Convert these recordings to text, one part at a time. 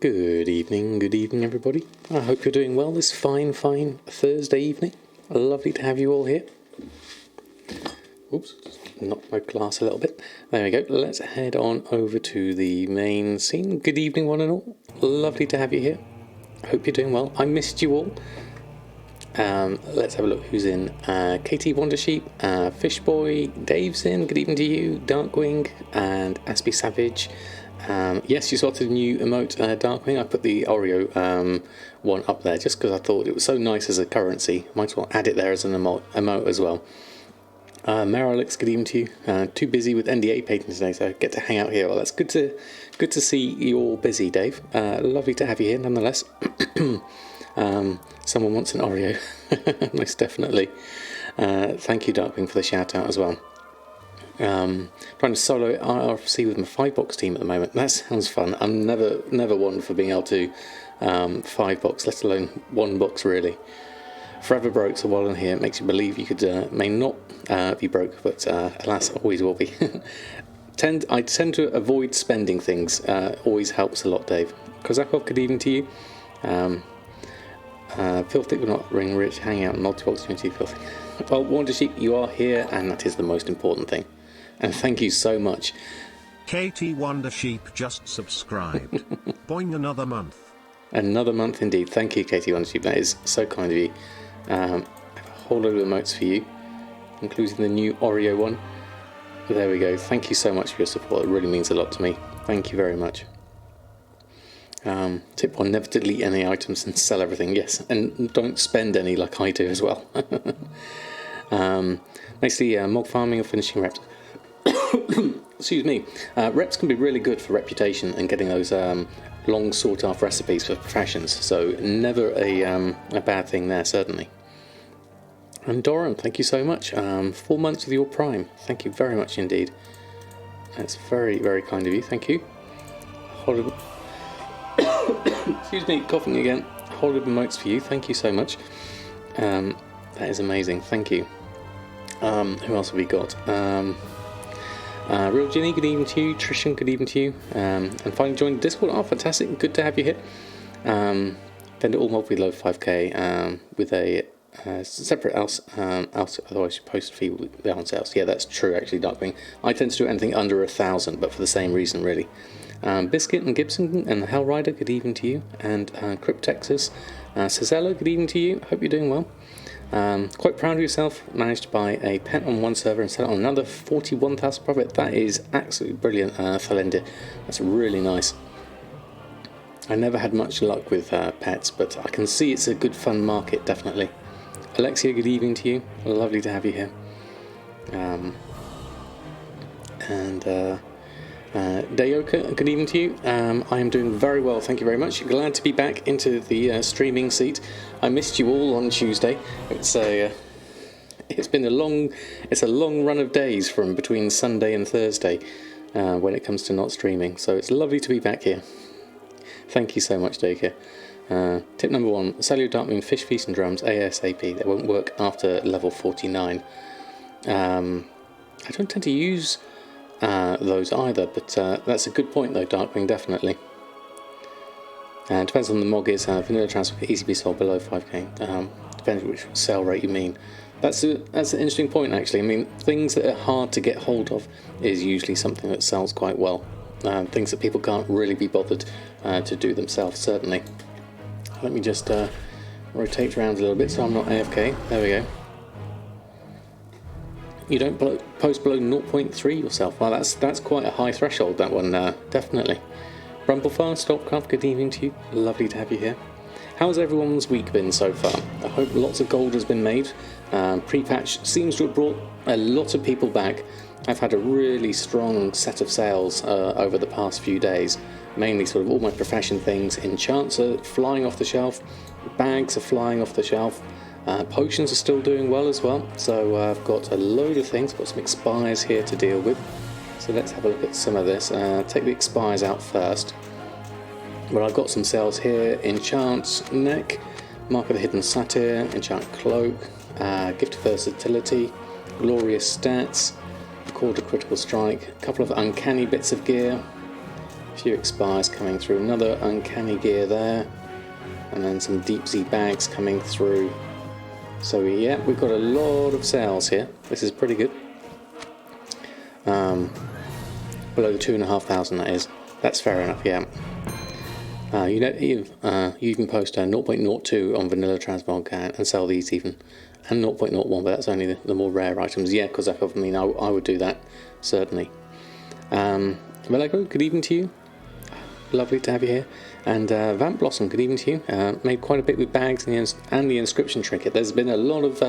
Good evening everybody. I hope you're doing well this fine Thursday evening. Lovely to have you all here. Oops, knocked my glass a little bit. There we go. Let's head on over to the main scene. Good evening one and all. Lovely to have you here. Hope you're doing well. I missed you all. Let's have a look who's in. Katie Wondersheep, Fishboy, Dave's in. Good evening to you. Darkwing and Aspie Savage. Yes, you spotted a new emote, Darkwing. I put the Oreo one up there just because I thought it was so nice as a currency. Might as well add it there as an emote as well. Maralix, good evening to you. Too busy with NDA painting today, so I get to hang out here. Well, that's good to see you all busy, Dave. Lovely to have you here, nonetheless. Someone wants an Oreo, most definitely. Thank you, Darkwing, for the shout out as well. Trying to solo RFC with my 5-box team at the moment. That sounds fun. I'm never one for being able to 5-box, let alone 1 box really. Forever broke, so while I'm here, it makes you believe you could may not be broke, but alas, always will be. I tend to avoid spending things. Always helps a lot, Dave. Kozakov, good evening to you. Filthy, we're not ring rich, hanging out in multi-box community, filthy. Well, Wondersheep, you are here, and that is the most important thing. And thank you so much. Katie Wondersheep just subscribed. Boing, another month. Another month indeed. Thank you, Katie Wondersheep. That is so kind of you. I have a whole load of emotes for you, including the new Oreo one. But there we go. Thank you so much for your support. It really means a lot to me. Thank you very much. Tip 1, never delete any items and sell everything. Yes, and don't spend any like I do as well. Basically, mog farming or finishing reps. Excuse me. Reps can be really good for reputation and getting those long sought after recipes for professions. So never a bad thing there, certainly. And Doran, thank you so much. 4 months with your Prime. Thank you very much indeed. That's very, very kind of you. Thank you. Excuse me, coughing again. Whole of emotes for you. Thank you so much. That is amazing. Thank you. Who else have we got? Real Ginny, good evening to you. Trishan, good evening to you. And finally joined Discord. Oh, fantastic. Good to have you here. Vendor all mod with low 5k with a separate else, otherwise you post fee with the on sales. Yeah, that's true actually, Darkwing. I tend to do anything under 1,000, but for the same reason really. Biscuit and Gibson and Hellrider, good evening to you. And Crypt Texas, Cizella, good evening to you. Hope you're doing well. Quite proud of yourself. Managed to buy a pet on one server and sell it on another. 41,000 profit. That is absolutely brilliant, Thalinda. That's really nice. I never had much luck with pets, but I can see it's a good fun market, definitely. Alexia, good evening to you. Lovely to have you here. Dayoka, good evening to you. I am doing very well, thank you very much. Glad to be back into the streaming seat. I missed you all on Tuesday. It's been a long run of days from between Sunday and Thursday when it comes to not streaming. So it's lovely to be back here. Thank you so much, Dayoka. Tip number 1: sell your Darkmoon fish feast and drums ASAP. They won't work after level 49. I don't tend to use those either, but that's a good point though, Darkwing, definitely. Depends on the mog is. Vanilla transfer can easily be sold below 5k. Depends which sale rate you mean. That's an interesting point actually. I mean, things that are hard to get hold of is usually something that sells quite well. Things that people can't really be bothered to do themselves, certainly. Let me just rotate around a little bit so I'm not AFK. There we go. You don't post below 0.3 yourself. Well, that's quite a high threshold, that one, definitely. Brumblefire, Stopcraft, good evening to you. Lovely to have you here. How's everyone's week been so far? I hope lots of gold has been made. Pre-patch seems to have brought a lot of people back. I've had a really strong set of sales over the past few days. Mainly sort of all my profession things. Enchants are flying off the shelf. Bags are flying off the shelf. Potions are still doing well as well, so I've got a load of things. Got some expires here to deal with, so let's have a look at some of this. Take the expires out first. Well, I've got some sales here. Enchants neck, Mark of the Hidden Satyr, Enchant Cloak, Gift of Versatility, Glorious Stats, Cord of Critical Strike, a couple of uncanny bits of gear, few expires coming through, another uncanny gear there, and then some deep sea bags coming through. So yeah, we've got a lot of sales here. This is pretty good. Below the 2,500, that is. That's fair enough, yeah. You can post a 0.02 on vanilla transmog and sell these even, and 0.01, but that's only the more rare items. Yeah, because I mean I would do that certainly. Valego, good evening to you. Lovely to have you here. And Vamp Blossom, good evening to you. Made quite a bit with bags and the inscription trinket. There's been a lot of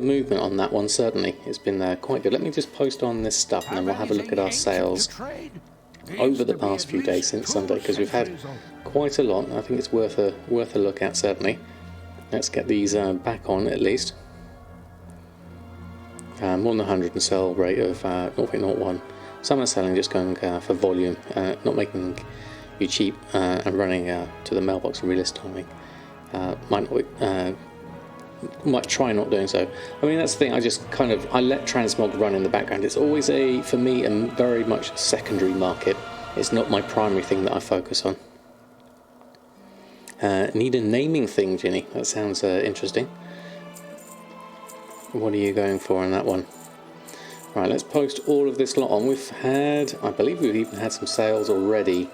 movement on that one. Certainly, it's been quite good. Let me just post on this stuff, and then we'll have a look at our sales over the past few days since Sunday, because we've had quite a lot. I think it's worth a look at, certainly. Let's get these back on at least. More than 100 and sell rate of 0.01. Some are selling just going for volume, not making you cheap, and running to the mailbox and relist timing. Might try not doing so. I mean, that's the thing. I let transmog run in the background. It's always for me a very much secondary market. It's not my primary thing that I focus on. Need a naming thing, Ginny. That sounds interesting. What are you going for on that one? Right, let's post all of this lot on. I believe we've even had some sales already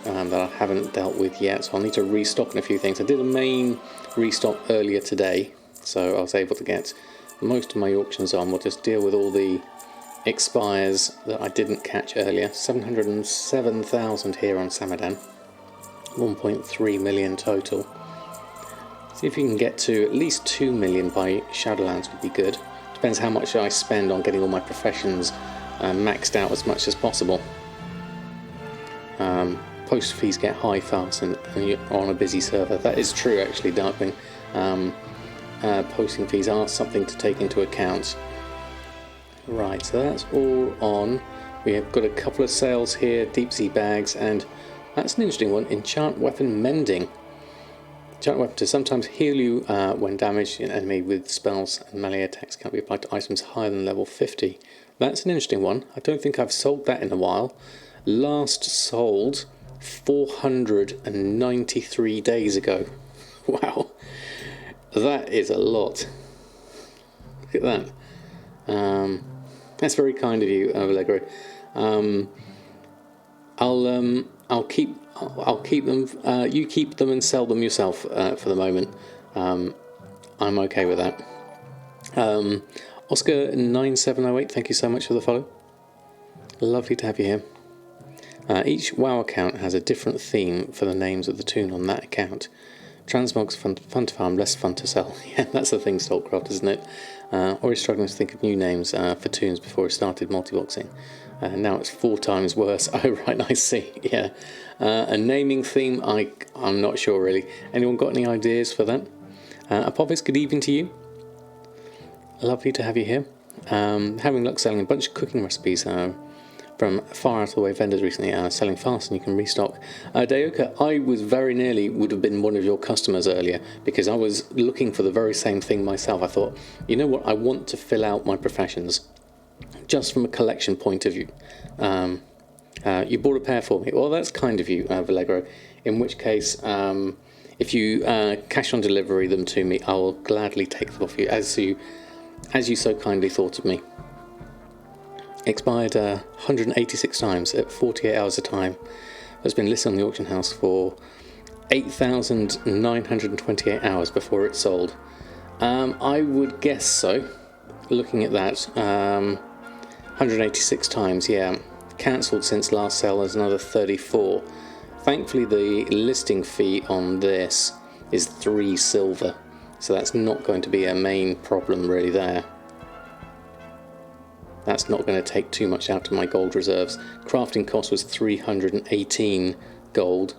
that I haven't dealt with yet, so I'll need to restock on a few things. I did a main restock earlier today, so I was able to get most of my auctions on. We'll just deal with all the expires that I didn't catch earlier. 707,000 here on Samadan, 1.3 million total. See if you can get to at least 2 million by Shadowlands would be good. Depends how much I spend on getting all my professions maxed out as much as possible. Post fees get high fast and you're on a busy server. That is true, actually, Darkwing. Posting fees are something to take into account. Right, so that's all on. We have got a couple of sales here, deep sea bags, and that's an interesting one, enchant weapon mending. Enchant weapon to sometimes heal you when damaged an enemy with spells and melee attacks can't be applied to items higher than level 50. That's an interesting one. I don't think I've sold that in a while. Last sold 493 days ago. Wow, that is a lot. Look at that. That's very kind of you, Allegro. I'll keep them. You keep them and sell them yourself for the moment. I'm okay with that. Oscar9708, thank you so much for the follow. Lovely to have you here. Each WoW account has a different theme for the names of the toon on that account. Transmog's fun to farm, less fun to sell. Yeah, that's the thing, Saltcraft, isn't it? Always struggling to think of new names for toons before I started multi-boxing. Now it's 4 times worse. Oh, right, I see. Yeah. A naming theme, I'm not sure, really. Anyone got any ideas for that? Apophis, good evening to you. Lovely to have you here. Having luck selling a bunch of cooking recipes from far out of the way vendors recently, selling fast and you can restock. Dayoka, I was very nearly would have been one of your customers earlier because I was looking for the very same thing myself. I thought, you know what, I want to fill out my professions just from a collection point of view. You bought a pair for me. Well, that's kind of you, Vallegro. In which case, if you cash on delivery them to me, I will gladly take them off you, as you so kindly thought of me. Expired 186 times at 48 hours a time. Has been listed on the auction house for 8,928 hours before it sold. I would guess so. Looking at that, 186 times, yeah. Cancelled since last sale is another 34. Thankfully, the listing fee on this is 3 silver, so that's not going to be a main problem really there. That's not going to take too much out of my gold reserves. Crafting cost was 318 gold,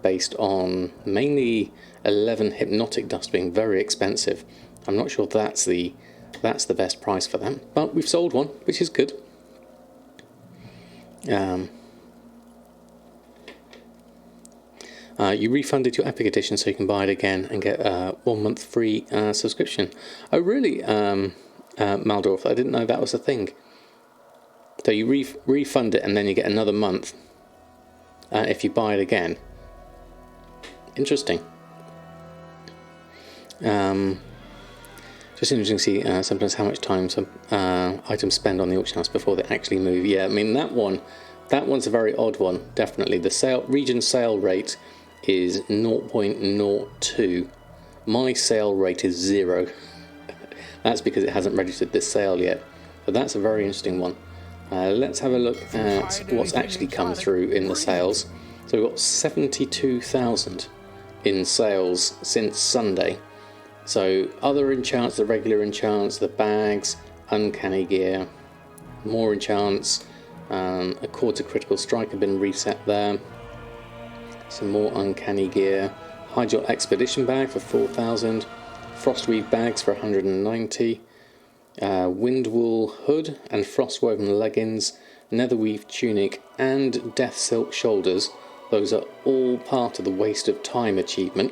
based on mainly 11 hypnotic dust being very expensive. I'm not sure that's the best price for that, but we've sold one, which is good. You refunded your Epic Edition so you can buy it again and get 1 month free subscription. Oh really, Maldorf? I didn't know that was a thing. So you refund it and then you get another month. if you buy it again. Interesting. Just interesting to see sometimes how much time some items spend on the auction house before they actually move. Yeah, I mean that one's a very odd one. Definitely, the region sale rate is 0.02. My sale rate is 0. That's because it hasn't registered this sale yet. But that's a very interesting one. Let's have a look at what's actually come through in the sales. So we've got 72,000 in sales since Sunday. So other enchants, the regular enchants, the bags, uncanny gear, more enchants, a Chord to Critical Strike have been reset there. Some more uncanny gear, Hyjot Expedition bag for 4,000, Frostweave bags for 190, Windwool hood and Frostwoven leggings, Netherweave tunic and Death Silk shoulders. Those are all part of the Waste of Time achievement.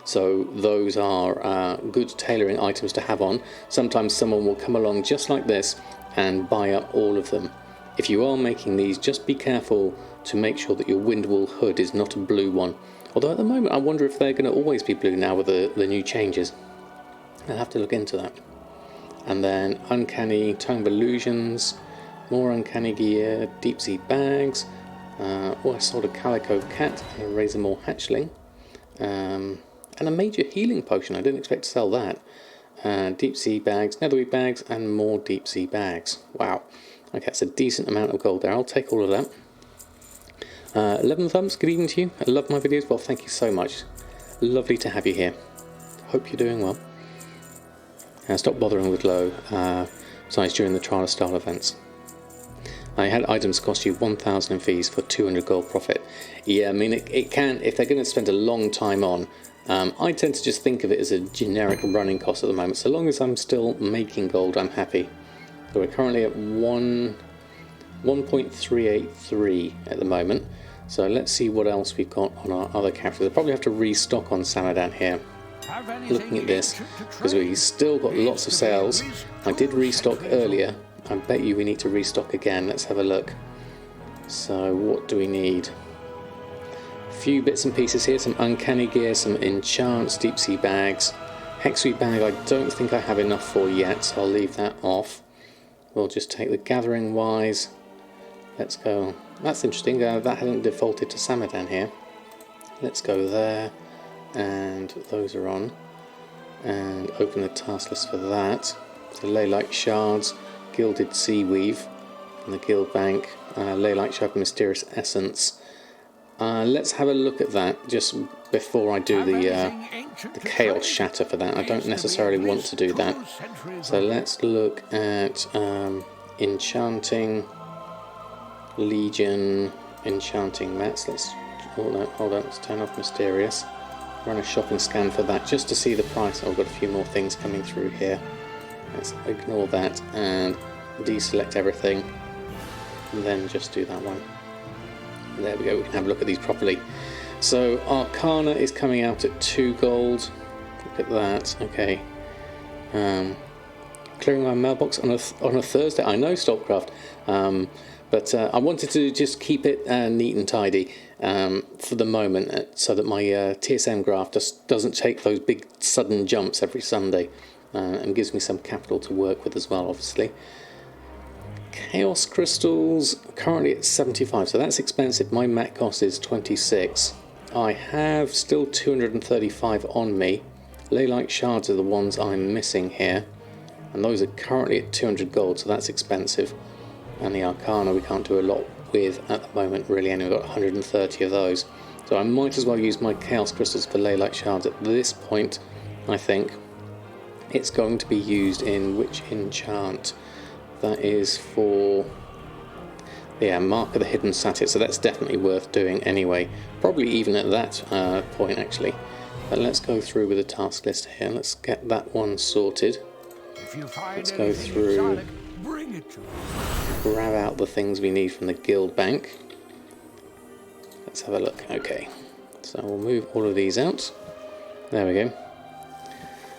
So those are good tailoring items to have on. Sometimes someone will come along just like this and buy up all of them. If you are making these, just be careful to make sure that your Windwool hood is not a blue one. Although at the moment I wonder if they're going to always be blue now with the new changes. I'll have to look into that. And then uncanny Tongue of Illusions, more uncanny gear, deep sea bags. I sold a Calico Cat and a Razormaw Hatchling. And a major healing potion. I didn't expect to sell that. Deep sea bags, netherweave bags, and more deep sea bags. Wow. Okay, that's a decent amount of gold there. I'll take all of that. 11 thumbs, good evening to you. I love my videos. Well, thank you so much. Lovely to have you here. Hope you're doing well. Stop bothering with low size during the trial of style events. I had items cost you 1,000 in fees for 200 gold profit. Yeah, I mean, it can, if they're going to spend a long time on, I tend to just think of it as a generic running cost at the moment. So long as I'm still making gold, I'm happy. So we're currently at 1.383 at the moment. So let's see what else we've got on our other characters. I'll probably have to restock on Samadan here. Looking at this, because we've still got lots of sales. I did restock earlier. I bet you we need to restock again. Let's have a look. So what do we need? A few bits and pieces here. Some uncanny gear, some enchants, deep sea bags. Hexweave bag I don't think I have enough for yet, so I'll leave that off. We'll just take the gathering wise. Let's go. That's interesting. That hadn't defaulted to Samadan here. Let's go there. And those are on. And open the task list for that. So Ley-like shards, gilded seaweave from the guild bank, Ley-like shard and mysterious essence. Let's have a look at that just before I do the chaos shatter for that. I don't necessarily want to do that. So let's look at enchanting legion, enchanting mats. Let's hold on. Let's turn off mysterious. Run a shopping scan for that just to see the price. I've got a few more things coming through here. Let's ignore that and deselect everything, and then just do that one. There we go. We can have a look at these properly. So Arcana is coming out at 2 gold. Look at that. Okay. Clearing my mailbox on a Thursday. I know, Stopcraft. But I wanted to just keep it neat and tidy for the moment, so that my TSM graph just doesn't take those big sudden jumps every Sunday, and gives me some capital to work with as well, obviously. Chaos crystals currently at 75, so that's expensive. My mat cost is 26. I have still 235 on me. Ley-like shards are the ones I'm missing here, and those are currently at 200 gold, so that's expensive. And the Arcana we can't do a lot with at the moment, really, and we've got 130 of those. So I might as well use my Chaos Crystals for Ley-like shards at this point. I think it's going to be used in which enchant? That is for, yeah, Mark of the Hidden Satyr, so that's definitely worth doing anyway. Probably even at that point, actually. But let's go through with the task list here. Let's get that one sorted. Let's go through, grab out the things we need from the guild bank. Let's have a look. Okay, so we'll move all of these out. There we go.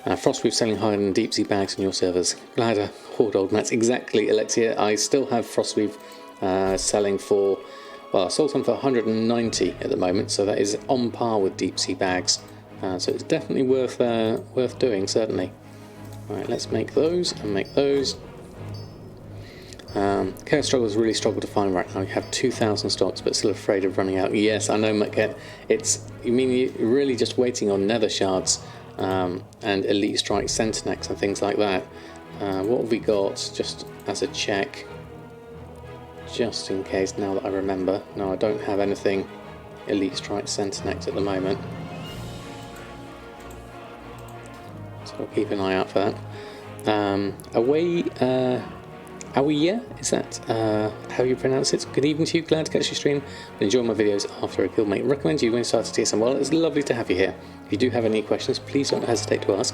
Frostweave selling higher than deep sea bags on your servers. Glad I hoard old mats. Exactly, Alexia. I still have Frostweave selling for, Well, I sold some for 190 at the moment, so that is on par with deep sea bags. So it's definitely worth doing, certainly. Alright, let's make those and make those. Chaos Struggles really struggle to find right now. You have 2,000 stocks, but still afraid of running out. Yes, I know, Maquette. You mean you're really just waiting on nether shards and elite strike centenax and things like that. What have we got? Just as a check, just in case. Now that I remember, no, I don't have anything elite strike centenax at the moment. So I'll keep an eye out for that. Awiya, is that how you pronounce it? Good evening to you, glad to catch your stream. Enjoy my videos after a Guildmate. Recommend you when you start to TSM. Well, it's lovely to have you here. If you do have any questions, please don't hesitate to ask.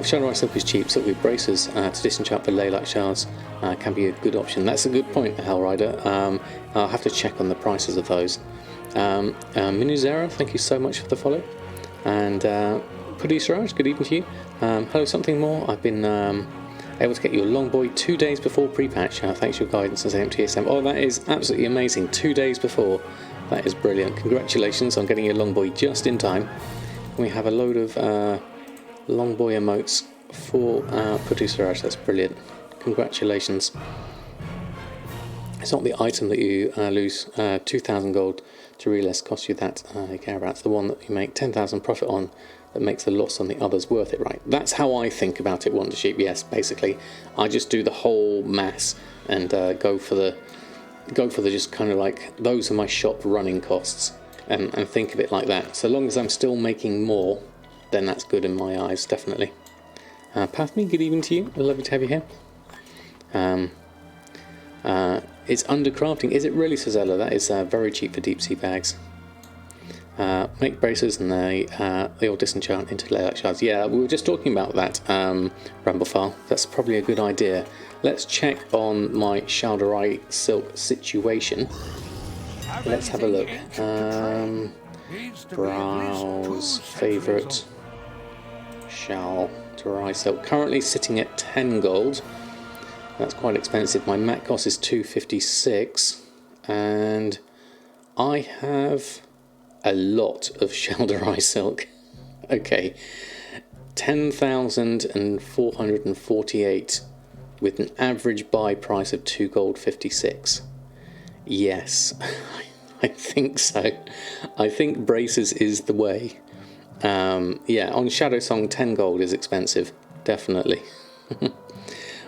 Shadow Ice Silk is cheap, so with braces to disenchant for Leylight shards can be a good option. That's a good point, Hellrider. I'll have to check on the prices of those. Minuzera, thank you so much for the follow. And Pudi Siraj, good evening to you. Hello, something more. I've been able to get you a Longboy 2 days before pre-patch. Thanks for your guidance and saying TSM. Oh, that is absolutely amazing. 2 days before. That is brilliant. Congratulations on getting your Longboy just in time. We have a load of Longboy emotes for Pudi Siraj. That's brilliant. Congratulations. It's not the item that you lose 2,000 gold to relist costs you that you care about. It's the one that you make 10,000 profit on that makes the loss on the others worth it, right? That's how I think about it, Wondersheep. Yes, basically, I just do the whole mass and go for the just kind of like those are my shop running costs and think of it like that. So long as I'm still making more, then that's good in my eyes, definitely. Pathme, good evening to you. Lovely to have you here. It's under crafting. Is it really, Sazella? That is very cheap for deep sea bags. Make braces and they all disenchant into Leylight shards. Yeah, we were just talking about that, Ramblefile. That's probably a good idea. Let's check on my Shalderai silk situation. Let's have a look. Browse, favourite, Shalderai silk. Currently sitting at 10 gold. That's quite expensive. My mat cost is 256, and I have a lot of Shalderai silk. Okay, 10,448 with an average buy price of 2 gold 56. Yes, I think so. I think braces is the way. Yeah, on Shadow Song 10 gold is expensive, definitely.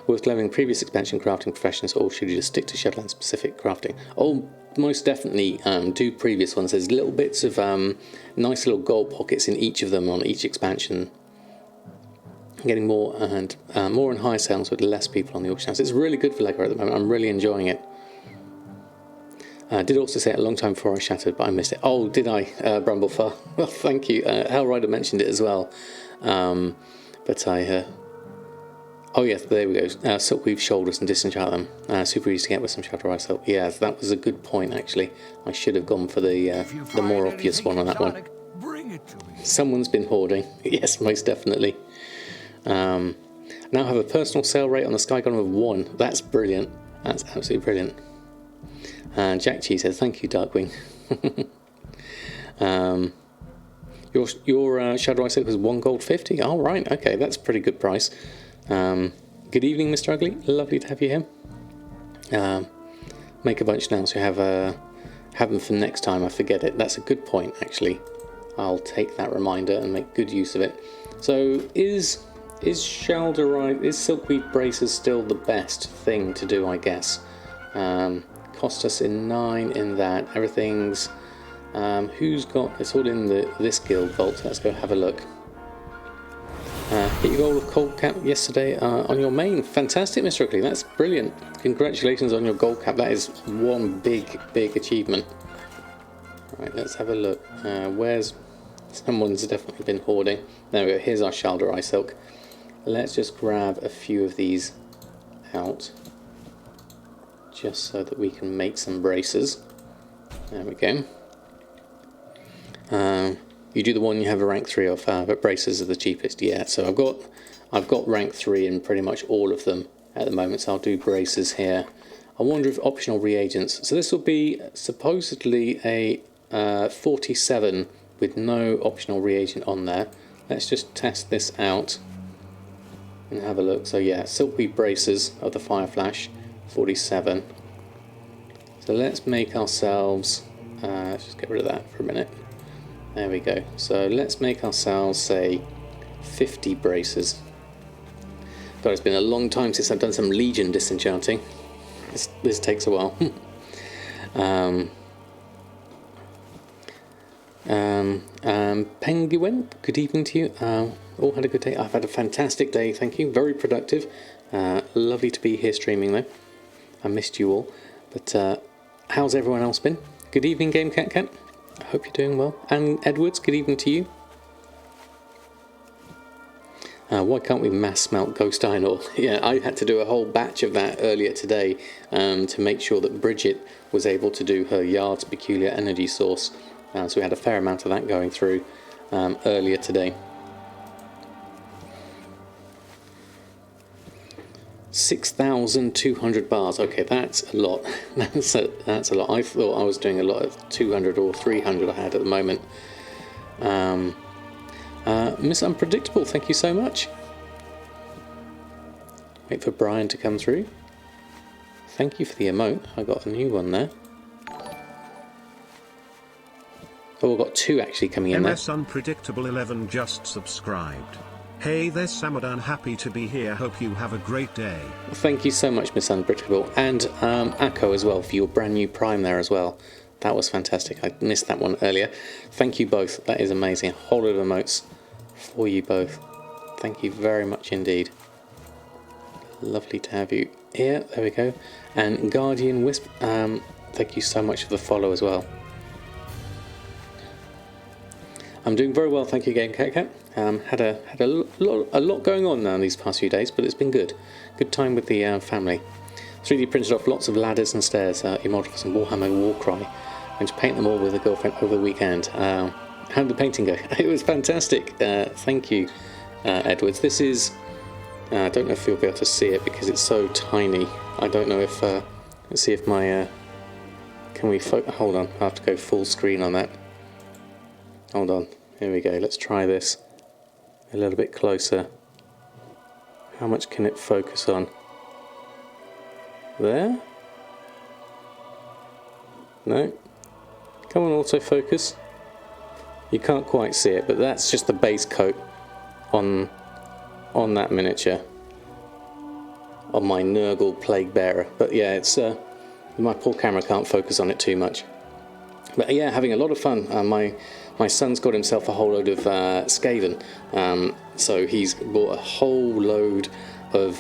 Worth leveling previous expansion crafting professions, or should you just stick to Shadowland specific crafting? Oh, most definitely do previous ones. There's little bits of nice little gold pockets in each of them on each expansion. Getting more and higher sales with less people on the auction house. It's really good for Lego at the moment. I'm really enjoying it. Did also say it a long time before I shattered, but I missed it. Oh, did I, Brumblefar? Well, thank you. Hellrider mentioned it as well. But I... Oh yes, there we go. Silkweave shoulders and disenchant them. Super easy to get with some Shalderai silk. Yeah, that was a good point actually. I should have gone for the more obvious one on that one. Bring it to me. Someone's been hoarding. Yes, most definitely. Now have a personal sale rate on the Sky Golem of 1. That's brilliant. That's absolutely brilliant. And Jack Cheese says, thank you, Darkwing. Your Shalderai silk was 1 gold 50. Oh, right, okay, that's a pretty good price. Good evening, Mr. Ugly. Lovely to have you here. Make a bunch now, so you have them for next time. I forget it. That's a good point, actually. I'll take that reminder and make good use of it. So, is Silkweed braces still the best thing to do? I guess. Cost us in 9 in that. Everything's. Who's got? It's all in this guild vault. Let's go have a look. Hit your goal of gold cap yesterday on your main. Fantastic, Mr. Ugly. That's brilliant. Congratulations on your gold cap. That is one big achievement. Right, let's have a look. Where's... Someone's definitely been hoarding. There we go. Here's our Shalderai silk. Let's just grab a few of these out. Just so that we can make some braces. There we go. You do the one you have a rank 3 of, but braces are the cheapest. Yeah, so I've got rank 3 in pretty much all of them at the moment. So I'll do braces here. I wonder if optional reagents. So this will be supposedly a 47 with no optional reagent on there. Let's just test this out and have a look. So yeah, silkweed braces of the fire flash, 47. So let's make ourselves, let's just get rid of that for a minute. There we go. So let's make ourselves, say, 50 braces. God, it's been a long time since I've done some Legion disenchanting. This takes a while. Penguin, good evening to you. All had a good day. I've had a fantastic day, thank you. Very productive. Lovely to be here streaming though. I missed you all. But how's everyone else been? Good evening, Game Cat Cat. I hope you're doing well. And Edwards, good evening to you. Why can't we mass smelt ghost iron ore? Yeah, I had to do a whole batch of that earlier today to make sure that Bridget was able to do her yard's peculiar energy source. So we had a fair amount of that going through earlier today. 6,200 bars. Okay, that's a lot. That's a lot. I thought I was doing a lot of 200 or 300 I had at the moment. Miss Unpredictable, thank you so much. Wait for Brian to come through. Thank you for the emote. I got a new one there. Oh, I've got two actually coming in there. MS Unpredictable 11 just subscribed. Hey there's Samadan, happy to be here, hope you have a great day. Thank you so much, Miss Unpredictable, and Akko as well for your brand new Prime there as well. That was fantastic. I missed that one earlier. Thank you both. That is amazing. A whole lot of emotes for you both. Thank you very much indeed. Lovely to have you here. There we go. And Guardian Wisp, thank you so much for the follow as well. I'm doing very well, thank you again, Cat Cat. Had a lot going on now these past few days, but it's been good. Good time with the family. 3D printed off lots of ladders and stairs, immortal for some Warhammer Warcry. Going to paint them all with a girlfriend over the weekend. How did the painting go? It was fantastic. Thank you, Edwards. This is, I don't know if you'll be able to see it because it's so tiny. I don't know if, let's see if my, can we, hold on, I have to go full screen on that. Hold on, here we go, let's try this a little bit closer. How much can it focus on? There? No? Come on, autofocus. You can't quite see it, but that's just the base coat on that miniature. On my Nurgle Plague Bearer. But yeah, it's my poor camera can't focus on it too much. But yeah, having a lot of fun. My son's got himself a whole load of Skaven, so he's bought a whole load of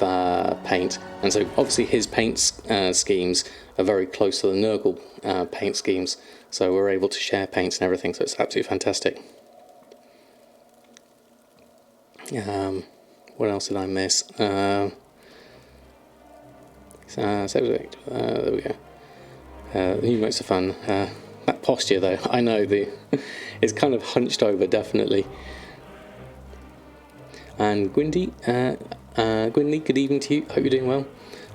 paint, and so obviously his paint schemes are very close to the Nurgle paint schemes, so we're able to share paints and everything, so it's absolutely fantastic. What else did I miss? There we go. The new modes are fun. That posture though, I know it's kind of hunched over, definitely. And Gwyndy, good evening to you, hope you're doing well.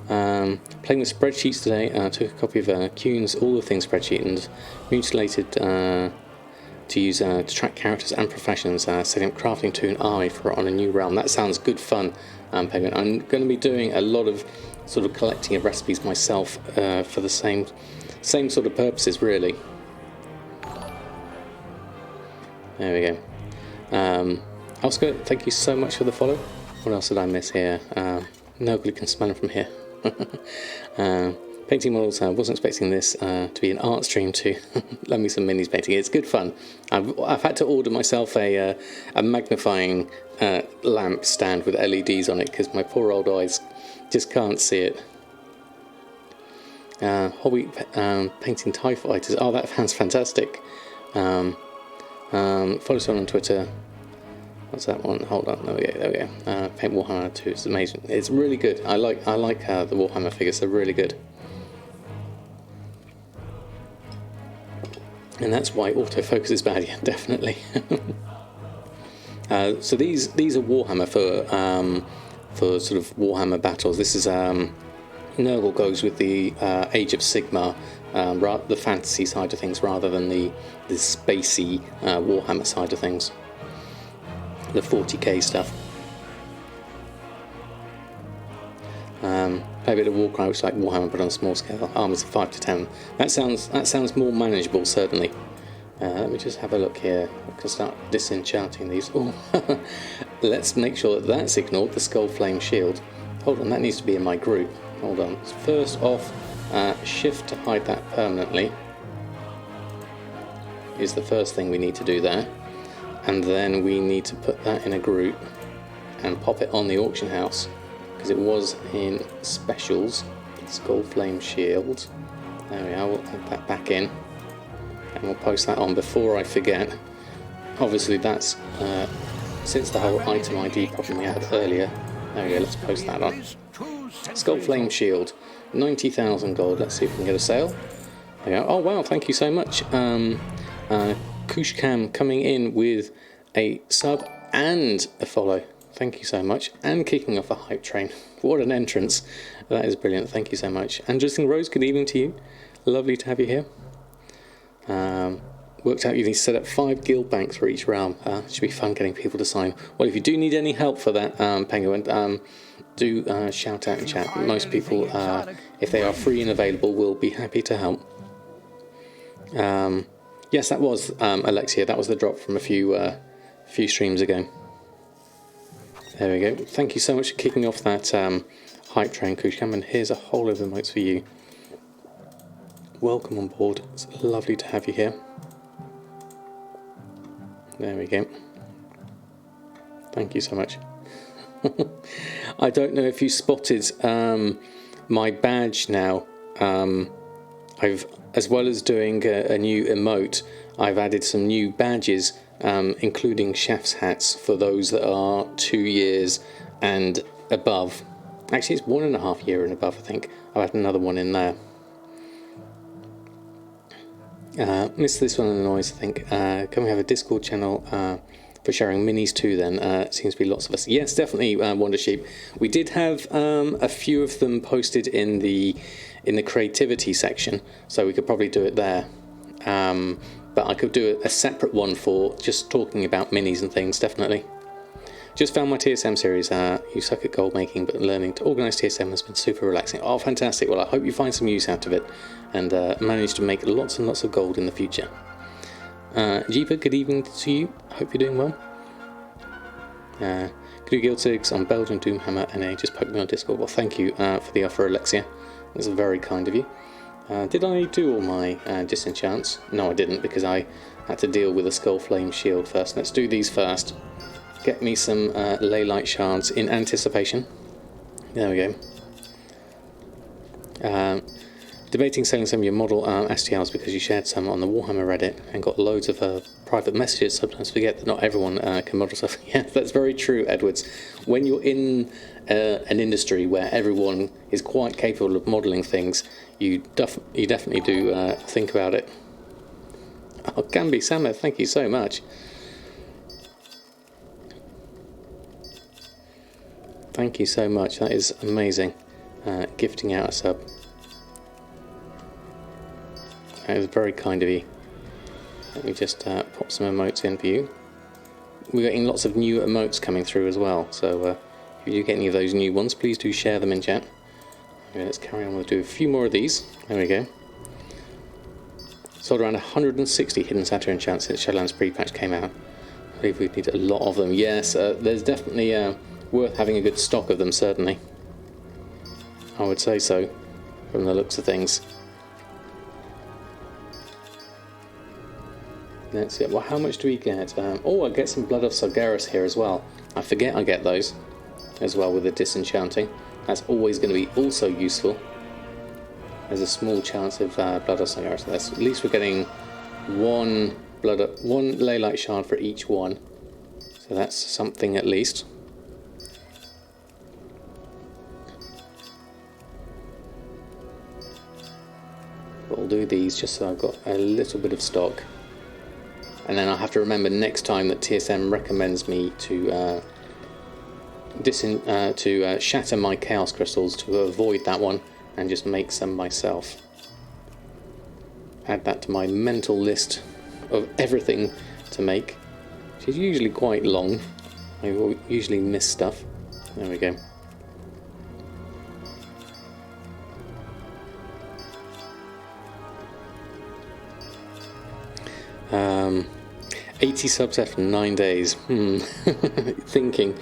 Playing with spreadsheets today, took a copy of Kuhn's All the Things spreadsheet and mutilated to use to track characters and professions, setting up crafting to an army for on a new realm. That sounds good fun, Penguin. I'm going to be doing a lot of sort of collecting of recipes myself for the same sort of purposes, really. There we go. Oscar, thank you so much for the follow. What else did I miss here? Nobody can smell them from here. Painting models, I wasn't expecting this to be an art stream to lend me some minis painting. It's good fun. I've had to order myself a magnifying lamp stand with LEDs on it because my poor old eyes just can't see it. Hobby painting TIE fighters. Oh, that sounds fantastic. Follow us on Twitter. What's that one? Hold on. There we go. Paint Warhammer 2. It's amazing. It's really good. I like the Warhammer figures. They're really good. And that's why autofocus is bad. Yeah, definitely. So these are Warhammer for sort of Warhammer battles. This is Nurgle goes with the Age of Sigmar, the fantasy side of things, rather than the spacey Warhammer side of things, the 40k stuff. Play a bit of Warcry, which is like Warhammer but on a small scale. Armies of 5 to 10. That sounds more manageable, certainly. Let me just have a look here. I can start disenchanting these. Oh, let's make sure that that's ignored. The Skull Flame Shield. Hold on, that needs to be in my group. Hold on. First off, shift to hide that permanently is the first thing we need to do there, and then we need to put that in a group and pop it on the auction house, because it was in specials. Skull Flame Shield. There we are. We'll add that back in, and we'll post that on before I forget. Obviously that's since the whole item ID problem we had earlier. There we go, let's post that on. Skull Flame Shield, 90,000 gold. Let's see if we can get a sale. There we go. Oh wow, thank you so much. Kushcam coming in with a sub and a follow. Thank you so much. And kicking off a hype train. What an entrance. That is brilliant. Thank you so much. And Justin Rose, good evening to you. Lovely to have you here. Worked out you need to set up 5 guild banks for each realm. Should be fun getting people to sign. Well, if you do need any help for that, Penguin, do shout out in chat. Most people, if they are free and available, will be happy to help. Yes, that was Alexia. That was the drop from a few streams ago. There we go. Thank you so much for kicking off that hype train, Kushkam. And here's a whole load of emotes for you. Welcome on board. It's lovely to have you here. There we go. Thank you so much. I don't know if you spotted my badge now. I've, as well as doing a new emote, I've added some new badges, including chef's hats for those that are 2 years and above. Actually, it's 1.5 years and above, I think. I've had another one in there. Missed this one in the noise, I think. Can we have a Discord channel for sharing minis too then? Seems to be lots of us. Yes, definitely, Wonder Sheep. We did have a few of them posted in the creativity section, so we could probably do it there. But I could do a separate one for just talking about minis and things, definitely. Just found my TSM series. You suck at gold making, but learning to organise TSM has been super relaxing. Oh, fantastic. Well, I hope you find some use out of it and manage to make lots and lots of gold in the future. Jeeva, good evening to you. Hope you're doing well. Good Guild 6 on Belgian Doomhammer NA. Just poke me on Discord. Well, thank you for the offer, Alexia. That's very kind of you. Did I do all my disenchants? No, I didn't, because I had to deal with a Skull Flame Shield first. Let's do these first. Get me some Leylight shards in anticipation. There we go. Debating selling some of your model STLs because you shared some on the Warhammer Reddit and got loads of private messages. Sometimes forget that not everyone can model stuff. Yeah, that's very true, Edwards. When you're in an industry where everyone is quite capable of modelling things, you definitely do think about it. Oh, Gamby Samet, thank you so much. Thank you so much. That is amazing. Gifting out a sub. That is very kind of you. Let me just pop some emotes in for you. We're getting lots of new emotes coming through as well, so if you do get any of those new ones, please do share them in chat. Okay, let's carry on. We'll do a few more of these. There we go. Sold around 160 hidden Saturn enchants since Shadowlands pre-patch came out. I believe we need a lot of them. Yes, there's definitely worth having a good stock of them, certainly. I would say so, from the looks of things. Let's see. Well, how much do we get? Oh, I get some Blood of Sargeras here as well. I forget I get those as well with the disenchanting. That's always going to be also useful. There's a small chance of Blood of Sargeras. At least we're getting one Leylight shard for each one. So that's something at least. We'll do these just so I've got a little bit of stock. And then I'll have to remember next time that TSM recommends me to shatter my Chaos Crystals to avoid that one. and just make some myself. Add that to my mental list of everything to make, which is usually quite long. I will usually miss stuff. There we go. 80 subs after 9 days. Thinking,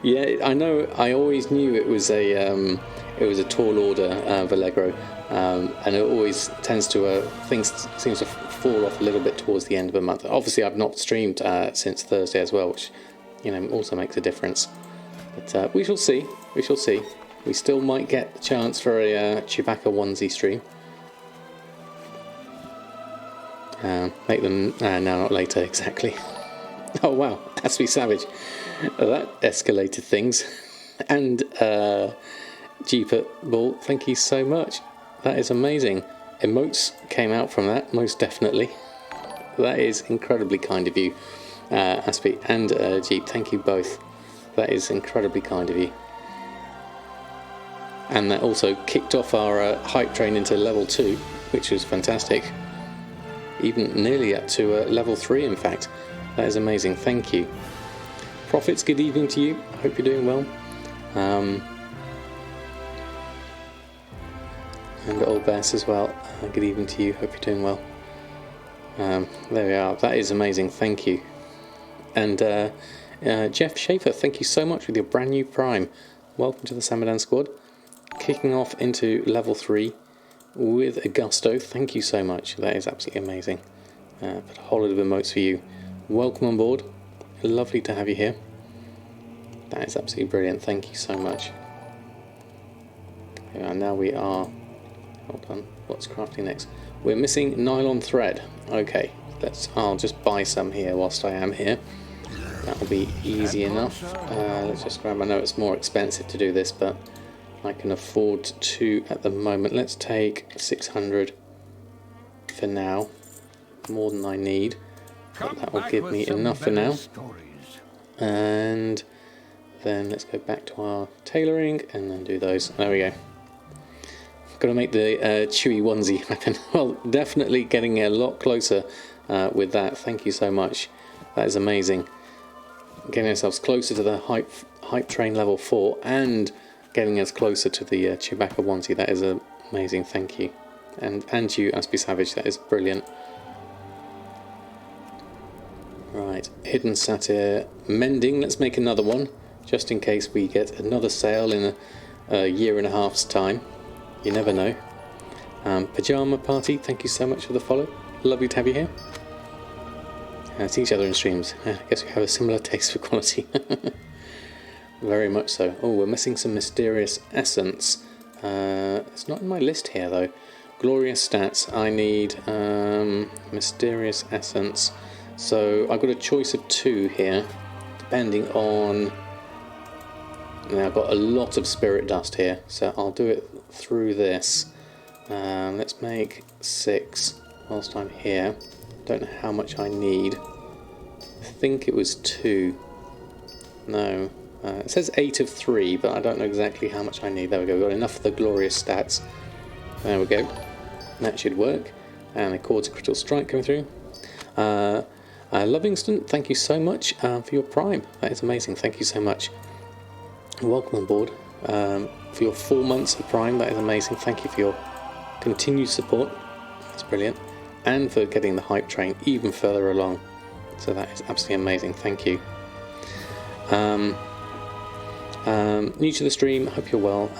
yeah, I know. I always knew it was a tall order, Vallegro, and it always tends to things seems to fall off a little bit towards the end of a month. Obviously, I've not streamed since Thursday as well, which also makes a difference. But we shall see. We shall see. We still might get the chance for a Chewbacca onesie stream. Make them now, not later, exactly. Oh wow, has to be savage. That escalated things. And Jeeper Ball, thank you so much. That is amazing. Emotes came out from that, most definitely. That is incredibly kind of you, Aspie and Jeep. Thank you both. That is incredibly kind of you. And that also kicked off our hype train into level 2, which was fantastic. Even nearly up to level 3, in fact. That is amazing. Thank you. Profits, good evening to you. I hope you're doing well. And Old Bass as well. Good evening to you. Hope you're doing well. There we are. That is amazing. Thank you. And Jeff Schaefer, thank you so much with your brand new Prime. Welcome to the Samadan squad. Kicking off into level 3 with a gusto. Thank you so much. That is absolutely amazing. Put a whole lot of emotes for you. Welcome on board. Lovely to have you here. That is absolutely brilliant. Thank you so much. And now we are... Hold on. What's crafting next? We're missing nylon thread. Okay. I'll just buy some here whilst I am here. That'll be easy enough. Let's just grab... I know it's more expensive to do this, but I can afford to at the moment. Let's take 600 for now. More than I need. But that will give me enough for now. And then let's go back to our tailoring and then do those. There we go. Got to make the chewy onesie happen. Well, definitely getting a lot closer with that. Thank you so much. That is amazing. Getting ourselves closer to the hype train level 4 and getting us closer to the Chewbacca onesie. That is amazing. Thank you. And you, Aspie Savage. That is brilliant. Right, hidden satyr mending. Let's make another one, just in case we get another sale in a year and a half's time. You never know. Pajama Party, thank you so much for the follow. Lovely to have you here. See each other in streams. I guess we have a similar taste for quality. Very much so. Oh, we're missing some mysterious essence. It's not in my list here though. Glorious stats. I need mysterious essence. So I've got a choice of 2 here, depending on... Now I've got a lot of spirit dust here, so I'll do it through this. Let's make 6 whilst I'm here. Don't know how much I need. I think it was 2. No. It says 8 of 3, but I don't know exactly how much I need. There we go, we've got enough of the glorious stats. There we go. That should work. And the chords of critical strike coming through. Livingston, thank you so much for your Prime. That is amazing. Thank you so much. Welcome on board. For your 4 months of Prime, that is amazing. Thank you for your continued support. That's brilliant. And for getting the hype train even further along. So that is absolutely amazing. Thank you. New to the stream, hope you're well.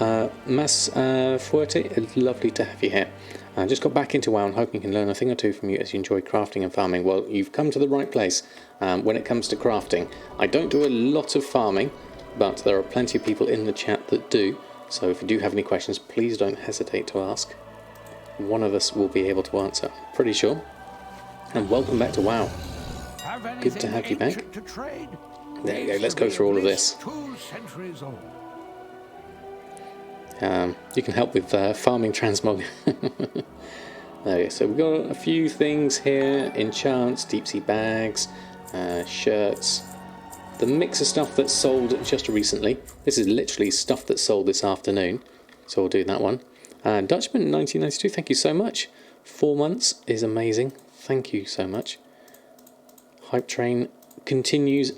Mas Fuerte, it's lovely to have you here. I just got back into WoW and hoping you can learn a thing or two from you as you enjoy crafting and farming. Well, you've come to the right place when it comes to crafting. I don't do a lot of farming, but there are plenty of people in the chat that do. So if you do have any questions, please don't hesitate to ask. One of us will be able to answer, I'm pretty sure. And welcome back to WoW. Good to have you back. There you go, let's go through all of this. You can help with farming transmog. There we go. So we've got a few things here. Enchants, deep sea bags, shirts. The mix of stuff that's sold just recently. This is literally stuff that's sold this afternoon. So we'll do that one. Dutchman 1992, thank you so much. 4 months is amazing. Thank you so much. Hype Train continues.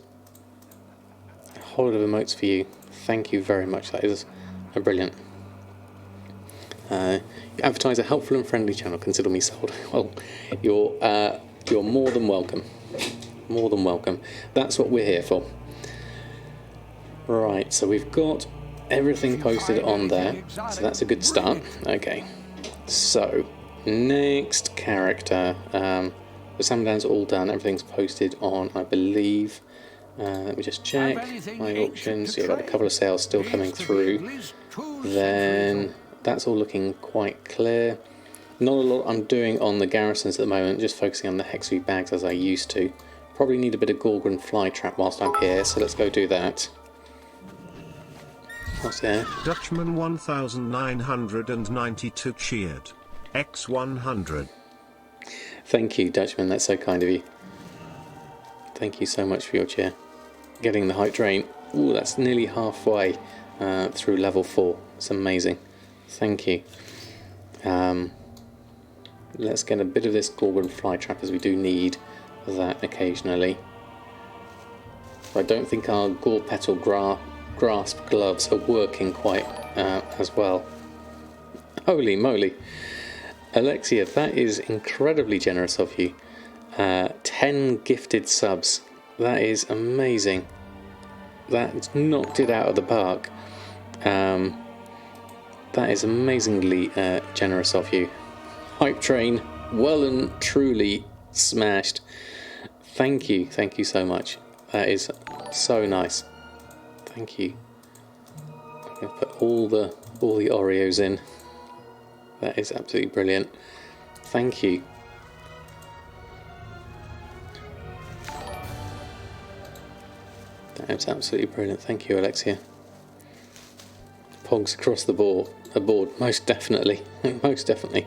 A whole lot of emotes for you. Thank you very much. That is brilliant. You advertise a helpful and friendly channel. Consider me sold. Well, you're more than welcome. More than welcome. That's what we're here for. Right, so we've got everything posted on there, so that's a good start. Okay, so next character, the Samadan's all done, everything's posted on, I believe. Let me just check my auctions. Yeah, I've got a couple of sales still coming through. Then that's all looking quite clear. Not a lot I'm doing on the garrisons at the moment, just focusing on the Hexweed bags as I used to. Probably need a bit of Gorgon fly trap whilst I'm here, so let's go do that. What's there? Dutchman 1992 cheered. X100. Thank you, Dutchman, that's so kind of you. Thank you so much for your cheer. Getting the hype train. Ooh, that's nearly halfway through level 4. It's amazing. Thank you. Let's get a bit of this Gorgon fly trap, as we do need that occasionally. I don't think our Gore Petal Grasp gloves are working quite as well. Holy moly. Alexia, that is incredibly generous of you. 10 gifted subs. That is amazing. That's knocked it out of the park. That is amazingly generous of you. Hype train, well and truly smashed. Thank you so much. That is so nice. Thank you. I'm going to put all the Oreos in. That is absolutely brilliant. Thank you. That is absolutely brilliant. Thank you, Alexia. Pogs across the board, most definitely. Most definitely.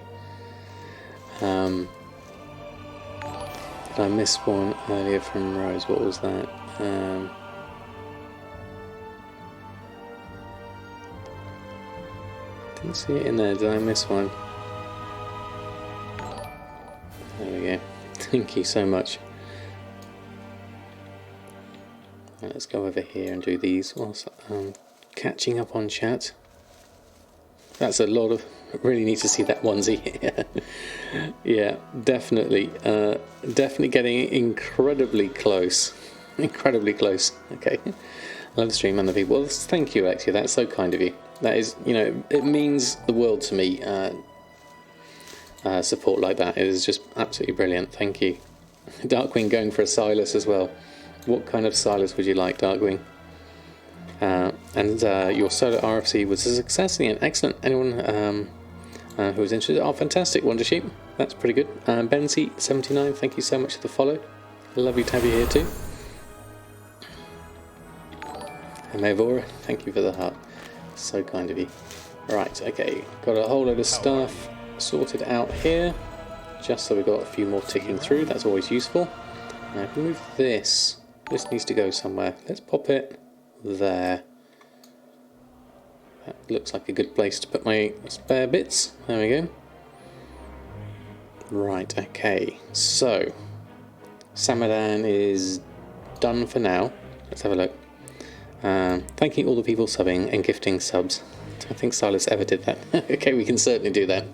Did I miss one earlier from Rose? What was that? Didn't see it in there. Did I miss one? There we go. Thank you so much. Right, let's go over here and do these whilst catching up on chat. That's a lot of... Really need to see that onesie. Yeah, definitely. Definitely getting incredibly close. Incredibly close. Okay. Love the stream and the people. Well, thank you, Alexia. That's so kind of you. That is, you know, it means the world to me. Support like that. It is just absolutely brilliant. Thank you. Darkwing going for a Silas as well. What kind of Silas would you like, Darkwing? And your solo RFC was a success and excellent. Anyone who was interested? Oh, fantastic, Wonder Sheep. That's pretty good. Benzie79, thank you so much for the follow. Lovely to have you here too. And Mavora, thank you for the heart. So kind of you. Right, okay, got a whole load of stuff sorted out here, just so we've got a few more ticking through. That's always useful. Now, if we move this, this needs to go somewhere. Let's pop it there. That looks like a good place to put my spare bits. There we go. Right, okay, so Samadan is done for now. Let's have a look. Thanking all the people subbing and gifting subs. I don't think Silas ever did that. Okay, we can certainly do that.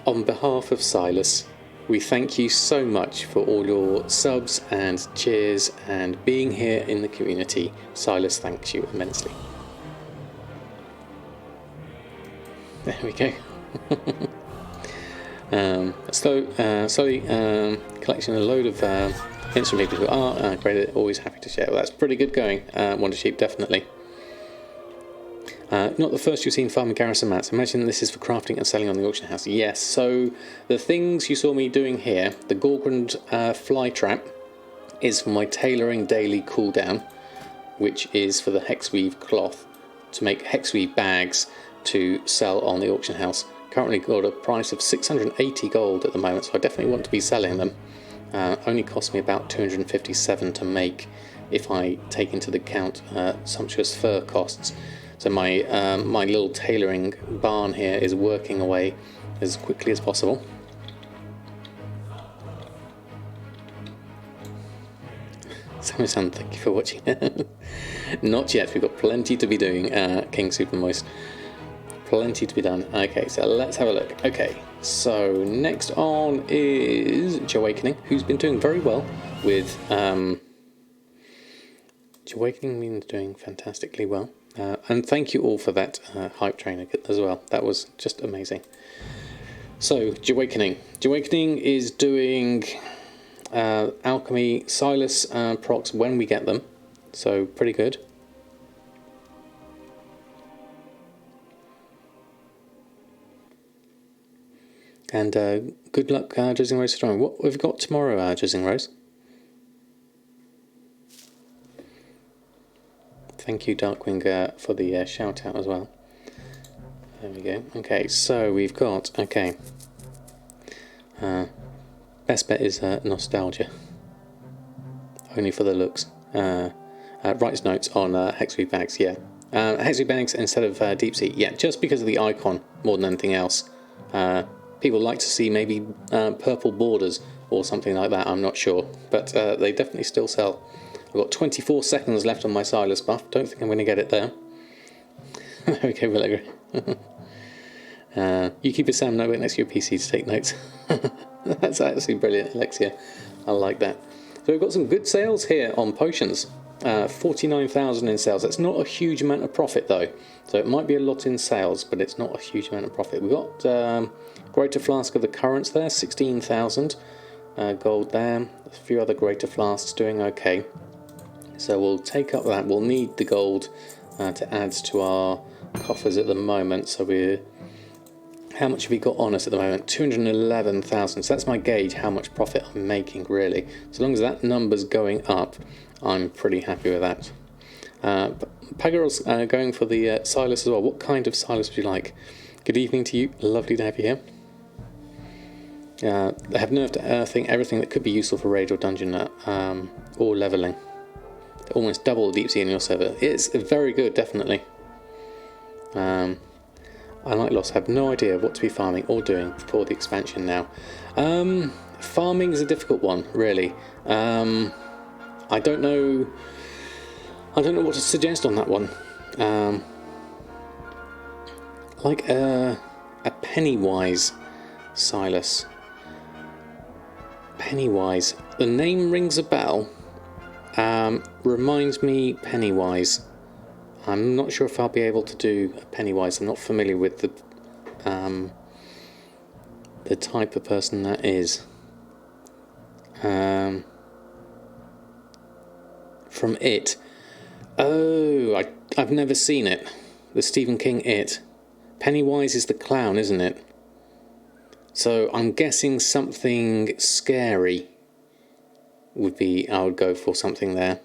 On behalf of Silas, we thank you so much for all your subs and cheers and being here in the community. Silas thanks you immensely. There we go. Slowly collecting a load of instrument people who are great, always happy to share. Well, that's pretty good going, Wonder Sheep, definitely. Not the first you've seen farming garrison mats. Imagine this is for crafting and selling on the auction house. Yes, so the things you saw me doing here, the Gorgon fly trap is for my tailoring daily cooldown, which is for the hexweave cloth to make hexweave bags to sell on the auction house. Currently got a price of 680 gold at the moment, so I definitely want to be selling them. Only cost me about 257 to make if I take into account sumptuous fur costs. So my my little tailoring barn here is working away as quickly as possible. Samadan, thank you for watching. Not yet, we've got plenty to be doing, King Supermoist. Plenty to be done. Okay, so let's have a look. Okay, so next on is Goldmaking, who's been doing very well with... Goldmaking means doing fantastically well. And thank you all for that hype trainer as well. That was just amazing. So, Goldmaking is doing alchemy, Silas procs when we get them. So, pretty good. And good luck, Jizzing Rose, tomorrow. What we've got tomorrow, Jizzing Rose? Thank you, Darkwing, for the shout out as well. There we go. Okay, so we've got, okay. Best bet is nostalgia. Only for the looks. Writes notes on Hexby bags, yeah. Hexby bags instead of deep sea, yeah, just because of the icon more than anything else. People like to see maybe purple borders or something like that, I'm not sure. But they definitely still sell. I've got 24 seconds left on my Silas buff. Don't think I'm going to get it there. There we go, Williger. You keep a Sam notebook next to your PC to take notes. That's actually brilliant, Alexia. I like that. So we've got some good sales here on potions. 49,000 in sales. That's not a huge amount of profit though. So it might be a lot in sales, but it's not a huge amount of profit. We've got Greater Flask of the Currents there, 16,000 gold there. A few other Greater Flasks doing okay. So we'll take up that. We'll need the gold to add to our coffers at the moment. So we're... How much have we got on us at the moment? 211,000. So that's my gauge, how much profit I'm making, really. So long as that number's going up, I'm pretty happy with that. Pagarel's going for the Silas as well. What kind of Silas would you like? Good evening to you. Lovely to have you here. They have nerfed earthing everything that could be useful for raid or dungeon or leveling. Almost double the deep sea in your server. It's very good, definitely. I like Lost, have no idea what to be farming or doing for the expansion now. Farming is a difficult one, really. I don't know what to suggest on that one. Like a Pennywise Silas. Pennywise. The name rings a bell. Reminds me Pennywise. I'm not sure if I'll be able to do a Pennywise. I'm not familiar with the type of person that is. From It. Oh, I've never seen it. The Stephen King It. Pennywise is the clown, isn't it? So I'm guessing something scary would be, I would go for something there.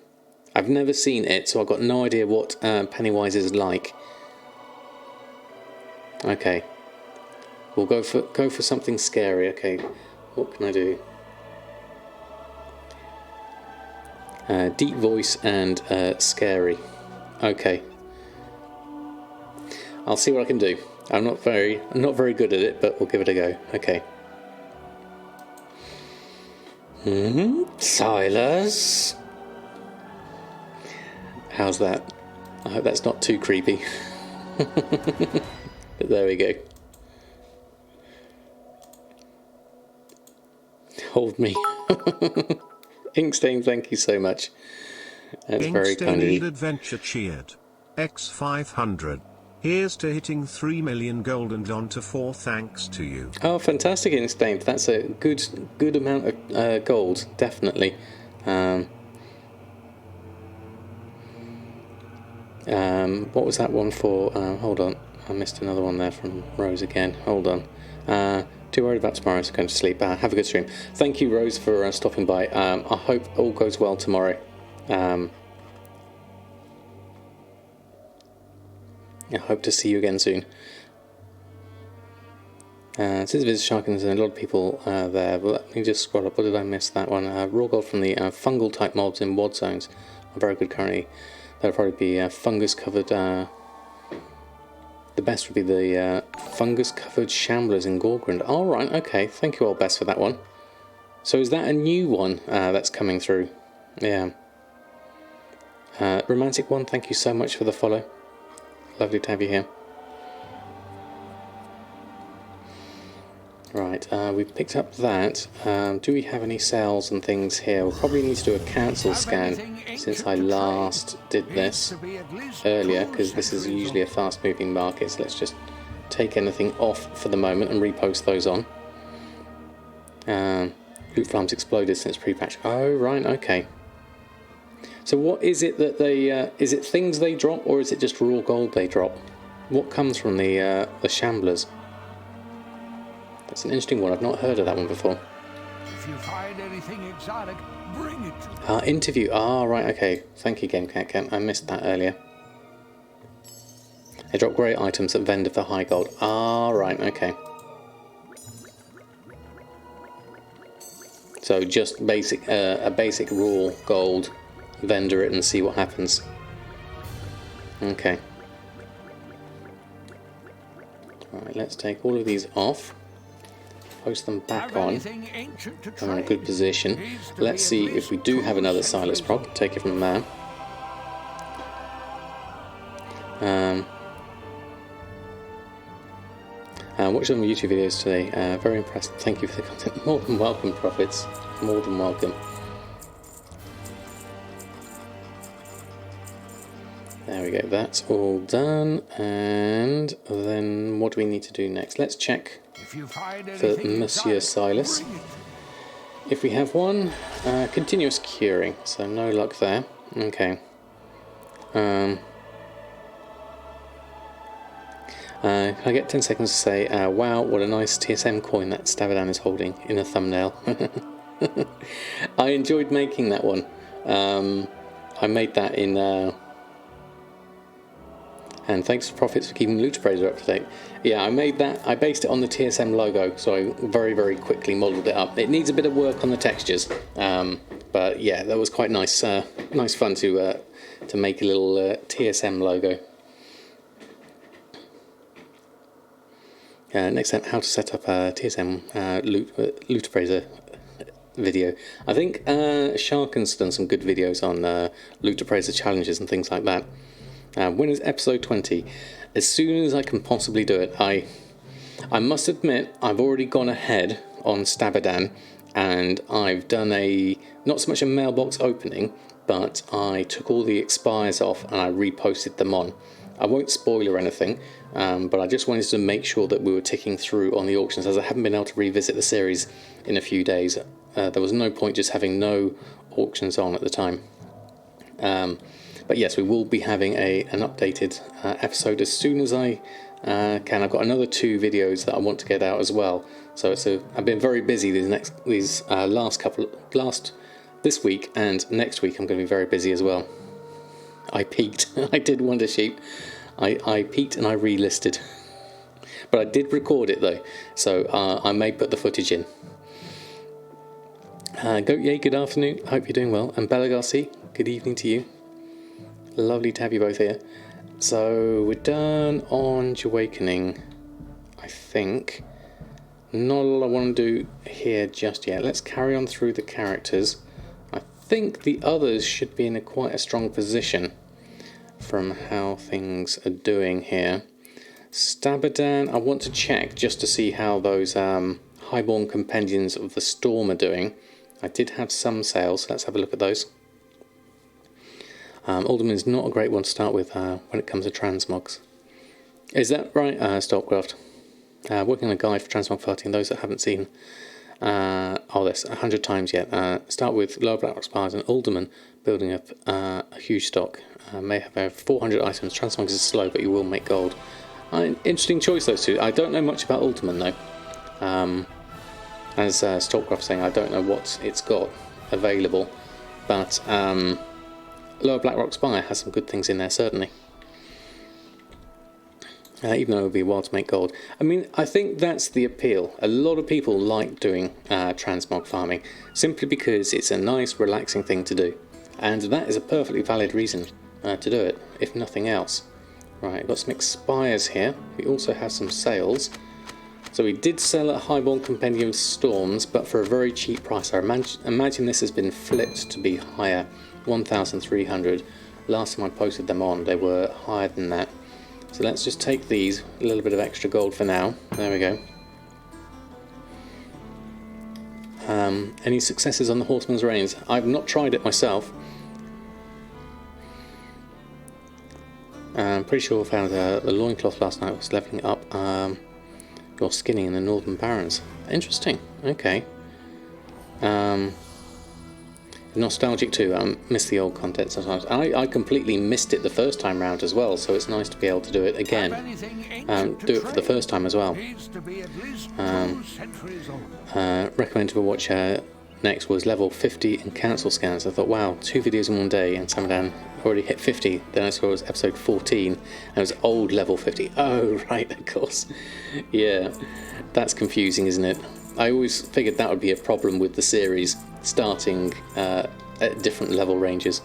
I've never seen it, so I've got no idea what Pennywise is like. Okay. We'll go for something scary. Okay. What can I do? Deep voice and scary. Okay. I'll see what I can do. I'm not very good at it, but we'll give it a go. Okay. Silas. How's that? I hope that's not too creepy. But there we go. Hold me. Inkstain, thank you so much. That's very kind of you. Adventure cheered. X500. Here's to hitting 3 million gold and on to 4. Thanks to you. Oh, fantastic, Inkstain. That's a good amount of gold, definitely. What was that one for? Hold on, I missed another one there from Rose again. Hold on. Too worried about tomorrow, so going to sleep. Have a good stream. Thank you, Rose, for stopping by. I hope all goes well tomorrow. I hope to see you again soon. Since Visit Shark and there's a lot of people there, but let me just scroll up. What did I miss? That one. Raw gold from the fungal type mobs in WOD zones are very good currently. There'll probably be fungus covered The best would be the fungus-covered shamblers in Gorgrund. All right, okay. Thank you, Old Best, for that one. So is that a new one that's coming through? Yeah. Romantic One, thank you so much for the follow. Lovely to have you here. Right, we've picked up that. Do we have any sales and things here? We'll probably need to do a cancel scan since I last did this earlier, because this is usually a fast-moving market, so let's just take anything off for the moment and repost those on. Loot farms exploded since pre-patch. Oh, right, okay. So what is it that they... is it things they drop, or is it just raw gold they drop? What comes from the shamblers? That's an interesting one. I've not heard of that one before. If you find anything exotic, bring it to me. Interview. Ah, right, okay. Thank you, GameCat. I missed that earlier. They drop great items at vendor for high gold. Ah, right, okay. So just basic, a basic raw gold, vendor it and see what happens. Okay. Alright, let's take all of these off. Post them back on. I'm in a good position. Let's see if we do have another Silas prop. Take it from there. Watched some YouTube videos today. Very impressed. Thank you for the content. More than welcome, Prophets. More than welcome. There we go. That's all done. And then what do we need to do next? Let's check for Monsieur Silas. If we have one, continuous curing. So no luck there. Okay. Can I get 10 seconds to say, wow, what a nice TSM coin that Samadan is holding in a thumbnail. I enjoyed making that one. I made that in... and thanks to Profits for keeping Loot Appraiser up to date. Yeah, I made that, I based it on the TSM logo, so I very, very quickly modelled it up. It needs a bit of work on the textures, but yeah, that was quite nice, nice fun to make a little TSM logo. Next time, how to set up a TSM loot appraiser video. I think Sharken's done some good videos on loot appraiser challenges and things like that. When is episode 20? As soon as I can possibly do it. I must admit, I've already gone ahead on Samadan, and I've done not so much a mailbox opening, but I took all the expires off and I reposted them on. I won't spoil or anything, but I just wanted to make sure that we were ticking through on the auctions, as I haven't been able to revisit the series in a few days. There was no point just having no auctions on at the time. But yes, we will be having an updated episode as soon as I can. I've got another 2 videos that I want to get out as well. So I've been very busy this week, and next week I'm going to be very busy as well. I peaked. I did Wonder Sheep. I peaked and I relisted. But I did record it though, so I may put the footage in. Goat Yay, good afternoon. Hope you're doing well. And Bella Garcia, good evening to you. Lovely to have you both here. So we're done on Awakening, I think. Not a lot I want to do here just yet. Let's carry on through the characters. I think the others should be in quite a strong position from how things are doing here. Samadan, I want to check just to see how those Highborn Compendiums of the Storm are doing. I did have some sales, so let's have a look at those. Alderman is not a great one to start with when it comes to transmogs. Is that right, Stalkcraft? Working on a guide for transmog farting, those that haven't seen this 100 times yet. Start with Lower Blackrock Spires and Alderman, building up a huge stock. May have over 400 items. Transmog is slow, but you will make gold. Interesting choice, those two. I don't know much about Alderman though. As Stalkcraft saying, I don't know what it's got available, but Lower Blackrock Spire has some good things in there, certainly. Even though it would be a while to make gold. I mean, I think that's the appeal. A lot of people like doing transmog farming, simply because it's a nice, relaxing thing to do. And that is a perfectly valid reason to do it, if nothing else. Right, got some expires here. We also have some sales. So we did sell a Highborn Compendium of Storms, but for a very cheap price. I imagine this has been flipped to be higher, 1,300. Last time I posted them on, they were higher than that. So let's just take these, a little bit of extra gold for now. There we go. Any successes on the Horseman's Reins? I've not tried it myself. I'm pretty sure I found the loincloth last night was levelling up your skinning in the Northern Barrens. Interesting, okay. Nostalgic too, I miss the old content sometimes. I completely missed it the first time round as well, so it's nice to be able to do it again. Do it for the first time as well. Recommended to watch next was level 50 in cancel scans. I thought, wow, 2 videos in one day, and Samadan already hit 50. Then I saw it was episode 14, and it was old level 50. Oh, right, of course. Yeah, that's confusing, isn't it? I always figured that would be a problem with the series, starting at different level ranges.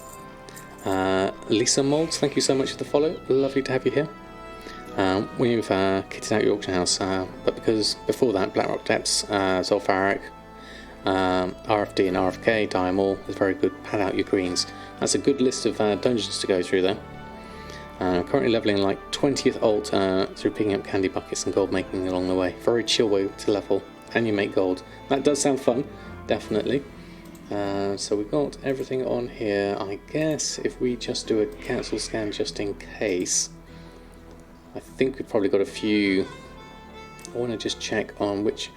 Lisa Molds, thank you so much for the follow. Lovely to have you here. We've kitted out your auction house, but because before that, Blackrock Depths, Zolfarak, RFD and RFK, Diamol is very good. Pad out your greens. That's a good list of dungeons to go through there. Currently leveling like 20th alt through picking up candy buckets and gold making along the way. Very chill way to level, and you make gold. That does sound fun, definitely. So we've got everything on here. I guess if we just do a cancel scan just in case. I think we've probably got a few. I want to just check on which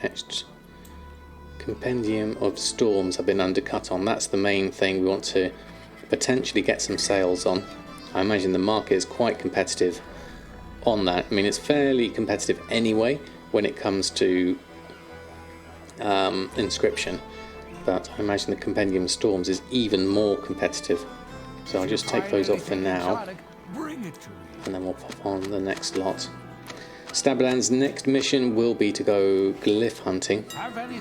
Compendium of Storms have been undercut on. That's the main thing we want to potentially get some sales on. I imagine the market is quite competitive on that. I mean, it's fairly competitive anyway when it comes to inscription, but I imagine the Compendium of Storms is even more competitive. So I'll just take those off for now, and then we'll pop on the next lot. Samadan's next mission will be to go glyph hunting.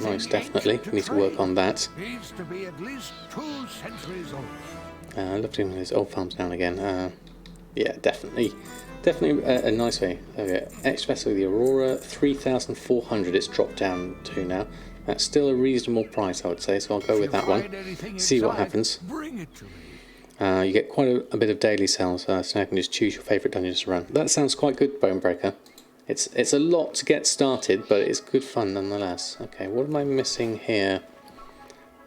Most definitely, we need to work on that. I love doing these old farms now and again. Yeah, definitely a nice way. Okay, extra vessel of the Aurora, 3,400 it's dropped down to now. That's still a reasonable price, I would say, so I'll go with that one. See what happens. You get quite a bit of daily sales, so now you can just choose your favourite dungeons to run. That sounds quite good, Bonebreaker. It's a lot to get started, but it's good fun nonetheless. Okay, what am I missing here?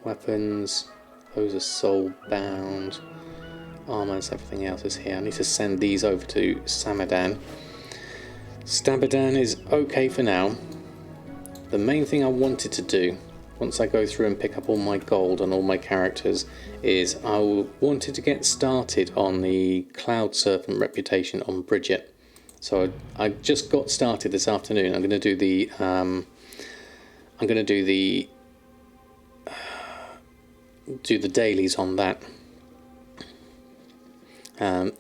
Weapons, those are soul bound. Armours, everything else is here. I need to send these over to Samadan. Samadan is okay for now. The main thing I wanted to do, once I go through and pick up all my gold on all my characters, is I wanted to get started on the Cloud Serpent reputation on Bridget. So I just got started this afternoon. I'm going to do the dailies on that.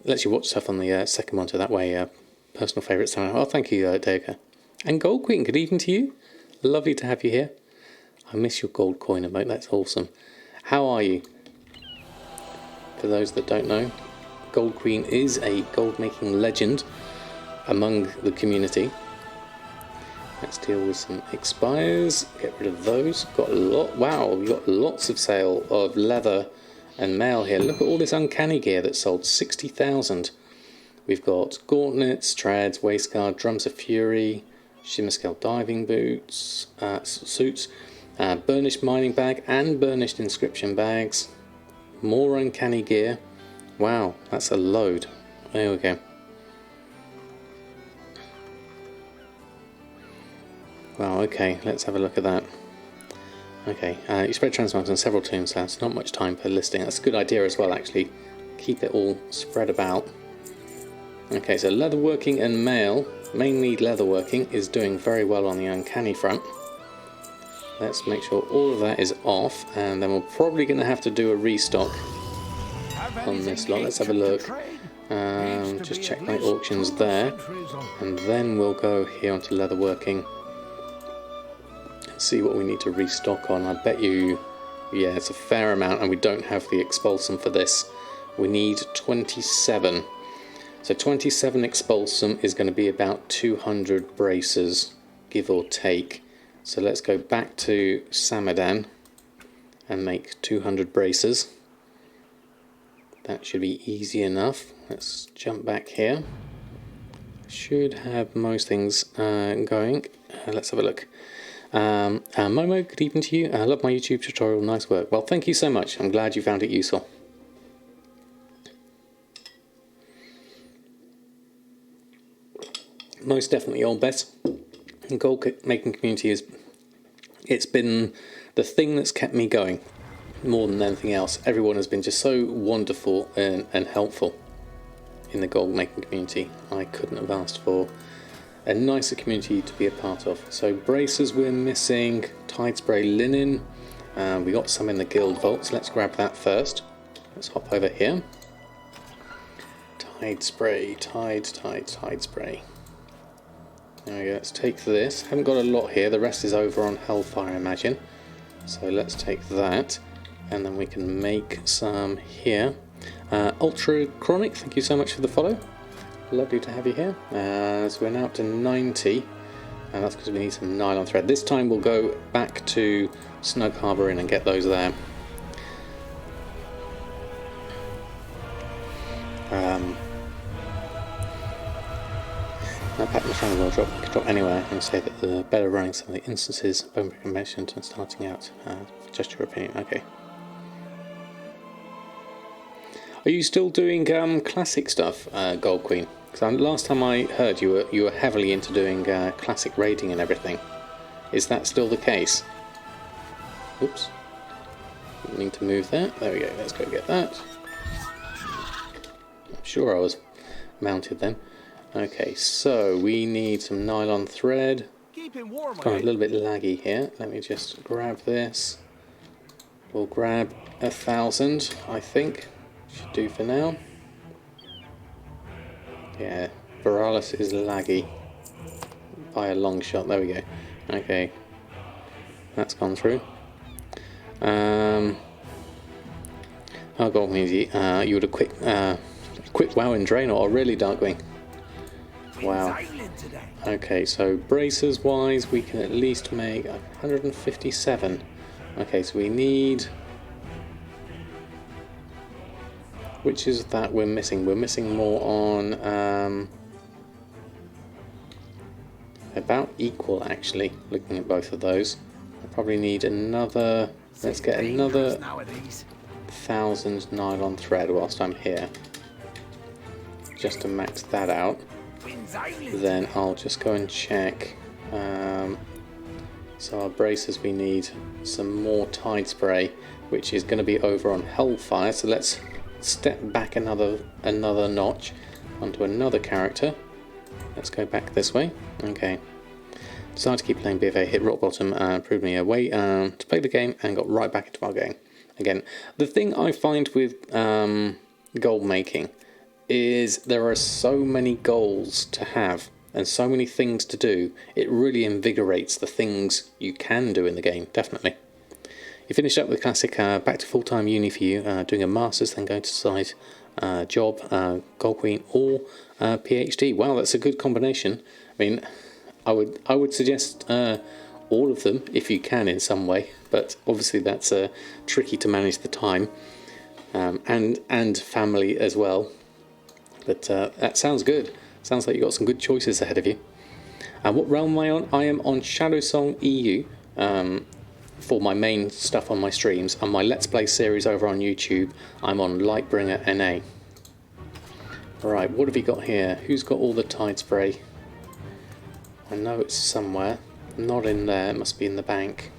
Lets you watch stuff on the second monitor. That way, personal favourites. Oh, thank you, Dega. And Gold Queen, good evening to you. Lovely to have you here. I miss your gold coin emote. That's awesome. How are you? For those that don't know, Gold Queen is a gold making legend among the community. Let's deal with some expires, get rid of those. Got a lot, wow, we've got lots of sale of leather and mail here. Look at all this uncanny gear that's sold, 60,000. We've got gauntlets, treads, waistguard, drums of fury, shimmer scale diving boots, suits, burnished mining bag and burnished inscription bags. More uncanny gear. Wow, that's a load. There we go. Wow, okay, let's have a look at that. Okay, you spread transmog on several tombs, so that's not much time per listing. That's a good idea as well, actually. Keep it all spread about. Okay, so leatherworking and mail, mainly leatherworking, is doing very well on the uncanny front. Let's make sure all of that is off, and then we're probably going to have to do a restock on this lot. Let's have a look. Just check my auctions there, and then we'll go here onto leatherworking. See what we need to restock on. I bet you, yeah, it's a fair amount, and we don't have the expulsum for this. We need 27. So 27 expulsum is going to be about 200 bracers, give or take. So let's go back to Samadan and make 200 bracers. That should be easy enough. Let's jump back here. Should have most things going. Let's have a look. Momo, good evening to you. I love my YouTube tutorial, nice work. Well, thank you so much. I'm glad you found it useful. Most definitely old best. The gold making community it's been the thing that's kept me going more than anything else. Everyone has been just so wonderful and helpful in the gold making community. I couldn't have asked for a nicer community to be a part of. So bracers we're missing, tide spray linen, we got some in the guild vaults. Let's grab that first. Let's hop over here. Tide spray, tide spray. There we go, let's take this. Haven't got a lot here, the rest is over on Hellfire, I imagine. So let's take that, and then we can make some here. Ultra Chronic, thank you so much for the follow. Lovely to have you here. So we're now up to 90, and that's because we need some nylon thread. This time we'll go back to Snug Harbour Inn and get those there. Pattern Triangle will drop. You can drop anywhere and say that the better running some of the instances, bone breaking mentioned, and starting out. Just your opinion, okay. Are you still doing classic stuff, Gold Queen? Because last time I heard you were heavily into doing classic raiding and everything. Is that still the case? Oops. Didn't need to move that. There we go. Let's go get that. I'm sure I was mounted then. Okay, so we need some nylon thread. Keep it warm, It's gone a little bit laggy here. Let me just grab this. We'll grab 1,000, I think. Should do for now. Yeah, Viralis is laggy by a long shot. There we go. Okay, that's gone through. Oh, Gold Music, you would have quick WoW and Draenor, or really Darkwing. Wow. Okay, so bracers wise, we can at least make 157. Okay, so we need. Which is that we're missing? We're missing more on about equal actually. Looking at both of those, I probably need another. Let's get another 1,000 nylon thread whilst I'm here, just to max that out. Then I'll just go and check. So our bracers, we need some more tide spray, which is going to be over on Hellfire. So let's step back another notch onto another character. Let's go back this way. Okay. Decided to keep playing BFA, hit rock bottom, proved me a way to play the game, and got right back into our game again. The thing I find with gold making is there are so many goals to have and so many things to do. It really invigorates the things you can do in the game, definitely. You finished up with classic, back to full-time uni for you, doing a master's, then going to decide job, Gold Queen, or PhD. Wow, that's a good combination. I mean, I would suggest all of them if you can in some way, but obviously that's tricky to manage the time and family as well. But that sounds good. Sounds like you've got some good choices ahead of you. What realm am I on? I am on Shadowsong EU for my main stuff on my streams. And my Let's Play series over on YouTube, I'm on Lightbringer NA. Alright, what have we got here? Who's got all the tide spray? I know it's somewhere. Not in there, it must be in the bank.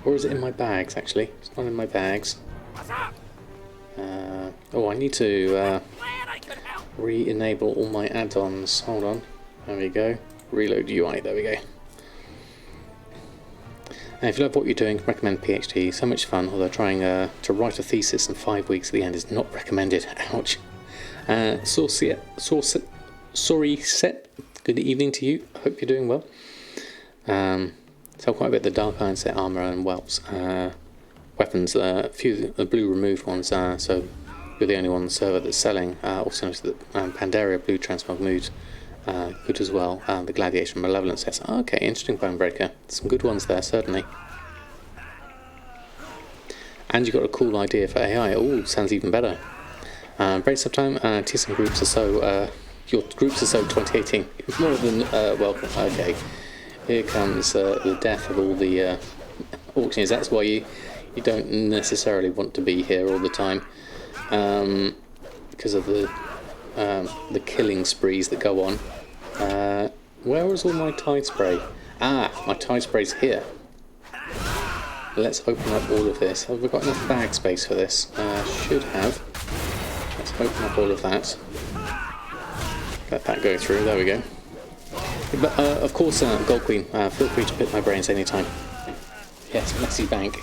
Or is it in my bags, actually? It's not in my bags. Oh, I need to re-enable all my add-ons. Hold on. There we go. Reload UI. There we go. And if you love what you're doing, recommend PhD. So much fun, although trying to write a thesis in 5 weeks at the end is not recommended. Ouch. Sorry set. Good evening to you. Hope you're doing well. So quite a bit of the Dark Iron set armour and whelps. Weapons, a few of the blue removed ones, so we're the only one on the server that's selling. Also noticed that Pandaria Blue Transmog Mood good as well. The Gladiation Malevolence sets. Okay, interesting Bonebreaker. Some good ones there, certainly. And you got a cool idea for AI. Oh, sounds even better. Brace up time. TSM groups are so. Your groups are so 2018. More than welcome. Okay. Here comes the death of all the auctioneers. That's why you don't necessarily want to be here all the time, because of the killing sprees that go on. Where was all my tide spray? My tide spray's here. Let's open up all of this. Have we got enough bag space for this? Should have. Let's open up all of that. Let that go through. There we go. But of course, Gold Queen, feel free to pick my brains anytime. Yes, messy bank.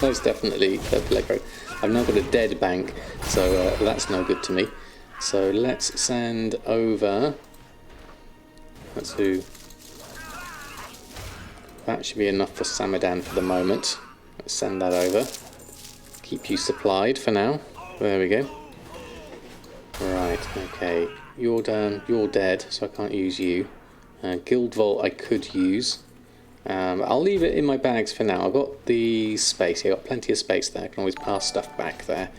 Most definitely Pellegro. I've now got a dead bank, so that's no good to me. So let's send over. Let's do. That should be enough for Samadan for the moment. Let's send that over. Keep you supplied for now. There we go. Right, okay. You're done. You're dead, so I can't use you. Guild Vault I could use. I'll leave it in my bags for now. I've got the space here. I've got plenty of space there. I can always pass stuff back there.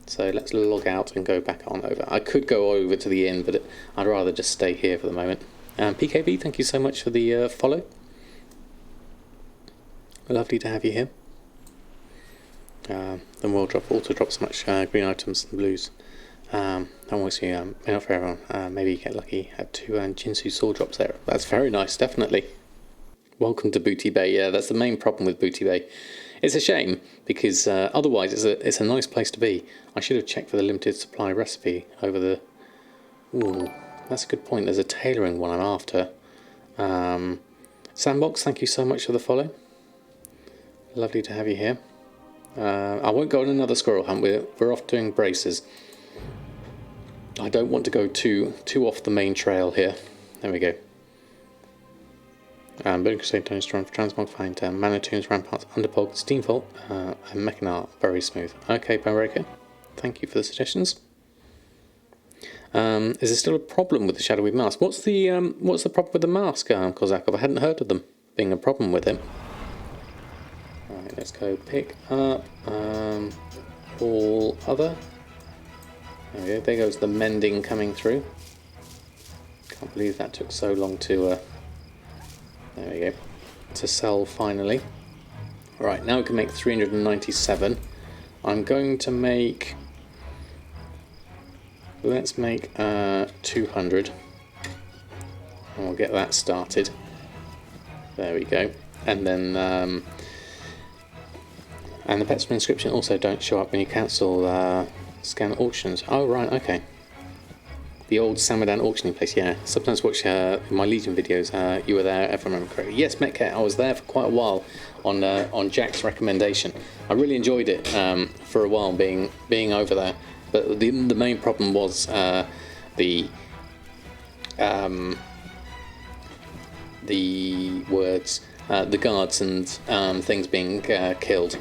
So let's log out and go back on over. I could go over to the inn, but I'd rather just stay here for the moment. PKB, thank you so much for the follow. Lovely to have you here. Then we'll also drop some much green items and blues. And obviously, not for everyone. Maybe you get lucky at 2 Jinsu sword drops there. That's very nice, definitely. Welcome to Booty Bay. Yeah, that's the main problem with Booty Bay. It's a shame because otherwise it's a nice place to be. I should have checked for the limited supply recipe over the. Ooh, that's a good point. There's a tailoring one I'm after. Sandbox, thank you so much for the follow. Lovely to have you here. I won't go on another squirrel hunt. We're off doing braces. I don't want to go too off the main trail here. There we go. Burning Crusade, Tony Storm for Transmog, find Manatoons, Ramparts, Underpog, Steamfault, and Mechanar, very smooth. Okay, Bonebreaker, thank you for the suggestions. Is there still a problem with the Shadowy Mask? What's the problem with the mask, Kozakov? I hadn't heard of them being a problem with it. Alright, let's go pick up all other. There we go, there goes the mending coming through. Can't believe that took so long to, there we go, to sell finally. Right, now we can make 397. I'm going to make, let's make 200. And we'll get that started. There we go. And then, and the pets from inscription also don't show up when you cancel scan auctions. Oh right, okay. The old Samadan auctioning place, yeah. Sometimes watch my Legion videos. You were there, if I remember correctly. Yes, Metcat, I was there for quite a while on Jack's recommendation. I really enjoyed it for a while being over there. But the main problem was the words, the guards and things being killed.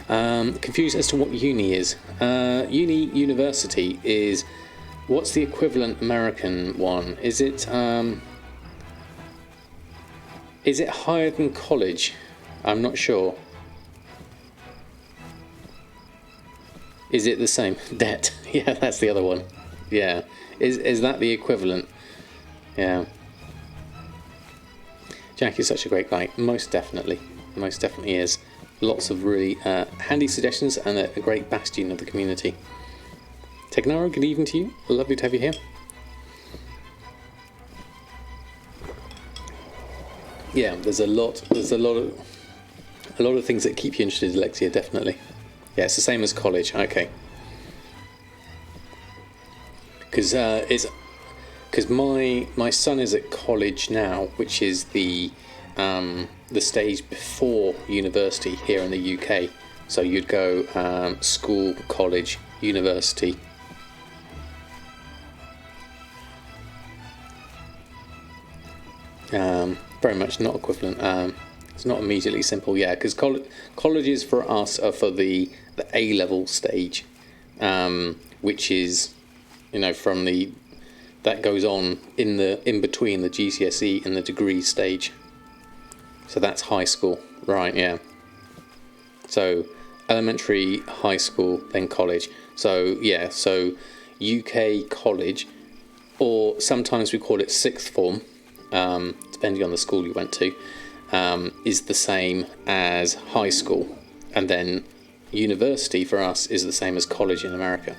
Confused as to what uni is. University is, what's the equivalent American one? Is it higher than college? I'm not sure. Is it the same? Debt. Yeah, that's the other one. Yeah. Is that the equivalent? Yeah. Jack is such a great guy. Most definitely. Most definitely is. Lots of really handy suggestions and a great bastion of the community. Tegnaro, good evening to you. Lovely to have you here. Yeah, there's a lot of things that keep you interested, Alexia, definitely. Yeah, it's the same as college. Okay. Because my son is at college now, which is the stage before university here in the UK. So you'd go school, college, university. Very much not equivalent. It's not immediately simple, yeah, because colleges for us are for the the A-level stage, which is, you know, from the that goes on in between the GCSE and the degree stage. So that's high school, right? Yeah. So elementary, high school, then college. So yeah, so UK college, or sometimes we call it sixth form, depending on the school you went to, is the same as high school, and then university for us is the same as college in America.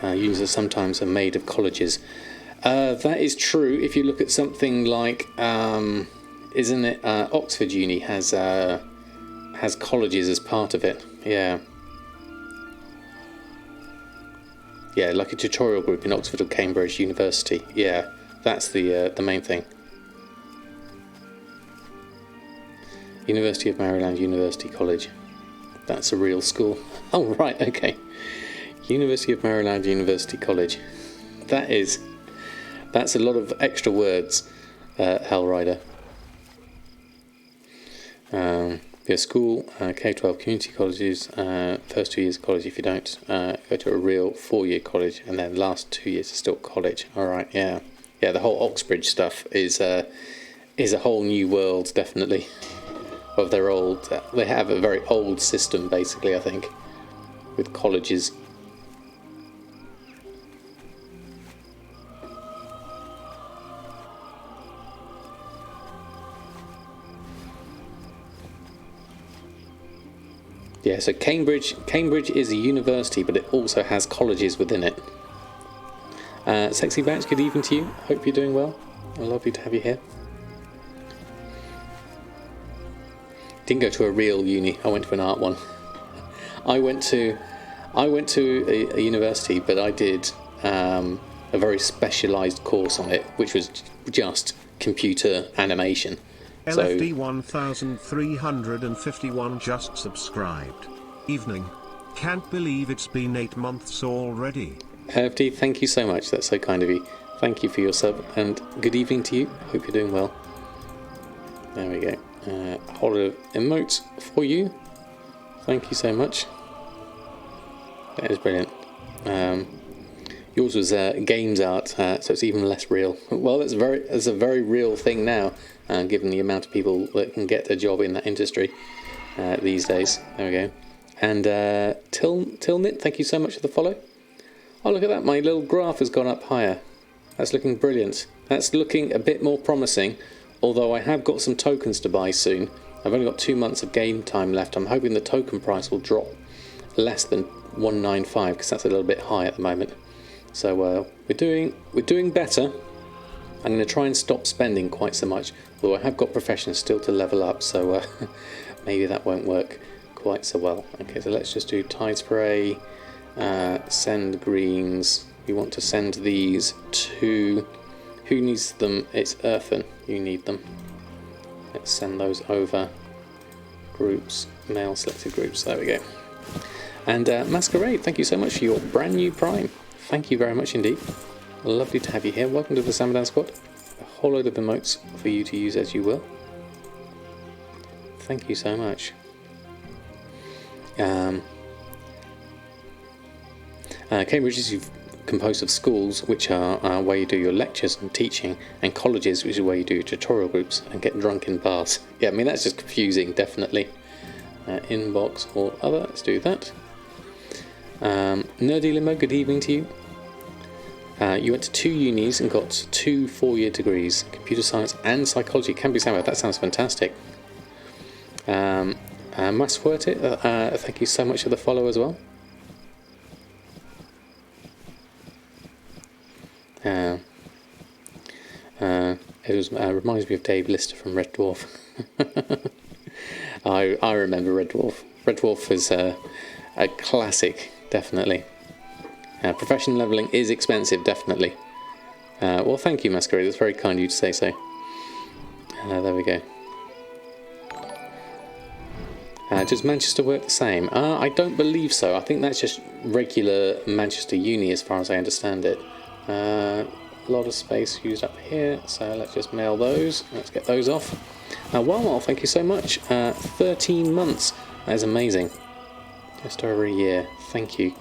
Unis are sometimes made of colleges. That is true. If you look at something like, isn't it Oxford Uni has colleges as part of it? Yeah. Yeah, like a tutorial group in Oxford or Cambridge University. Yeah, that's the main thing. University of Maryland University College. That's a real school. Oh right, okay. University of Maryland University College. That's a lot of extra words, Hellrider. Your school, K-12 community colleges, first 2 years of college. If you don't go to a real 4-year college, and then last 2 years is still college. All right, yeah. The whole Oxbridge stuff is a whole new world, definitely. Of their old, they have a very old system, basically, I think, with colleges. Yeah, so Cambridge is a university, but it also has colleges within it. Sexy Batch, good evening to you. Hope you're doing well. Lovely to have you here. Didn't go to a real uni. I went to an art one. I went to a university, but I did a very specialised course on it, which was just computer animation. LFD 1351 just subscribed. Evening. Can't believe it's been 8 months already. LFD, thank you so much. That's so kind of you. Thank you for your sub, and good evening to you. Hope you're doing well. There we go. A whole lot of emotes for you. Thank you so much. That is brilliant. Yours was games art, so it's even less real. Well, it's a very real thing now, given the amount of people that can get a job in that industry these days. There we go. And Tilnit, thank you so much for the follow. Oh, look at that! My little graph has gone up higher. That's looking brilliant. That's looking a bit more promising. Although I have got some tokens to buy soon. I've only got 2 months of game time left. I'm hoping the token price will drop less than 195, because that's a little bit high at the moment. So we're doing better. I'm going to try and stop spending quite so much. Although I have got professions still to level up, so maybe that won't work quite so well. Okay, so let's just do tide spray, send greens. We want to send these to. Who needs them? It's Earthen. You need them. Let's send those over. Groups, mail selected groups. There we go. And Masquerade, thank you so much for your brand new Prime. Thank you very much indeed. Lovely to have you here. Welcome to the Samadan squad. A whole load of emotes for you to use as you will. Thank you so much. Cambridge is composed of schools, which are where you do your lectures and teaching, and colleges, which is where you do tutorial groups and get drunk in bars. Yeah, I mean, that's just confusing, definitely. Inbox or other, let's do that. Nerdy Limo, good evening to you. You went to 2 unis and got 2 4-year degrees, computer science and psychology. Can be Samuel, that sounds fantastic. Mas Fuerte, thank you so much for the follow as well. It reminds me of Dave Lister from Red Dwarf. I remember Red Dwarf. Red Dwarf is a classic, definitely. Professional leveling is expensive, definitely. Well, thank you, Masquerade. That's very kind of you to say so. There we go. Does Manchester work the same? I don't believe so. I think that's just regular Manchester Uni, as far as I understand it. A lot of space used up here, so let's just mail those. Let's get those off. Well, thank you so much. 13 months That is amazing. Just over a year. Thank you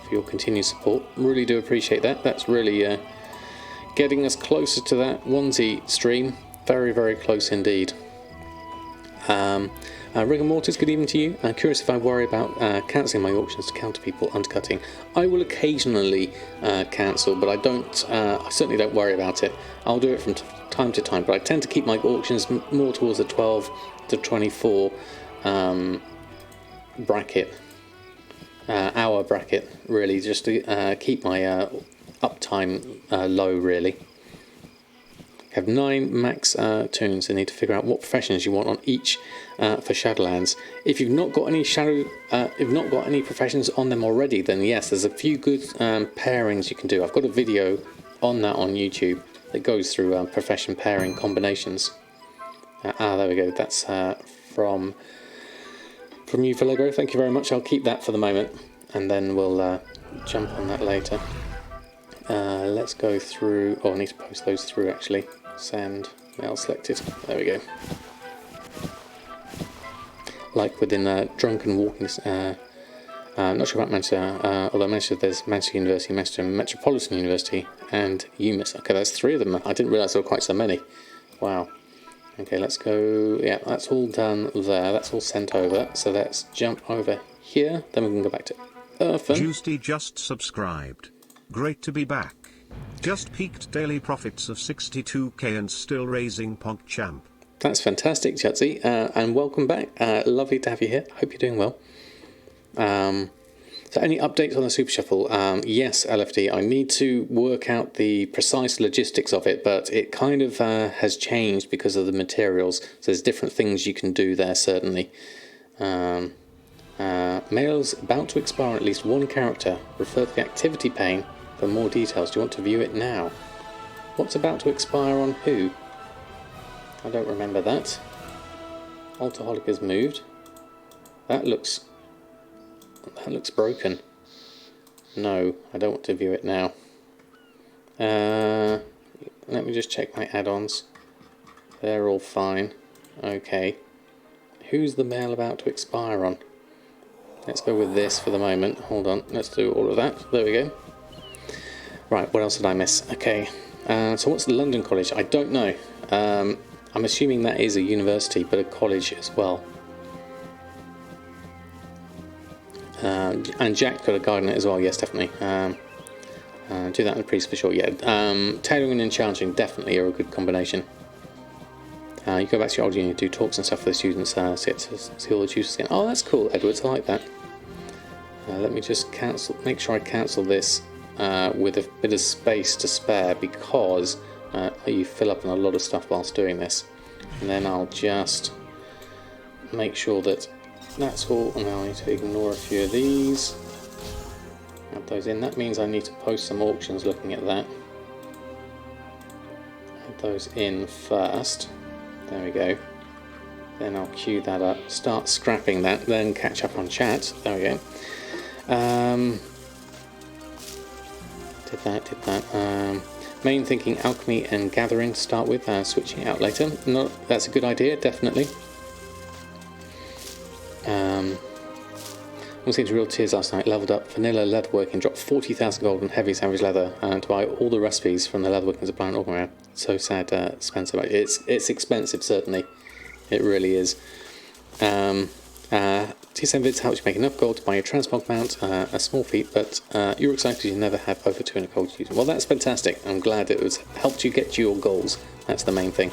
for your continued support. Really do appreciate that. That's really getting us closer to that onesie stream. Very, very close indeed. Rigor Mortis, good evening to you. Curious if I worry about cancelling my auctions to counter people undercutting. I will occasionally cancel, but I don't. I certainly don't worry about it. I'll do it from time to time, but I tend to keep my auctions more towards the 12 to 24 bracket, hour bracket, really, just to keep my uptime low, really. I have 9 max toons. I need to figure out what professions you want on each for Shadowlands. If you've not got any professions on them already, then yes, there's a few good pairings you can do. I've got a video on that on YouTube that goes through profession pairing combinations. There we go. That's from you, Valego. Thank you very much. I'll keep that for the moment, and then we'll jump on that later. Let's go through. Oh, I need to post those through actually. Send mail selected. There we go. Like within Drunken Walking. I'm not sure about Manchester. Although Manchester, there's Manchester University, Manchester Metropolitan University, and UMIS. Okay, that's 3 of them. I didn't realise there were quite so many. Wow. Okay, let's go. Yeah, that's all done there. That's all sent over. So let's jump over here. Then we can go back to Earthen. Juicy just subscribed. Great to be back. Just peaked daily profits of 62k and still raising PogChamp. That's fantastic, Chutzy, and welcome back. Lovely to have you here. Hope you're doing well. So any updates on the Super Shuffle? Yes, LFD, I need to work out the precise logistics of it, but it kind of has changed because of the materials. So there's different things you can do there, certainly. Mail's about to expire on at least one character. Refer to the activity pane for more details. Do you want to view it now? What's about to expire on who? I don't remember that. Alcoholic has moved. That looks broken. No, I don't want to view it now. Let me just check my add-ons. They're all fine. Okay. Who's the mail about to expire on? Let's go with this for the moment. Hold on, let's do all of that. There we go. Right, what else did I miss? Okay, so what's the London College? I don't know. I'm assuming that is a university, but a college as well. And Jack got a gardener as well, yes, definitely. Do that in the priest for sure, yeah. Tailoring and challenging definitely are a good combination. You go back to your old uni, do talks and stuff for the students, see all the tutors again. Oh, that's cool, Edwards, I like that. Let me just make sure I cancel this with a bit of space to spare, because you fill up on a lot of stuff whilst doing this. And then I'll just make sure that that's all, and I need to ignore a few of these. Add those in. That means I need to post some auctions looking at that. Add those in first. There we go. Then I'll queue that up, start scrapping that, then catch up on chat. There we go. Did that. Main thinking alchemy and gathering to start with, switching it out later. No, that's a good idea, definitely. Also into Real Tears last night, leveled up vanilla leatherworking, dropped 40,000 gold on heavy savage leather to buy all the recipes from the leatherworking supply and all. So sad, Spencer. It's expensive, certainly. It really is. TSM Vids helps you make enough gold to buy your transmog mount, a small feat, but you're excited because you never have over 200 gold to use. Well, that's fantastic. I'm glad it was helped you get to your goals. That's the main thing.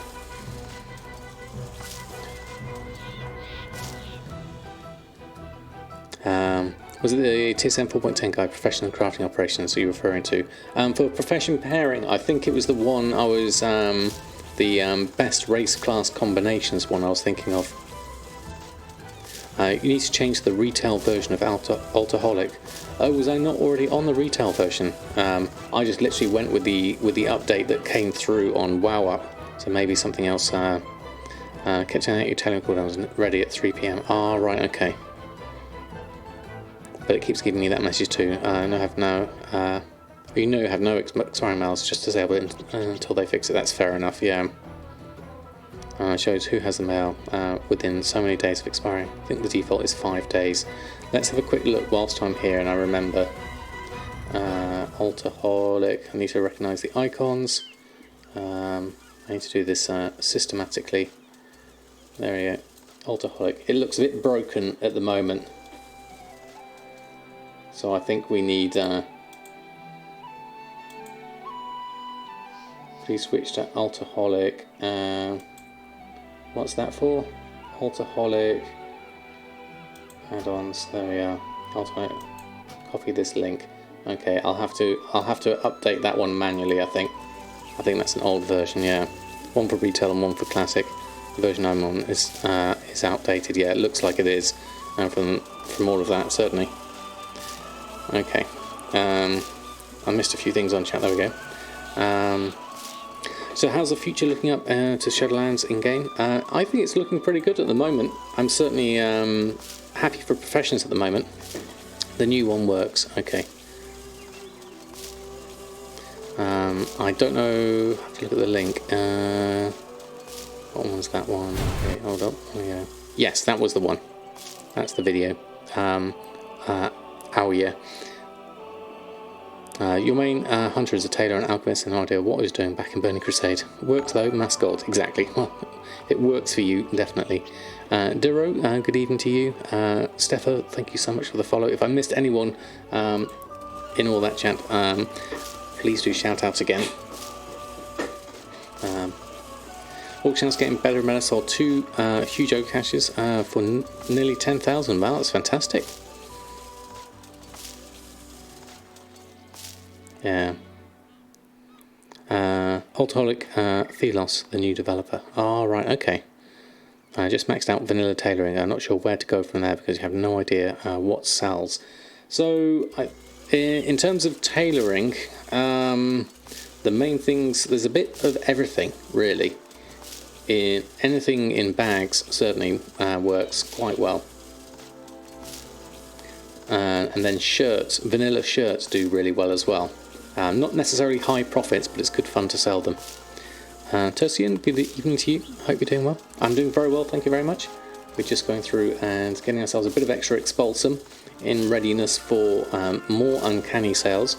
Was it the TSM 4.10 guide, professional crafting operations, that you're referring to? For profession pairing, I think it was the one I was, the best race class combinations one I was thinking of. You need to change the retail version of Alcoholic. Oh, was I not already on the retail version? I just literally went with the update that came through on WoW Up. So maybe something else. Kept saying that you're telling me I was ready at 3 PM. Ah, right, okay. But it keeps giving me that message too. You have no expiring mails, just disable it until they fix it. That's fair enough, yeah. Shows who has the mail within so many days of expiring. I think the default is 5 days. Let's have a quick look whilst I'm here and I remember. Alcoholic, I need to recognise the icons. I need to do this systematically. There we go. Alcoholic. It looks a bit broken at the moment. So I think we need... please switch to alcoholic. What's that for? Alcoholic. Add-ons. There we are. Alcoholic. Copy this link. Okay, I'll have to update that one manually. I think that's an old version. Yeah, one for retail and one for classic. The version I'm on is outdated. Yeah, it looks like it is, from all of that certainly. Okay, I missed a few things on chat. There we go. So how's the future looking up to Shadowlands in game? I think it's looking pretty good at the moment. I'm certainly happy for professions at the moment. The new one works. Okay. I don't know. I have to look at the link. What was that one? Okay, hold up. There we go. Yes, that was the one. That's the video. Oh yeah. Your main hunter is a tailor and alchemist, and no idea what he was doing back in Burning Crusade. Works though, mass gold. Exactly. Well, it works for you, definitely. Diro, good evening to you. Steffa, thank you so much for the follow. If I missed anyone in all that chat, please do shout out again. Auction's getting better and better. Sold 2 huge oak caches for nearly 10,000. Wow, that's fantastic. Yeah. Alcoholic Thelos, the new developer. Oh, right, okay. I just maxed out vanilla tailoring. I'm not sure where to go from there because you have no idea what sells. So, in terms of tailoring, the main things, there's a bit of everything, really. Anything in bags certainly works quite well. And then shirts, vanilla shirts do really well as well. Not necessarily high profits, but it's good fun to sell them. Tertian, good evening to you. Hope you're doing well. I'm doing very well, thank you very much. We're just going through and getting ourselves a bit of extra expulsum in readiness for more uncanny sales.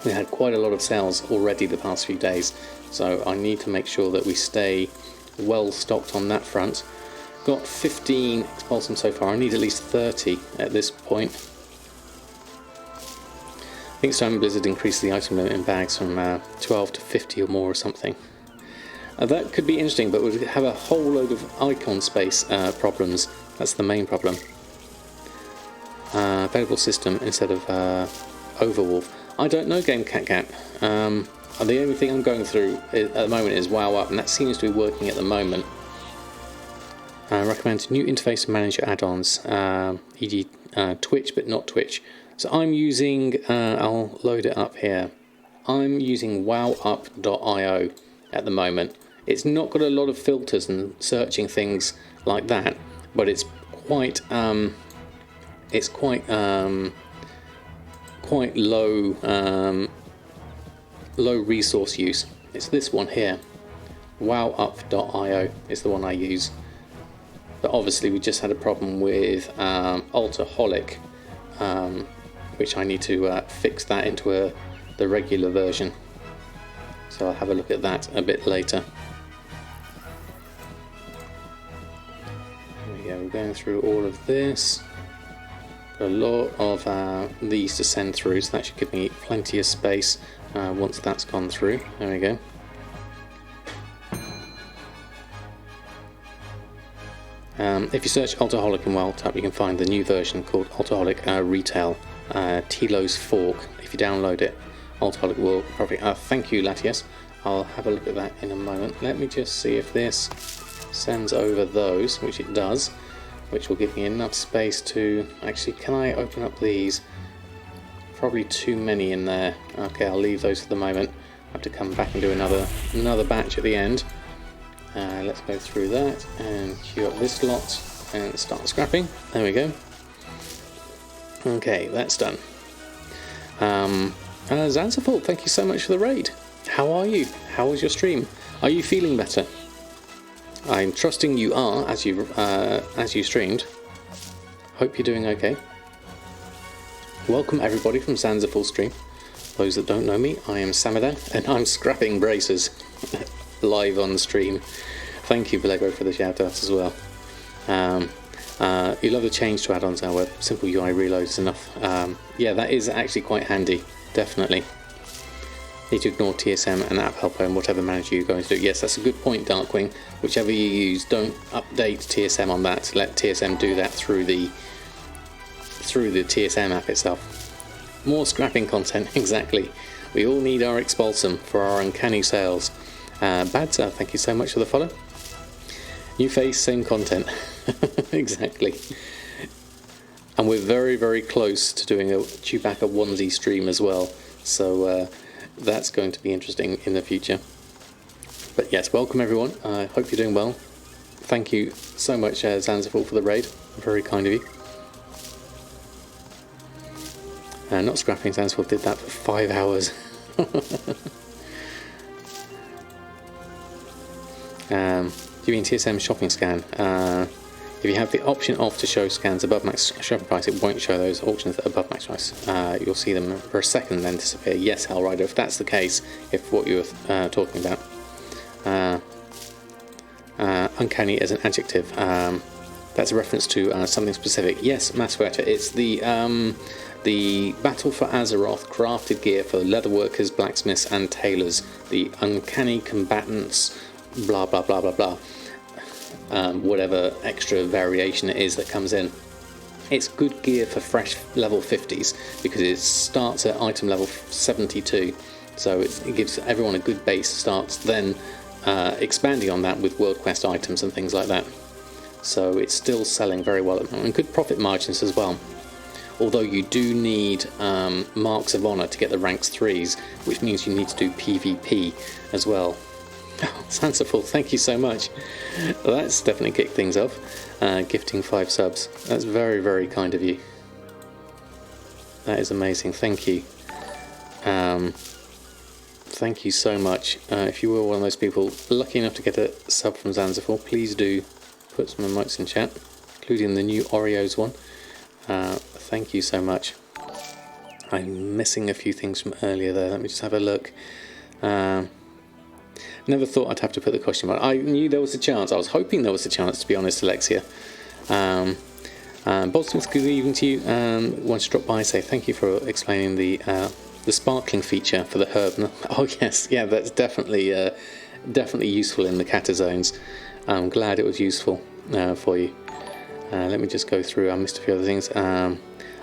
We had quite a lot of sales already the past few days, so I need to make sure that we stay well stocked on that front. Got 15 expulsum so far. I need at least 30 at this point. I think Stone Blizzard increased the item limit in bags from 12 to 50 or more or something. That could be interesting, but we'd have a whole load of icon space problems. That's the main problem. Available system instead of Overwolf. I don't know, Game Cat Cat. The only thing I'm going through at the moment is WoW Up, and that seems to be working at the moment. Recommend new interface to manage your add-ons, e.g. Twitch, but not Twitch. So I'm using, I'll load it up here. I'm using wowup.io at the moment. It's not got a lot of filters and searching things like that, but it's quite low resource use. It's this one here. Wowup.io is the one I use. But obviously we just had a problem with Alcoholic, which I need to fix that into the regular version. So I'll have a look at that a bit later. There we go, we're going through all of this. Got a lot of these to send through, so that should give me plenty of space once that's gone through. There we go. If you search Alcoholic in WoW, you can find the new version called Alcoholic Retail, Tilo's Fork. If you download it, Alcoholic will probably... thank you, Latias. I'll have a look at that in a moment. Let me just see if this sends over those, which it does, which will give me enough space to... Actually, can I open up these? Probably too many in there. Okay, I'll leave those for the moment. I have to come back and do another batch at the end. Let's go through that and queue up this lot and start scrapping. There we go. Okay, that's done. Zanzafort, thank you so much for the raid. How are you? How was your stream? Are you feeling better? I'm trusting you are, as you streamed. Hope you're doing okay. Welcome everybody from Zanzibar Stream. Those that don't know me, I am Samadan, and I'm scrapping braces live on stream. Thank you, Belego, for the shout outs as well. You love the change to add-ons now, where simple UI reload is enough. Yeah, that is actually quite handy, definitely. Need to ignore TSM and app helper and whatever manager you're going to do. Yes, that's a good point, Darkwing. Whichever you use, don't update TSM on that. Let TSM do that through the TSM app itself. More scrapping content, exactly. We all need our Expulsum for our uncanny sales. Badza, thank you so much for the follow. New face, same content. Exactly. And we're very, very close to doing a Chewbacca onesie stream as well. So that's going to be interesting in the future. But yes, welcome everyone. I hope you're doing well. Thank you so much, Zanzibar, for the raid. Very kind of you. Not scrapping, Zanzibar did that for 5 hours. Do you mean TSM shopping scan? If you have the option off to show scans above max shopping price, it won't show those auctions that are above max price. You'll see them for a second then disappear. Yes, Hellrider, if that's the case, if what you were talking about. Uncanny as an adjective. That's a reference to something specific. Yes, Masquerata, it's the Battle for Azeroth crafted gear for leatherworkers, blacksmiths and tailors. The uncanny combatants, blah blah blah blah blah. Whatever extra variation it is that comes in. It's good gear for fresh level 50s because it starts at item level 72. So it gives everyone a good base start, then expanding on that with World Quest items and things like that. So it's still selling very well at the moment, and good profit margins as well. Although you do need marks of honour to get the ranks 3s, which means you need to do PvP as well. Oh, Sansiful, thank you so much. Well, that's definitely kicked things off. Gifting 5 subs. That's very, very kind of you. That is amazing. Thank you. Thank you so much. If you were one of those people lucky enough to get a sub from Zanzibar, please do put some emotes in chat, including the new Oreos one. Thank you so much. I'm missing a few things from earlier there. Let me just have a look. Never thought I'd have to put the question mark. I knew there was a chance. I was hoping there was a chance, to be honest, Alexia. Bolsmith, good evening to you. Want to drop by and say thank you for explaining the sparkling feature for the herb. Oh yes, yeah, that's definitely useful in the cata zones. I'm glad it was useful for you. Let me just go through. I missed a few other things.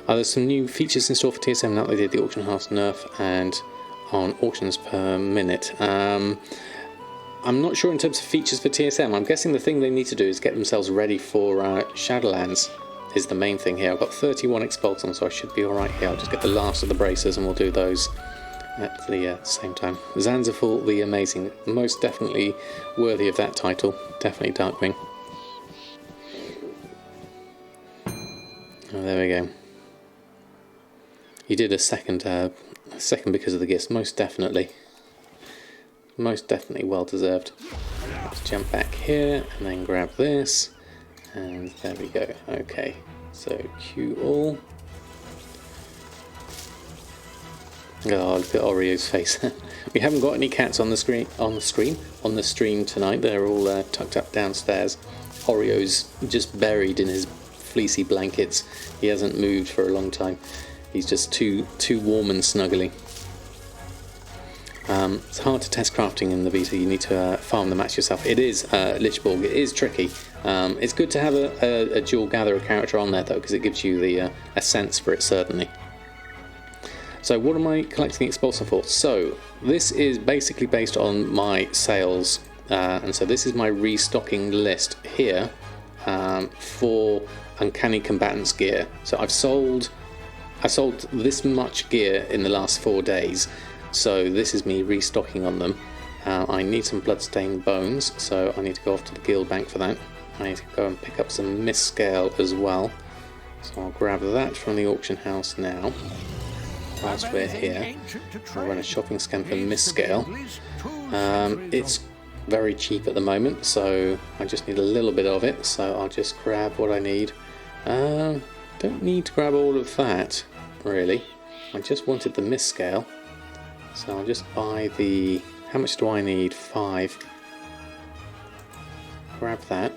There's some new features in store for TSM now. They did the auction house nerf and on auctions per minute. I'm not sure in terms of features for TSM. I'm guessing the thing they need to do is get themselves ready for Shadowlands is the main thing here. I've got 31 Expulsum, so I should be alright here. I'll just get the last of the bracers and we'll do those at the same time. Zanzibar the Amazing, most definitely worthy of that title. Definitely Darkwing. Oh, there we go. You did a second because of the gifts, most definitely. Most definitely well deserved. Let's jump back here and then grab this, and there we go. Okay, so Q all. Oh, look at Oreo's face. We haven't got any cats on the stream tonight. They're all tucked up downstairs. Oreo's just buried in his fleecy blankets. He hasn't moved for a long time. He's just too warm and snuggly. It's hard to test crafting in the beta. You need to farm the mats yourself. It is Lichborg. It is tricky. It's good to have a dual gatherer character on there though, because it gives you the a sense for it certainly. So what am I collecting Expulsum for? So this is basically based on my sales, and so this is my restocking list here for Uncanny Combatants gear. So I sold this much gear in the last 4 days. So this is me restocking on them. I need some bloodstained bones, so I need to go off to the guild bank for that. I need to go and pick up some mist scale as well. So I'll grab that from the auction house now. Whilst we're here, I'll run a shopping scan for mist scale. It's very cheap at the moment, so I just need a little bit of it, so I'll just grab what I need. Don't need to grab all of that, really. I just wanted the mist scale, so I'll just buy the... How much do I need? 5. Grab that.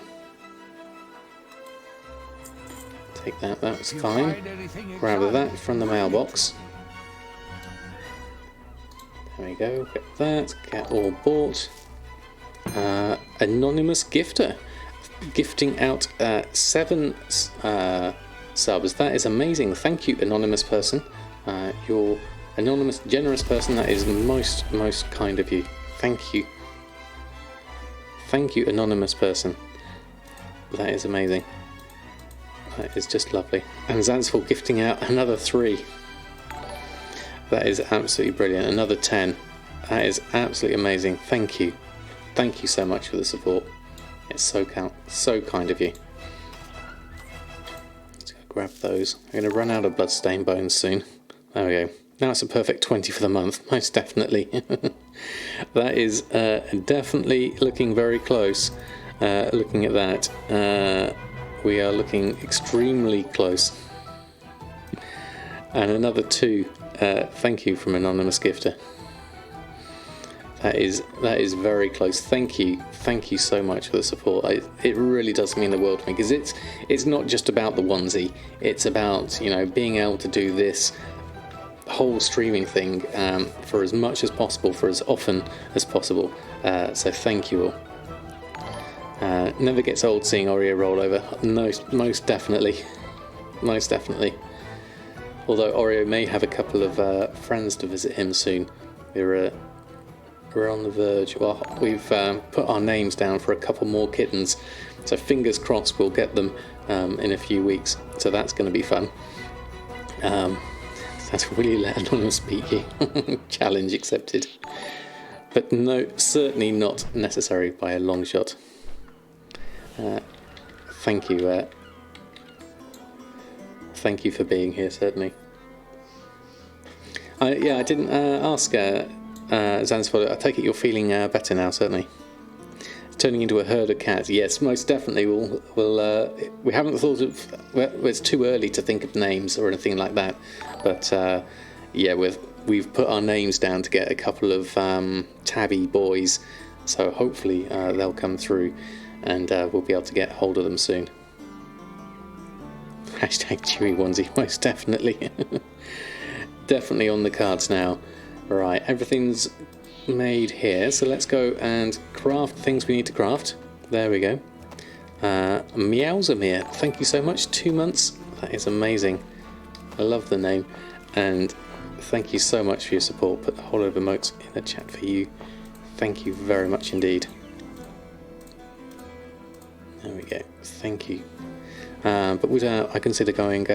Take that, that's fine. Grab that from the mailbox. There we go, get that, get all bought. Anonymous gifter. Gifting out 7 subs. That is amazing. Thank you, anonymous person. You're anonymous, generous person. That is most kind of you. Thank you. Thank you, anonymous person. That is amazing. That is just lovely. And Zansful gifting out another 3. That is absolutely brilliant. Another 10. That is absolutely amazing. Thank you. Thank you so much for the support. It's so kind of you. Let's go grab those. I'm going to run out of bloodstained bones soon. There we go. Now it's a perfect 20 for the month, most definitely. That is definitely looking very close. Looking at that, we are looking extremely close. And another 2. Thank you from anonymous gifter. That is very close. Thank you so much for the support. It really does mean the world to me, because it's not just about the onesie. It's about, you know, being able to do this whole streaming thing for as much as possible, for as often as possible. So thank you all. Never gets old seeing Oreo roll over. No, most definitely, most definitely. Although Oreo may have a couple of friends to visit him soon. We're on the verge. Well, we've put our names down for a couple more kittens, so fingers crossed we'll get them in a few weeks. So that's going to be fun. That's really let anonymous speak you. Challenge accepted. But no, certainly not necessary by a long shot. Thank you. Thank you for being here, certainly. I didn't ask Zansford. I take it you're feeling better now, certainly. Turning into a herd of cats. Yes, most definitely. We haven't thought of... Well, it's too early to think of names or anything like that. But, yeah, we've put our names down to get a couple of tabby boys. So hopefully they'll come through and we'll be able to get hold of them soon. Hashtag Chewy onesie, most definitely. Definitely on the cards now. Right, everything's made here, so let's go and craft things we need to craft. There we go. Meowsamere, thank you so much. 2 months, that is amazing. I love the name, and thank you so much for your support. Put the whole lot of emotes in the chat for you. Thank you very much indeed. There we go, thank you. But would I consider going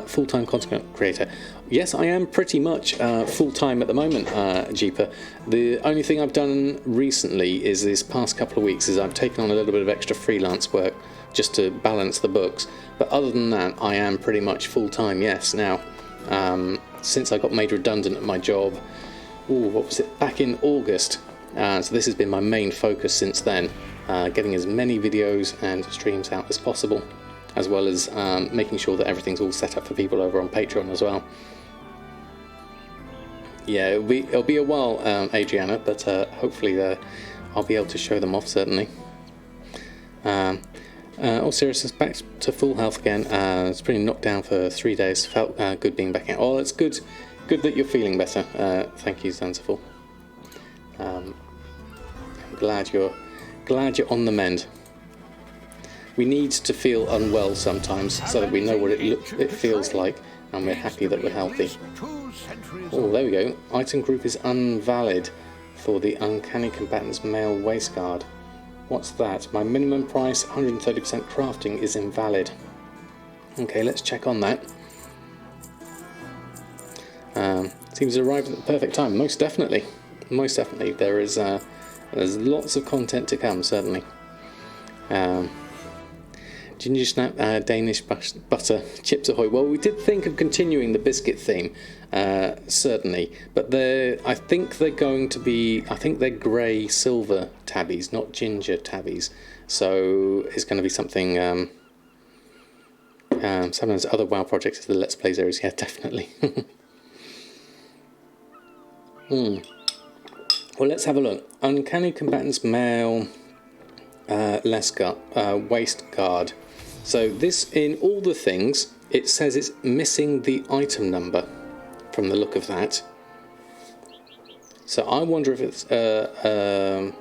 full-time content creator? Yes, I am pretty much full-time at the moment, Jeeper. The only thing I've done recently is this past couple of weeks is I've taken on a little bit of extra freelance work just to balance the books. But other than that, I am pretty much full-time, yes. Now, since I got made redundant at my job, what was it, back in August, so this has been my main focus since then, getting as many videos and streams out as possible, as well as making sure that everything's all set up for people over on Patreon as well. Yeah, it'll be a while, Adriana, but hopefully I'll be able to show them off, certainly. All seriousness, back to full health again. It's pretty knocked down for 3 days. Felt good being back out. Oh, it's good that you're feeling better. Thank you, Zanzaful. I'm glad you're on the mend. We need to feel unwell sometimes so that we know what it feels like, and we're happy that we're healthy. Oh, there we go. Item group is invalid for the Uncanny Combatant's male waistguard. What's that? My minimum price, 130% crafting, is invalid. Okay, let's check on that. Seems to arrive at the perfect time. Most definitely. Most definitely. There's lots of content to come, certainly. Ginger snap, Danish butter, chips ahoy. Well, we did think of continuing the biscuit theme, certainly, but I think they're going to be, I think they're grey silver tabbies, not ginger tabbies. So it's going to be something. Some of those other WoW projects, the Let's Play series, yeah, definitely. Well, let's have a look. Uncanny Combatants Male, Waist Guard. So this, in all the things, it says it's missing the item number from the look of that. So I wonder if it's an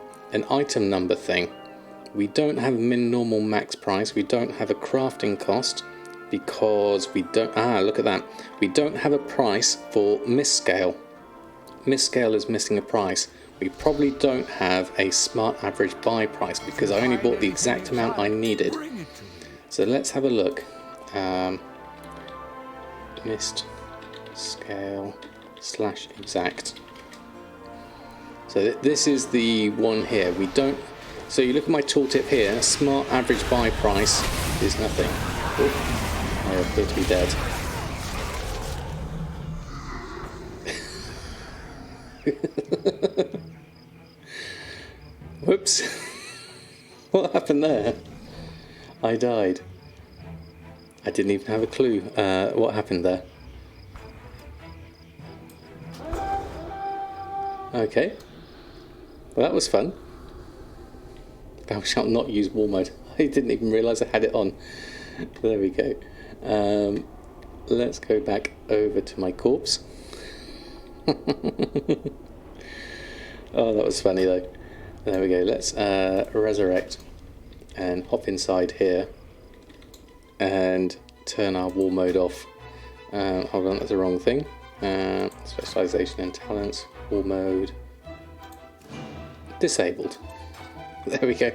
item number thing. We don't have min, normal, max price. We don't have a crafting cost because we don't... look at that. We don't have a price for misscale. Misscale is missing a price. We probably don't have a smart average buy price because I only bought the exact amount I needed. So let's have a look. Missed scale / exact. So this is the one here. We don't. So you look at my tooltip here. Smart average buy price is nothing. Oh, I appear to be dead. Whoops. What happened there? I died. I didn't even have a clue what happened there. Okay. Well, that was fun. Thou shalt not use war mode. I didn't even realise I had it on. There we go. Let's go back over to my corpse. Oh, that was funny though. There we go. Let's resurrect and hop inside here and turn our war mode off. Hold on, that's the wrong thing. Specialization and talents, war mode disabled. There we go.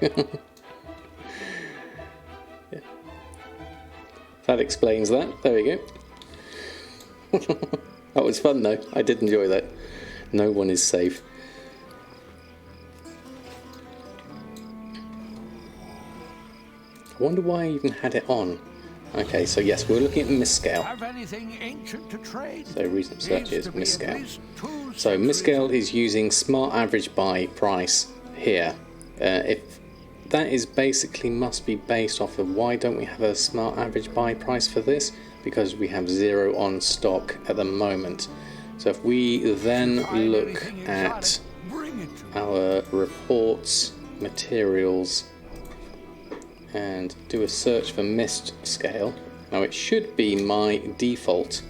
Yeah. That explains that. There we go. That was fun though. I did enjoy that. No one is safe. I wonder why I even had it on. Okay, so yes, we're looking at misscale. Have anything ancient to trade? So recent search is misscale. So misscale is using smart average buy price here. If that is basically must be based off of why don't we have a smart average buy price for this? Because we have 0 on stock at the moment. So if we then look at our reports, materials, and do a search for mist scale. Now it should be my default.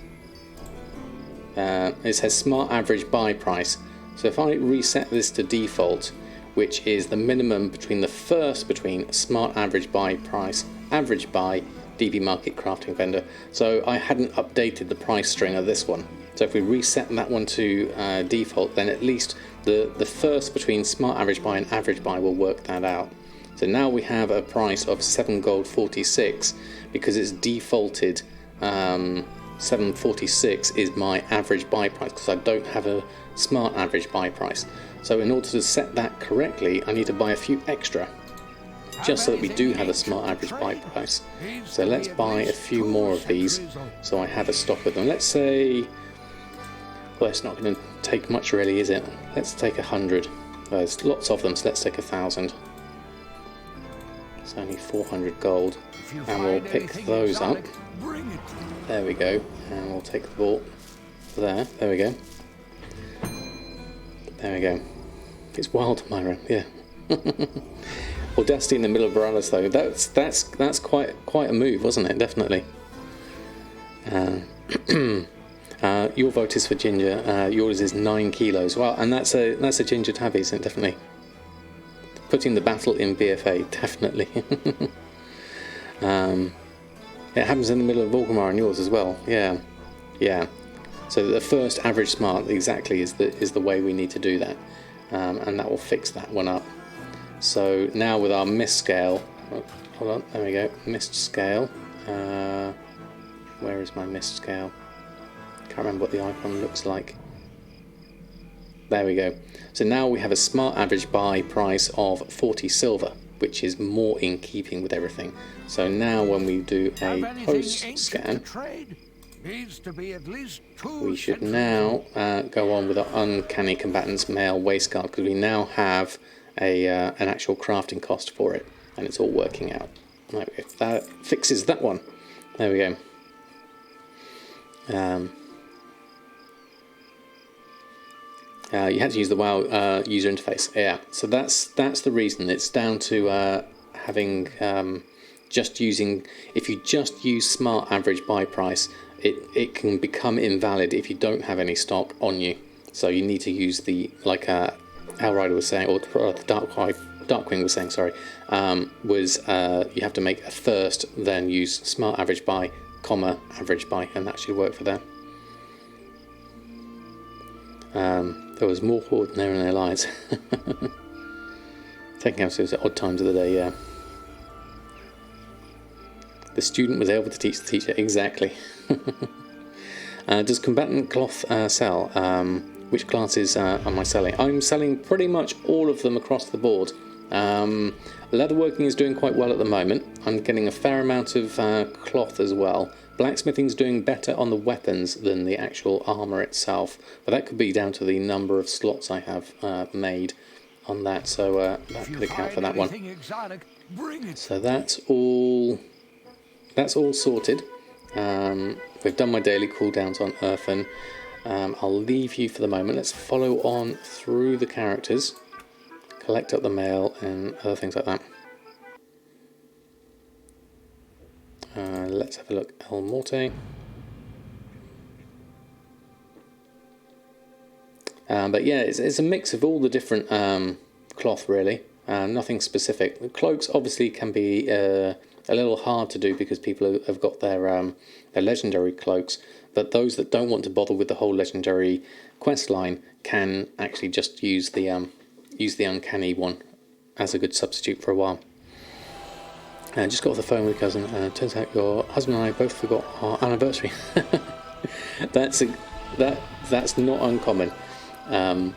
It says smart average buy price. So if I reset this to default, which is the minimum between the first between smart average buy price, average buy, DB market, crafting vendor. So I hadn't updated the price string of this one. So if we reset that one to default, then at least the first between smart average buy and average buy will work that out. So now we have a price of 7 gold 46 because it's defaulted. 746 is my average buy price because I don't have a smart average buy price. So in order to set that correctly, I need to buy a few extra just so that we do have a smart average buy price. So let's buy a few more of these so I have a stock with them. Let's say, well, it's not going to take much really, is it? Let's take 100. There's lots of them, so let's take 1,000. It's only 400 gold, and we'll pick those up. There we go, and we'll take the vault there. There we go. There we go. It's wild, Myra. Yeah. Audacity in the middle of Borealis, though. That's quite a move, wasn't it? Definitely. Your vote is for ginger. Yours is 9 kilos. Well, and that's a ginger tabby, isn't it? Definitely. Putting the battle in BFA, definitely. It happens in the middle of Volgamar and yours as well. Yeah, yeah. So the first average smart exactly is the way we need to do that, and that will fix that one up. So now with our mist scale, oh, hold on, there we go. Mist scale. Where is my mist scale? Can't remember what the icon looks like. There we go. So now we have a smart average buy price of 40 silver, which is more in keeping with everything. So now when we do a post scan, we should now go on with our Uncanny Combatants Male Waistguard, because we now have an actual crafting cost for it, and it's all working out. Right, if that fixes that one. There we go. You had to use the WoW user interface. Yeah, so that's the reason. It's down to having just using. If you just use smart average buy price, it can become invalid if you don't have any stock on you. So you need to use the, like Rider was saying, or the Darkwing was saying, sorry, you have to make a first, then use smart average buy, comma average buy, and that should work for them. There was more horde than there in their lives. Taking out at odd times of the day, yeah. The student was able to teach the teacher, exactly. Does combatant cloth sell? Which classes am I selling? I'm selling pretty much all of them across the board. Leatherworking is doing quite well at the moment. I'm getting a fair amount of cloth as well. Blacksmithing's doing better on the weapons than the actual armour itself, but that could be down to the number of slots I have made on that, so that could account for that one. So that's all sorted. We've done my daily cooldowns on Earthen. I'll leave you for the moment. Let's follow on through the characters, collect up the mail and other things like that. Let's have a look. El Morte. But yeah, it's a mix of all the different cloth, really. Nothing specific. The cloaks obviously can be a little hard to do because people have got their legendary cloaks. But those that don't want to bother with the whole legendary quest line can actually just use the uncanny one as a good substitute for a while. I just got off the phone with cousin. Turns out your husband and I both forgot our anniversary. That's not uncommon. Yeah.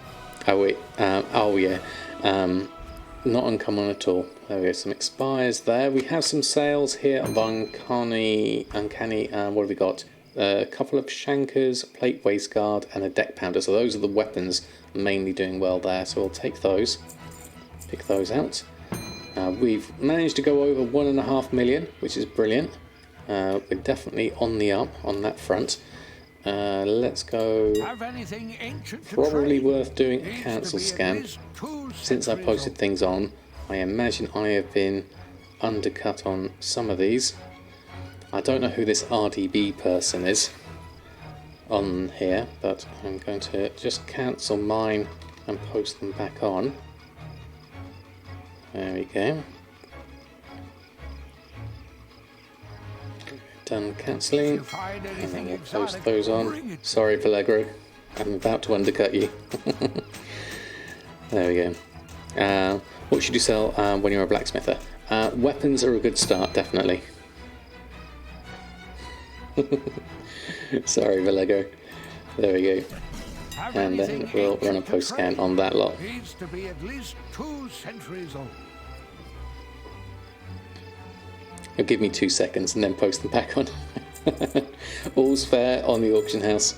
Not uncommon at all. There we go. Some expires there. We have some sales here of uncanny. What have we got? A couple of shankers, plate waistguard, and a deck pounder. So those are the weapons mainly doing well there. So we'll take those. Pick those out. We've managed to go over 1.5 million, which is brilliant. We're definitely on the up on that front. Let's go. Probably worth doing a cancel scan. Since I posted things on, I imagine I have been undercut on some of these. I don't know who this RDB person is on here, but I'm going to just cancel mine and post them back on. There we go. Done cancelling, and then we'll post those on. Sorry, Vallegro, I'm about to undercut you. There we go. What should you sell when you're a blacksmither? Weapons are a good start, definitely. Sorry, Vallegro. There we go. And then we'll run a post scan on that lot. Needs to be at least 2 centuries old. It'll give me 2 seconds and then post them back on. All's fair on the auction house.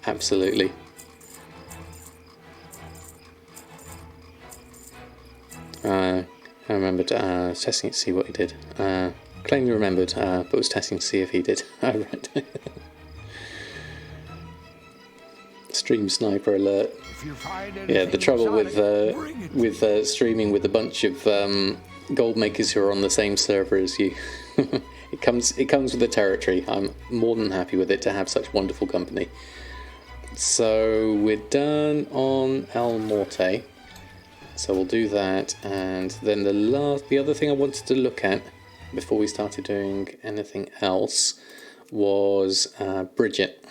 Absolutely. I remembered testing it to see what he did. Claimed he remembered, but was testing to see if he did. Oh, right. Stream sniper alert. Yeah, the trouble with streaming with a bunch of gold makers who are on the same server as you, it comes with the territory. I'm more than happy with it to have such wonderful company. So we're done on El Morte, so we'll do that, and then the other thing I wanted to look at before we started doing anything else was Bridget.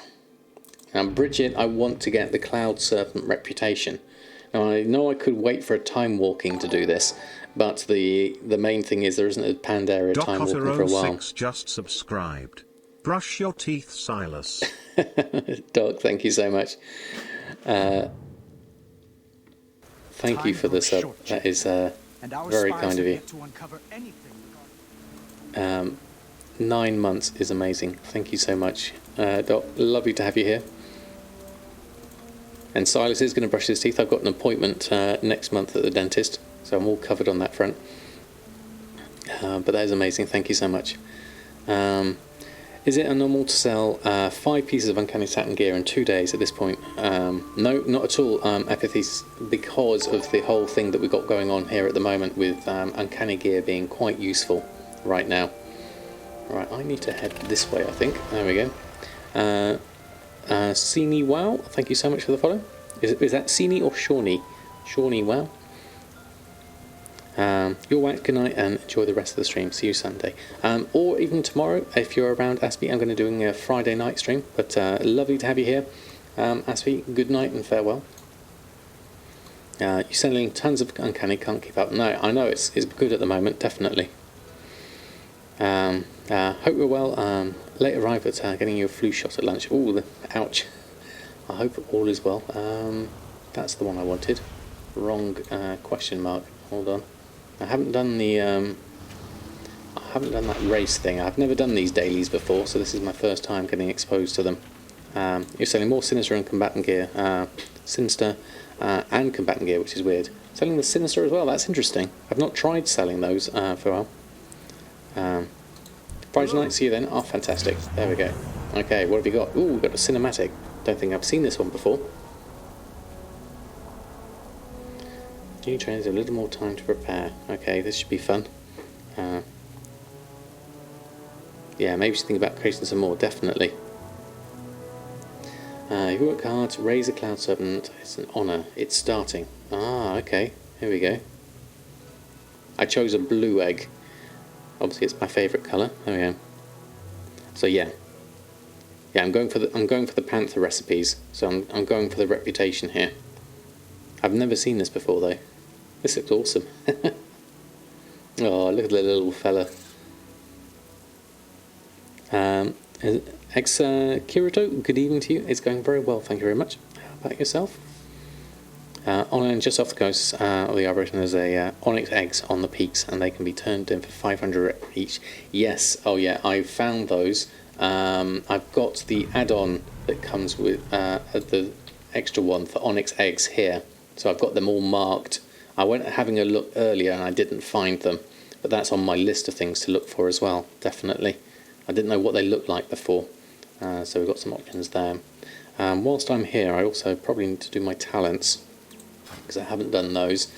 Now Bridget, I want to get the Cloud Serpent reputation. Now I know I could wait for a time walking to do this, but the main thing is there isn't a Pandaria time walking for a while. Doc just subscribed. Brush your teeth, Silas. Doc, thank you so much. Thank you for the sub. That is And our Very spies kind of have you. yet to uncover anything regarding 9 months is amazing. Thank you so much, Doc. Lovely to have you here. And Silas is going to brush his teeth. I've got an appointment next month at the dentist, so I'm all covered on that front. But that is amazing. Thank you so much. Is it normal to sell 5 pieces of Uncanny Satin gear in 2 days at this point? No, not at all, Epithes, because of the whole thing that we've got going on here at the moment with Uncanny gear being quite useful right now. Right, I need to head this way, I think. There we go. Sini Wow, thank you so much for the follow. Is that Sini or Shawnee? Shawnee Wow. You're right, good night and enjoy the rest of the stream. See you Sunday. Or even tomorrow, if you're around, Aspie. I'm going to be doing a Friday night stream, but lovely to have you here. Aspie, good night and farewell. You're selling tons of Uncanny, can't keep up. No, I know it's good at the moment, definitely. Hope you're well. Late arrive at getting you a flu shot at lunch. Ooh, ouch. I hope all is well. That's the one I wanted. Wrong question mark. Hold on. I haven't done that race thing. I've never done these dailies before, so this is my first time getting exposed to them. You're selling more Sinister and Combatant gear. Sinister and Combatant gear, which is weird. Selling the Sinister as well, that's interesting. I've not tried selling those for a while. Friday night, see you then. Oh, fantastic. There we go. Okay, what have you got? Ooh, we've got a cinematic. Don't think I've seen this one before. New trainers a little more time to prepare. Okay, this should be fun. Yeah, maybe just think about creating some more, definitely. You work hard to raise a cloud serpent. It's an honour. It's starting. Ah, okay. Here we go. I chose a blue egg. Obviously, it's my favourite colour. There we go. So yeah, I'm going for the panther recipes. So I'm going for the reputation here. I've never seen this before though. This looks awesome. Oh, look at the little fella. Kirito, good evening to you. It's going very well, thank you very much. How about yourself? On just off the coast of the Arboretum, there's a onyx eggs on the peaks, and they can be turned in for 500 each. Yes, oh yeah, I found those. I've got the add-on that comes with the extra one for onyx eggs here, so I've got them all marked. I went having a look earlier and I didn't find them, but that's on my list of things to look for as well, definitely. I didn't know what they looked like before, so we've got some options there. Whilst I'm here, I also probably need to do my talents, because I haven't done those.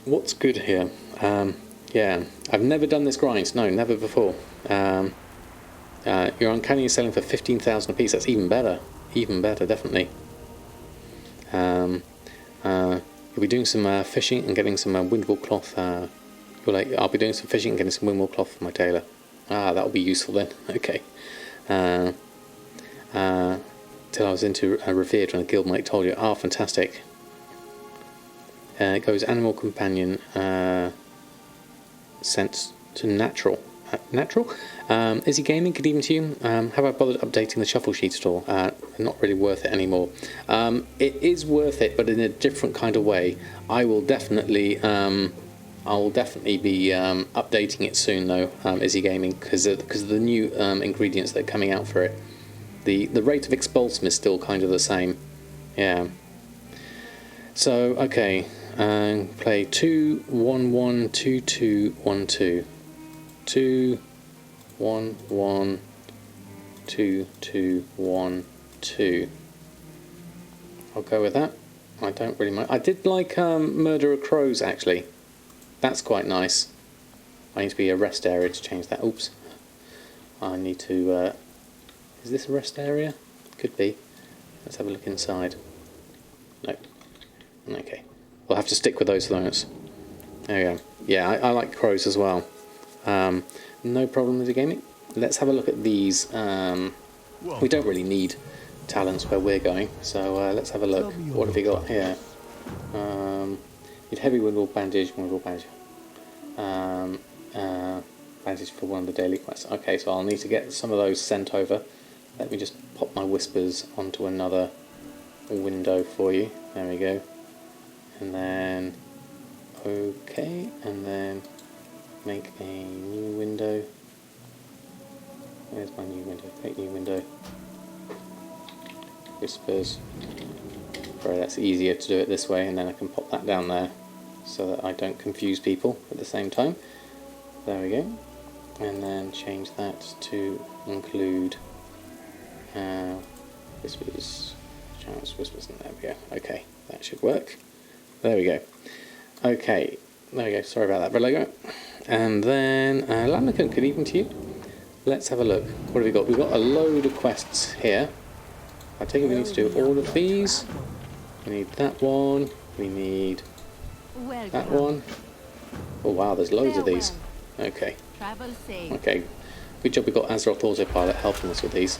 What's good here? Yeah, I've never done this grind. No, never before. Your Uncanny is selling for 15,000 a piece. That's even better. Even better, definitely. You'll be doing some fishing and getting some windwall cloth. I'll be doing some fishing and getting some windwall cloth for my tailor. Ah, that'll be useful then. Okay. Till I was into Revered when the guildmate told you. Ah, fantastic. It goes animal companion sent to natural. Natural? Izzy Gaming, good evening to you. Have I bothered updating the shuffle sheet at all? Not really worth it anymore. It is worth it, but in a different kind of way. I will definitely be updating it soon, though, Izzy Gaming, because of the new ingredients that are coming out for it. The rate of expulsum is still kind of the same. Yeah. So, okay. Play 2 1 1 2 2 1 2. 2 1 1 2 2 1 2. I'll go with that. I don't really mind. I did like Murder of Crows actually. That's quite nice. I need to be a rest area to change that. Oops. I need to. Is this a rest area? Could be. Let's have a look inside. No. Okay. We'll have to stick with those moments. There we go. Yeah, I like crows as well. No problem with the gaming. Let's have a look at these. We don't really need talents where we're going, so let's have a look. What have we got here? Need heavy windwall bandage, bandage for one of the daily quests. Okay, so I'll need to get some of those sent over. Let me just pop my whispers onto another window for you. There we go. And then okay, and then make a new window. Where's my new window? Make new window. Whispers. Right, that's easier to do it this way, and then I can pop that down there so that I don't confuse people at the same time. There we go. And then change that to include whispers, channels, whispers, and there we go. Okay, that should work. There we go. Okay, there we go. Sorry about that, but logo. And then Lamnicant, good evening to you. Let's have a look. What have we got? We've got a load of quests here. I take it we need to do all of these. We need that one. We need that one. Oh wow, there's loads of these. Okay. Okay. Good job we got Azeroth Autopilot helping us with these.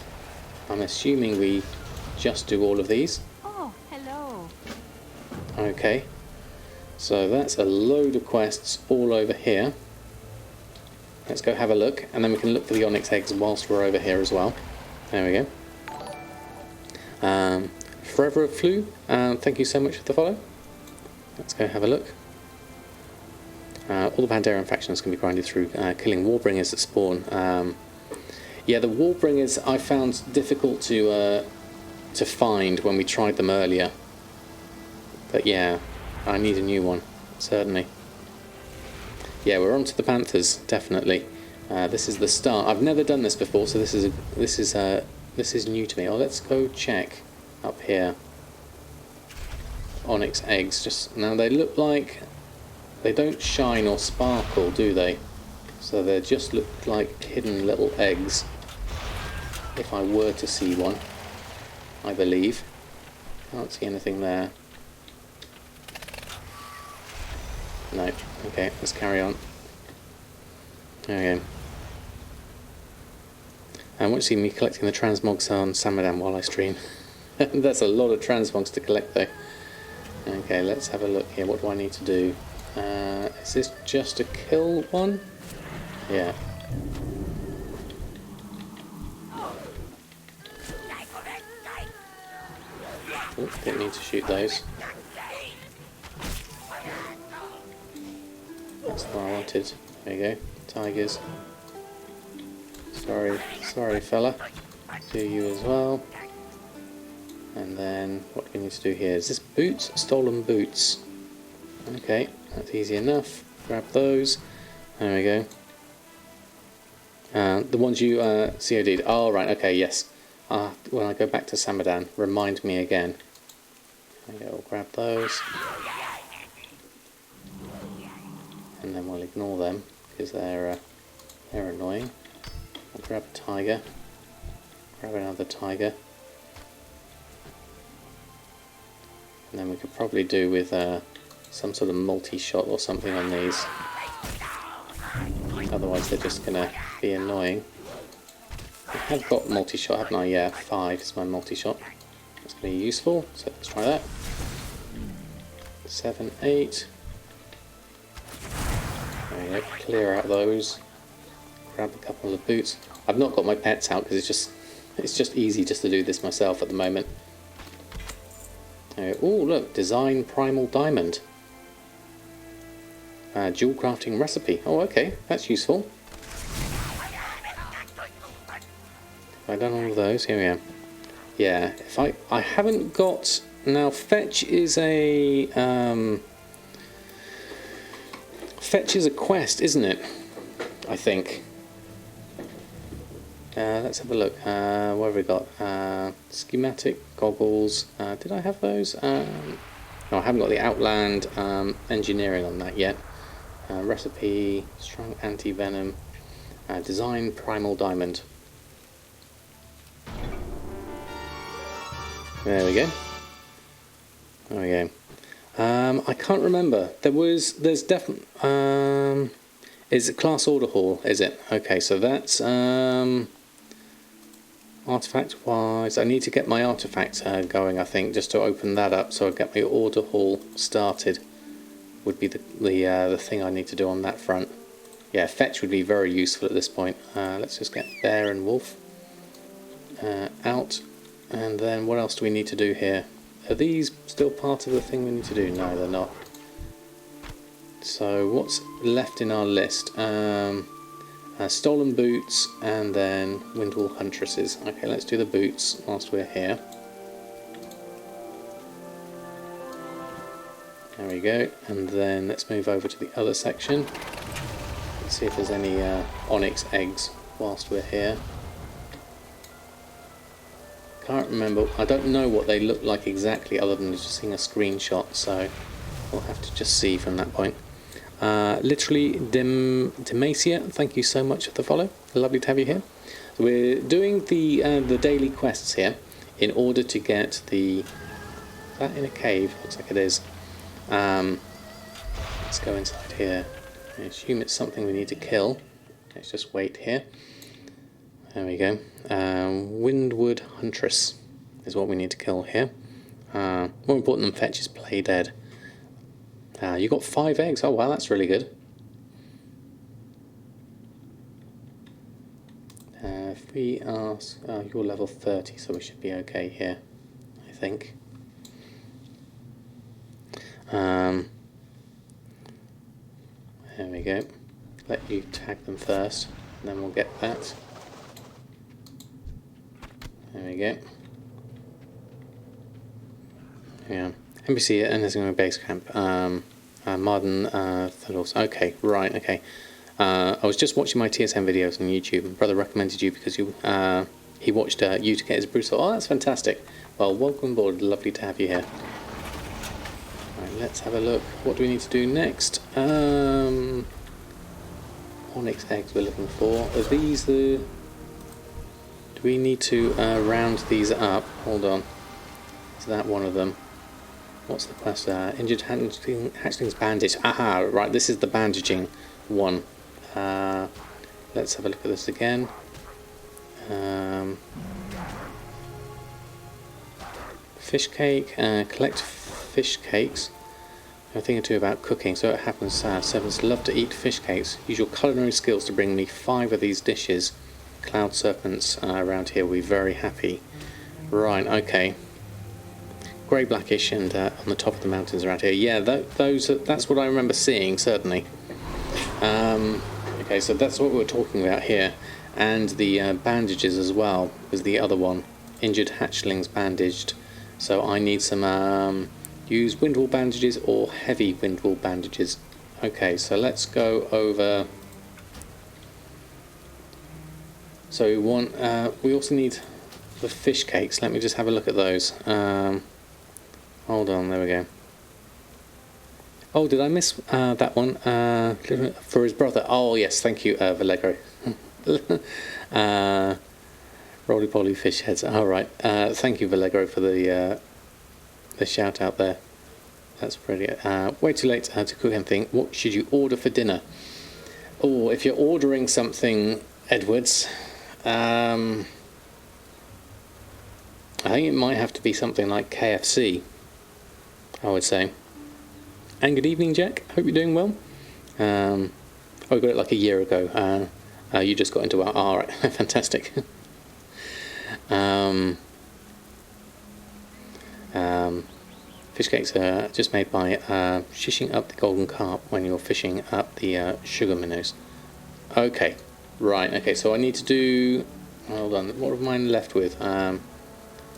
I'm assuming we just do all of these. Oh, hello. Okay. So that's a load of quests all over here. Let's go have a look, and then we can look for the Onyx eggs whilst we're over here as well. There we go. Forever Flew, thank you so much for the follow. Let's go have a look. All the Pandaren factions can be grinded through killing Warbringers that spawn. Yeah, the Warbringers I found difficult to find when we tried them earlier. But yeah, I need a new one, certainly. Yeah, we're on to the Panthers, definitely. This is the start. I've never done this before, so this is new to me. Oh, let's go check up here. Onyx eggs. Just now, they look like they don't shine or sparkle, do they? So they just look like hidden little eggs. If I were to see one, I believe. Can't see anything there. No. Okay, let's carry on. There we go. I want to see me collecting the transmogs on Samadan while I stream. That's a lot of transmogs to collect though. Okay, let's have a look here. What do I need to do? Is this just a kill one? Yeah. Oh, didn't need to shoot those. That's what I wanted. There you go. Tigers. Sorry fella. Do you as well. And then what do we need to do here? Is this boots? Stolen boots. Okay, that's easy enough. Grab those. There we go. The ones you COD'd. Oh right, okay, yes. When I go back to Samadan, remind me again. There we go, we'll grab those. And then we'll ignore them because they're annoying. We'll grab a tiger. Grab another tiger. And then we could probably do with some sort of multi-shot or something on these. Otherwise they're just going to be annoying. I have got multi-shot, haven't I? Yeah, 5 is my multi-shot. That's going to be useful, so let's try that. 7, 8. There we go, clear out those. Grab a couple of boots. I've not got my pets out because it's just easy just to do this myself at the moment. Oh look, design primal diamond. Dual crafting recipe. Oh okay, that's useful. Have I done all of those? Here we are. Yeah, if I haven't got now. Fetch is a quest, isn't it? I think. Let's have a look. What have we got? Schematic, goggles. Did I have those? No, I haven't got the Outland engineering on that yet. Recipe, strong anti-venom. Design primal diamond. There we go. There we go. I can't remember. There's definitely. Is it class order hall? Is it? Okay, so that's artifact wise. I need to get my artifact going. I think just to open that up, so I get my order hall started. Would be the thing I need to do on that front. Yeah, fetch would be very useful at this point. Let's just get bear and wolf out, and then what else do we need to do here? Are these still part of the thing we need to do? No, they're not. So what's left in our list? Stolen boots and then Windwall Huntresses. Okay, let's do the boots whilst we're here. There we go. And then let's move over to the other section. Let's see if there's any onyx eggs whilst we're here. Can't remember. I don't know what they look like exactly other than just seeing a screenshot, so we'll have to just see from that point. Literally Demacia, thank you so much for the follow. Lovely to have you here. So we're doing the daily quests here in order to get the... Is that in a cave? Looks like it is. Let's go inside here. I assume it's something we need to kill. Let's just wait here. There we go. Windwood Huntress is what we need to kill here. More important than fetch is play dead. You got 5 eggs. Oh wow, that's really good. If we ask, you're level 30, so we should be okay here, I think. There we go. Let you tag them first, and then we'll get that. There we go. Yeah. NPC and there's going to be base camp. Marden Thalos. Okay, right, okay. I was just watching my TSM videos on YouTube, and brother recommended you because you he watched you to get his Brutal. Oh, that's fantastic. Well, welcome aboard. Lovely to have you here. Right, let's have a look. What do we need to do next? Onyx eggs we're looking for. Are these the... Do we need to round these up? Hold on. Is that one of them? What's the quest? Injured hatchlings bandage. Aha, right, this is the bandaging one. Let's have a look at this again. Fish cake. Collect fish cakes. A thing or two about cooking. So it happens, servants love to eat fish cakes. Use your culinary skills to bring me 5 of these dishes. Cloud serpents around here will be very happy. Right, okay. Grey blackish and on the top of the mountains around here. Yeah, that's what I remember seeing, certainly. Okay, so that's what we were talking about here. And the bandages as well was the other one. Injured hatchlings bandaged. So I need some... use windwall bandages or heavy windwall bandages. Okay, so let's go over... So we want... we also need the fish cakes. Let me just have a look at those. Hold on, there we go. Oh, did I miss that one? For his brother. Oh, yes, thank you, Vallegro. Roly-poly fish heads. All right. Thank you, Vallegro, for the shout out there. That's brilliant. Way too late to cook anything. What should you order for dinner? Oh, if you're ordering something, Edwards, I think it might have to be something like KFC, I would say. And good evening, Jack. Hope you're doing well. I got it like a year ago. You just got into our... Alright, fantastic. Fish cakes are just made by shishing up the golden carp when you're fishing up the sugar minnows. Okay, right, okay, so I need to do... Hold on, what have mine left with?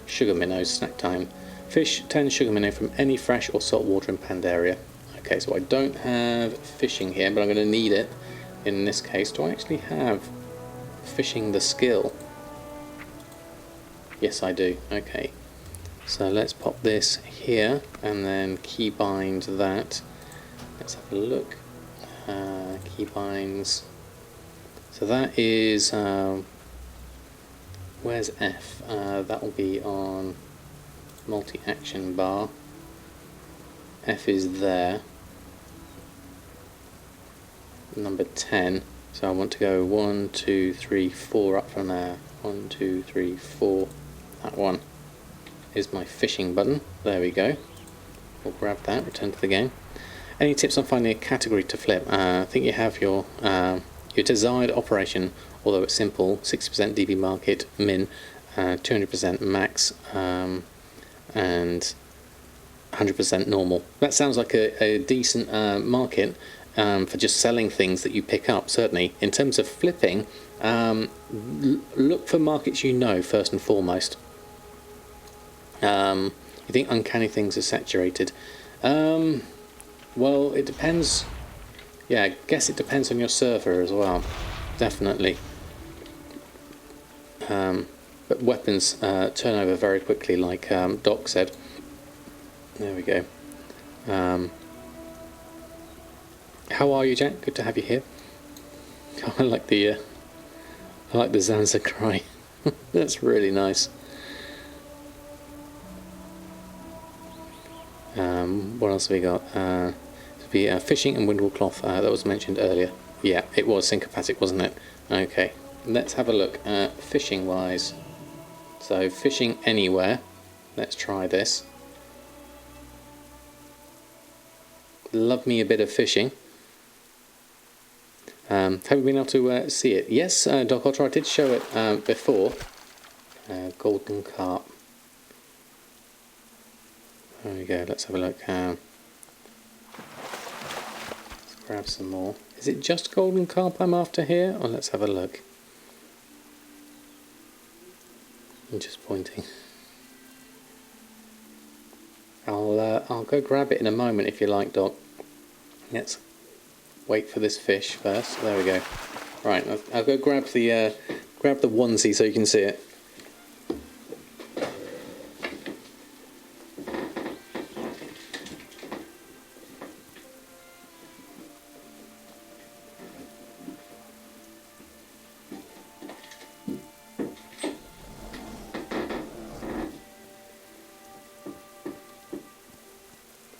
Sugar minnows, snack time. Fish 10 sugar minnow from any fresh or salt water in Pandaria. Okay, so I don't have fishing here, but I'm going to need it in this case. Do I actually have fishing the skill? Yes, I do. Okay. So let's pop this here and then keybind that. Let's have a look. Keybinds. So that is... where's F? That will be on multi-action bar. F is there. Number 10. So I want to go 1, 2, 3, 4 up from there. 1, 2, 3, 4. That one is my fishing button. There we go. We'll grab that, return to the game. Any tips on finding a category to flip? I think you have your desired operation, although it's simple. 60% DB market min, 200% max, and 100% normal. That sounds like a decent market for just selling things that you pick up, certainly. In terms of flipping, look for markets you know first and foremost. You think uncanny things are saturated? Well, it depends. Yeah, I guess it depends on your server as well. Definitely. But weapons turn over very quickly, like Doc said. There we go. How are you, Jack? Good to have you here. Oh, I like the Zanza cry. That's really nice. What else have we got? Fishing and windwall cloth. That was mentioned earlier. Yeah, it was syncopathic, wasn't it? Okay, let's have a look. Fishing wise. So fishing anywhere. Let's try this. Love me a bit of fishing. Have you been able to see it? Yes, Doc Otter, I did show it before. Golden carp. There we go, let's have a look. Let's grab some more. Is it just golden carp I'm after here? Or let's have a look. I'm just pointing. I'll go grab it in a moment if you like, Doc. Let's wait for this fish first. There we go. Right, I'll go grab the onesie so you can see it.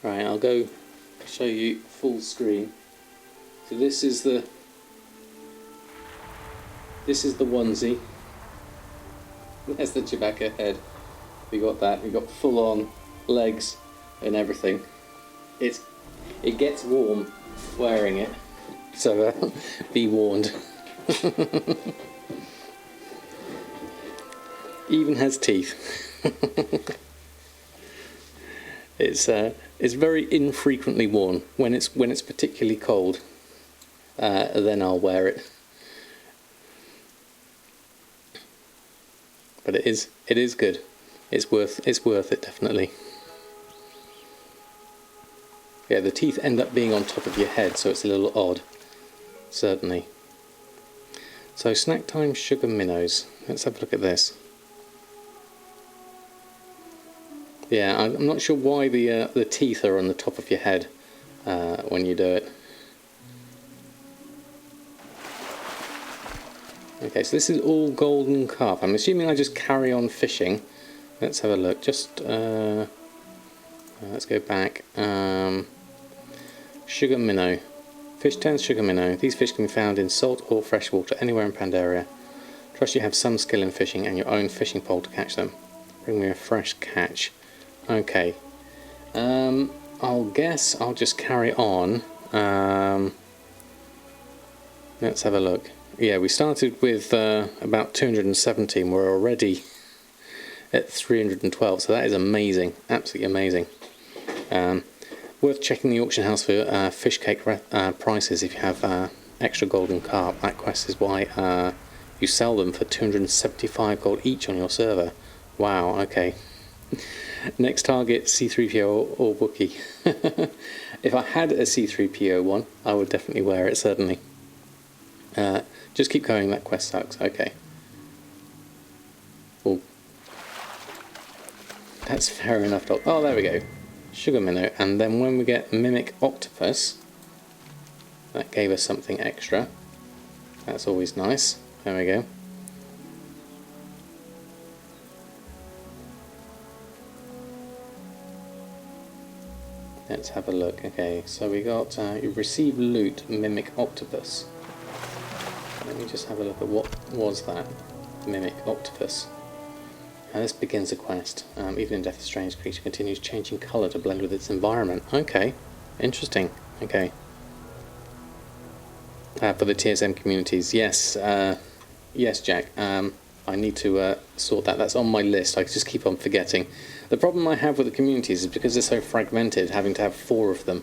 Right, I'll go show you full screen. So this is the onesie. There's the Chewbacca head. We got that. We got full on legs and everything. It gets warm wearing it, so be warned. Even has teeth. It's very infrequently worn. When it's particularly cold, then I'll wear it. But it is good. It's worth it, definitely. Yeah, the teeth end up being on top of your head, so it's a little odd. Certainly. So snack time sugar minnows. Let's have a look at this. Yeah, I'm not sure why the teeth are on the top of your head when you do it. Okay, so this is all golden carp. I'm assuming I just carry on fishing. Let's have a look. Just let's go back. Sugar minnow. Fish 10 sugar minnow. These fish can be found in salt or freshwater anywhere in Pandaria. Trust you have some skill in fishing and your own fishing pole to catch them. Bring me a fresh catch. Okay, I'll guess I'll just carry on. Let's have a look. Yeah, we started with about 217. We're already at 312, so that is amazing, absolutely amazing. Worth checking the auction house for fish cake prices if you have extra golden carp. That quest is why you sell them for 275 gold each on your server. Wow, okay. Next target, C3PO or Wookiee. If I had a C3PO one, I would definitely wear it, certainly. Just keep going, that quest sucks. Okay. Oh, that's fair enough, Doc. Oh, there we go. Sugar minnow. And then when we get mimic octopus, that gave us something extra. That's always nice. There we go. Let's have a look. Okay, so we got you receive loot, mimic octopus. Let me just have a look at what was that mimic octopus. This begins a quest. Even in death, a strange creature continues changing colour to blend with its environment. Okay, interesting. Okay. For the TSM communities, yes, yes, Jack. I need to sort that. That's on my list. I just keep on forgetting. The problem I have with the communities is because they're so fragmented, having to have 4 of them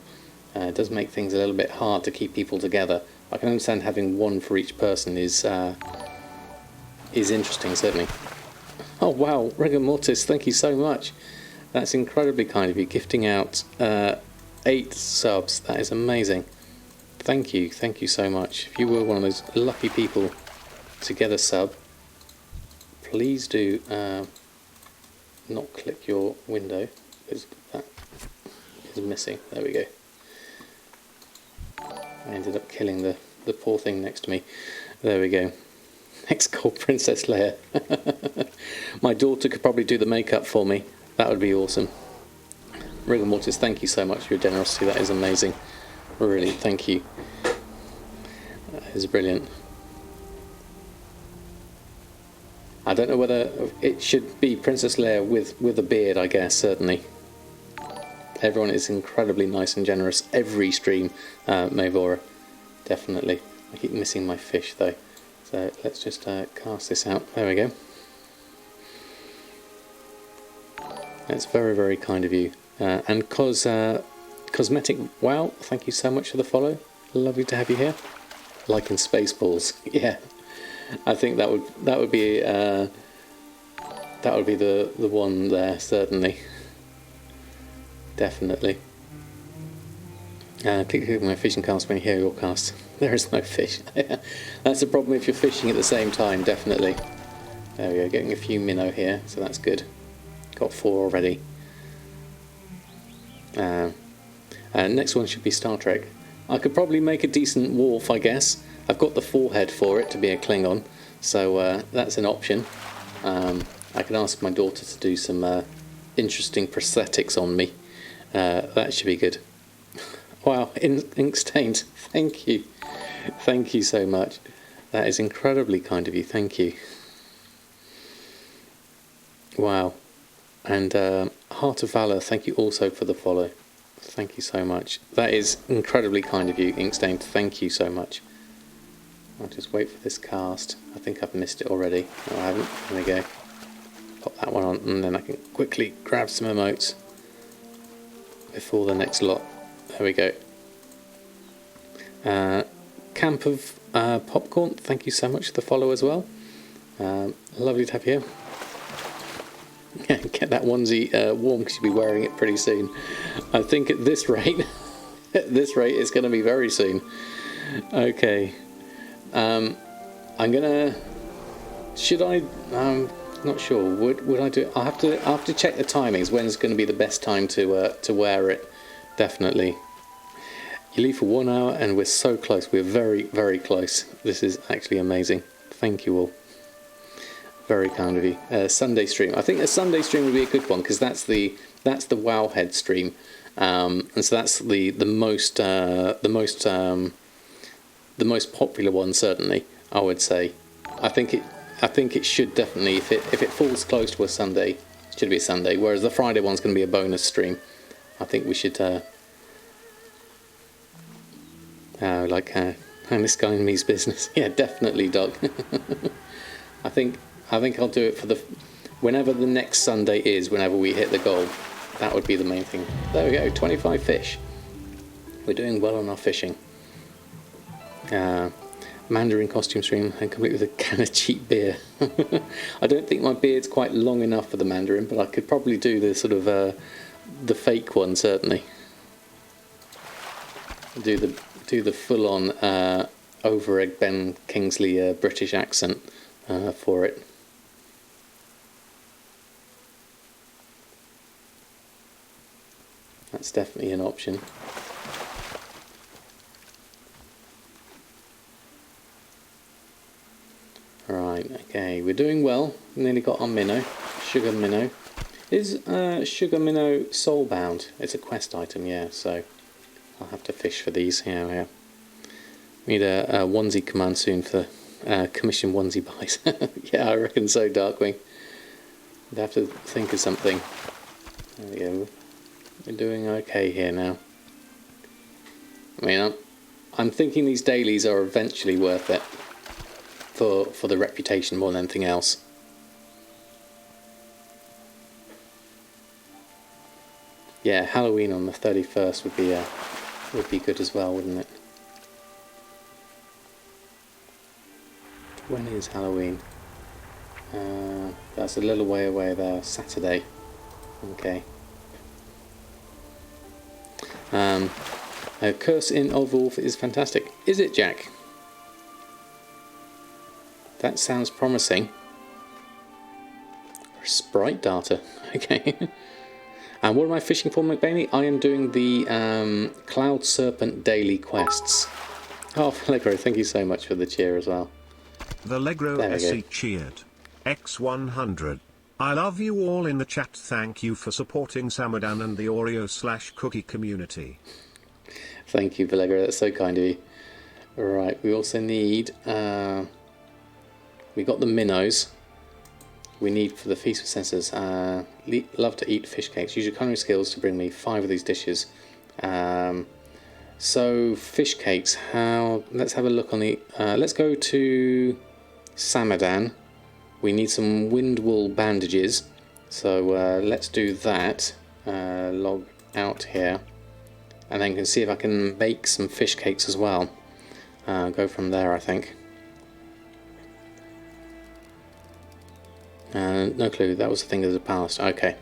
does make things a little bit hard to keep people together. I can understand having 1 for each person is interesting, certainly. Oh wow, Rigor Mortis, thank you so much. That's incredibly kind of you, gifting out 8 subs. That is amazing. Thank you so much. If you were one of those lucky people to get a sub, please do not click your window, because that is missing. There we go. I ended up killing the poor thing next to me. There we go. Next called Princess Leia. My daughter could probably do the makeup for me. That would be awesome. Rigor Mortis, thank you so much for your generosity. That is amazing. Really, thank you. That is brilliant. I don't know whether it should be Princess Leia with a beard, I guess, certainly. Everyone is incredibly nice and generous. Every stream, Mavora. Definitely. I keep missing my fish, though. So let's just cast this out. There we go. That's very, very kind of you. And Cosmetic Wow, thank you so much for the follow. Lovely to have you here. Like in Spaceballs, yeah. I think that would be the one there, certainly. Definitely. Click my fishing cast when you hear your cast. There is no fish. That's the problem if you're fishing at the same time, definitely. There we go, getting a few minnow here, so that's good. Got 4 already. Next one should be Star Trek. I could probably make a decent Worf, I guess. I've got the forehead for it to be a Klingon, so that's an option. I can ask my daughter to do some interesting prosthetics on me. That should be good. Wow, ink stained. Thank you. Thank you so much. That is incredibly kind of you. Thank you. Wow. And Heart of Valor, thank you also for the follow. Thank you so much. That is incredibly kind of you, Inkstained. Thank you so much. I'll just wait for this cast. I think I've missed it already. No, I haven't. There we go. Pop that one on, and then I can quickly grab some emotes before the next lot. There we go. Camp of Popcorn, thank you so much for the follow as well. Lovely to have you here. Get that onesie warm because you'll be wearing it pretty soon. I think at this rate, it's going to be very soon. Okay. I'm gonna. Should I? Not sure. Would I do it? I'll have to check the timings. When's going to be the best time to wear it? Definitely. You leave for 1 hour, and we're so close. We're very, very close. This is actually amazing. Thank you all. Very kind of you. Sunday stream. I think a Sunday stream would be a good one because that's the Wowhead stream, and so that's the most popular one, certainly. I would say. I think it should definitely, if it falls close to a Sunday, it should be a Sunday. Whereas the Friday one's going to be a bonus stream. I think we should this guy and me's business. Yeah, definitely, Doug. I think I'll do it for whenever the next Sunday is, whenever we hit the goal. That would be the main thing. There we go, 25 fish. We're doing well on our fishing. Mandarin costume stream and complete with a can of cheap beer. I don't think my beard's quite long enough for the Mandarin, but I could probably do the sort of the fake one, certainly. Do the full-on over-egg Ben Kingsley British accent for it. That's definitely an option. Right, okay, we're doing well. Nearly got our minnow, sugar minnow. Is sugar minnow soulbound? It's a quest item, yeah, so I'll have to fish for these. Yeah. Need a onesie command soon for commission onesie buys. Yeah, I reckon so, Darkwing. We'd have to think of something. There we go. We're doing okay here now. I mean, I'm thinking these dailies are eventually worth it for the reputation more than anything else. Yeah, Halloween on the 31st would be good as well, wouldn't it? When is Halloween? That's a little way away there. Saturday. Okay. Curse in Old Wolf is fantastic. Is it, Jack? That sounds promising. Sprite data. Okay. And what am I fishing for, McBainey? I am doing the Cloud Serpent daily quests. Oh, Allegro, thank you so much for the cheer as well. The Legro SE cheered. X100. I love you all in the chat. Thank you for supporting Samadan and the Oreo/cookie community. Thank you, Allegro. That's so kind of you. Right, we also need... we got the minnows. We need for the Feast of Senses. Love to eat fish cakes. Use your culinary skills to bring me 5 of these dishes. So fish cakes. Let's have a look on the. Let's go to Samadan. We need some wind wool bandages. So let's do that. Log out here, and then can see if I can make some fish cakes as well. Go from there, I think. No clue, that was a thing of the past. Okay.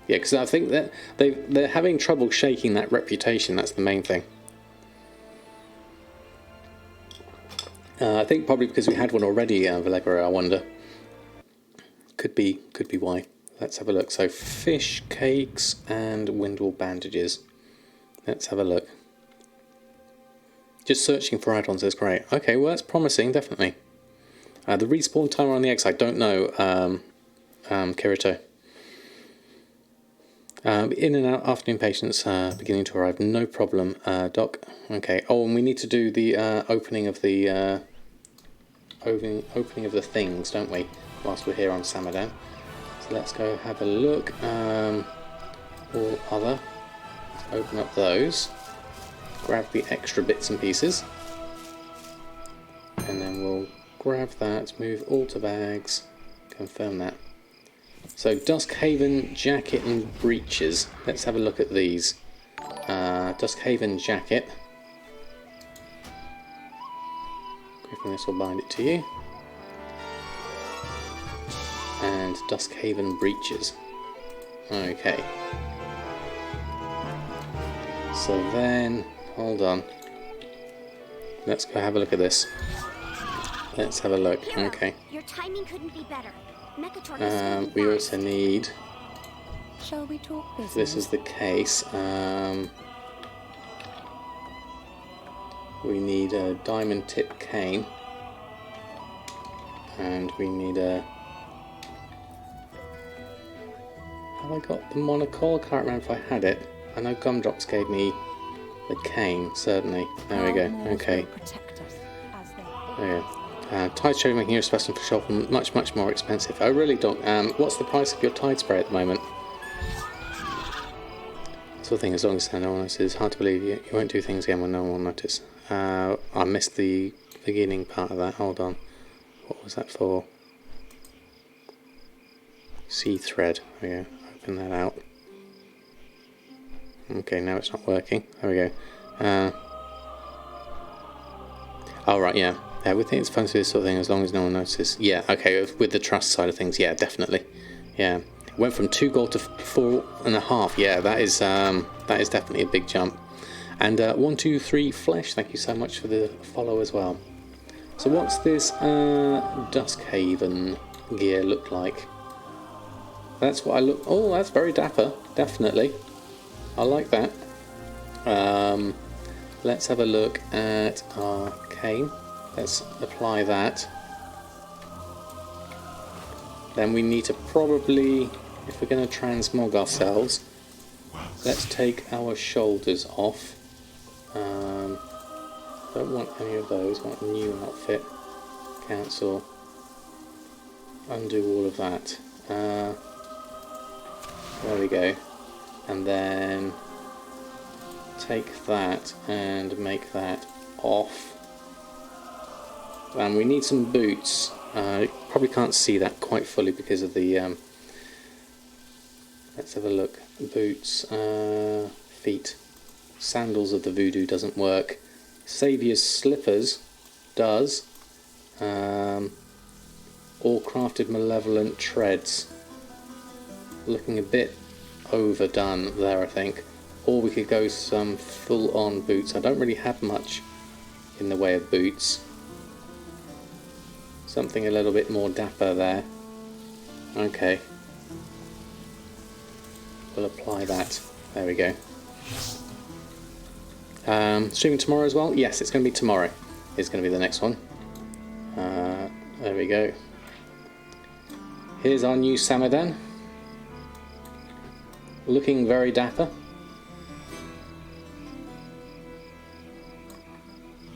Yeah, because I think that they're having trouble shaking that reputation, that's the main thing. I think probably because we had one already, Vallegro, I wonder. Could be why. Let's have a look. So, fish cakes and windwall bandages. Let's have a look. Just searching for add-ons is great. Okay, well that's promising, definitely. The respawn timer on the X, I don't know. Kirito. In and out afternoon patients beginning to arrive, no problem, Doc. Okay. Oh, and we need to do the opening of the opening of the things, don't we? Whilst we're here on Samadan. So let's go have a look. All other. Let's open up those. Grab the extra bits and pieces, and then we'll grab that. Move all to bags. Confirm that. So, Duskhaven jacket and breeches. Let's have a look at these. Duskhaven jacket. Griffin, this will bind it to you. And Duskhaven breeches. Okay. So then, hold on. Let's go have a look at this. Let's have a look. Okay. Your timing couldn't be better. We also need. Shall we talk business? This is the case. We need a diamond tip cane, and we need a. Have I got the monocle? I can't remember if I had it. I know Gumdrops gave me the cane, certainly. There we go. Okay. There we go. Tide spray making your specimen for shop much more expensive. Oh really, Doc? What's the price of your tide spray at the moment? Sort of thing, as long as no one notices. It's hard to believe you won't do things again when no one will notice. I missed the beginning part of that. Hold on. What was that for? Sea thread. There we go. Open that out. Okay, now it's not working. There we go. Oh right, yeah. We think it's fun to do this sort of thing as long as no one notices. Yeah, okay, with the trust side of things, yeah, definitely. Yeah. Went from 2 gold to 4.5. Yeah, that is definitely a big jump. And 123 Flesh, thank you so much for the follow as well. So what's this Duskhaven gear look like? That's what I look. Oh, that's very dapper, definitely. I like that. Let's have a look at our cane. Let's apply that. Then we need to probably, if we're going to transmog ourselves, let's take our shoulders off. Don't want any of those. Want a new outfit. Cancel. Undo all of that. There we go. And then take that and make that off. And we need some boots. Probably can't see that quite fully because of the. Let's have a look. boots, feet. Sandals of the voodoo doesn't work. Saviour's slippers does. All crafted malevolent treads. Looking a bit overdone there, I think. Or we could go some full-on boots. I don't really have much in the way of boots. Something a little bit more dapper there. Okay. We'll apply that. There we go. Streaming tomorrow as well? Yes, it's going to be tomorrow. It's going to be the next one. There we go. Here's our new Samadan. Looking very dapper.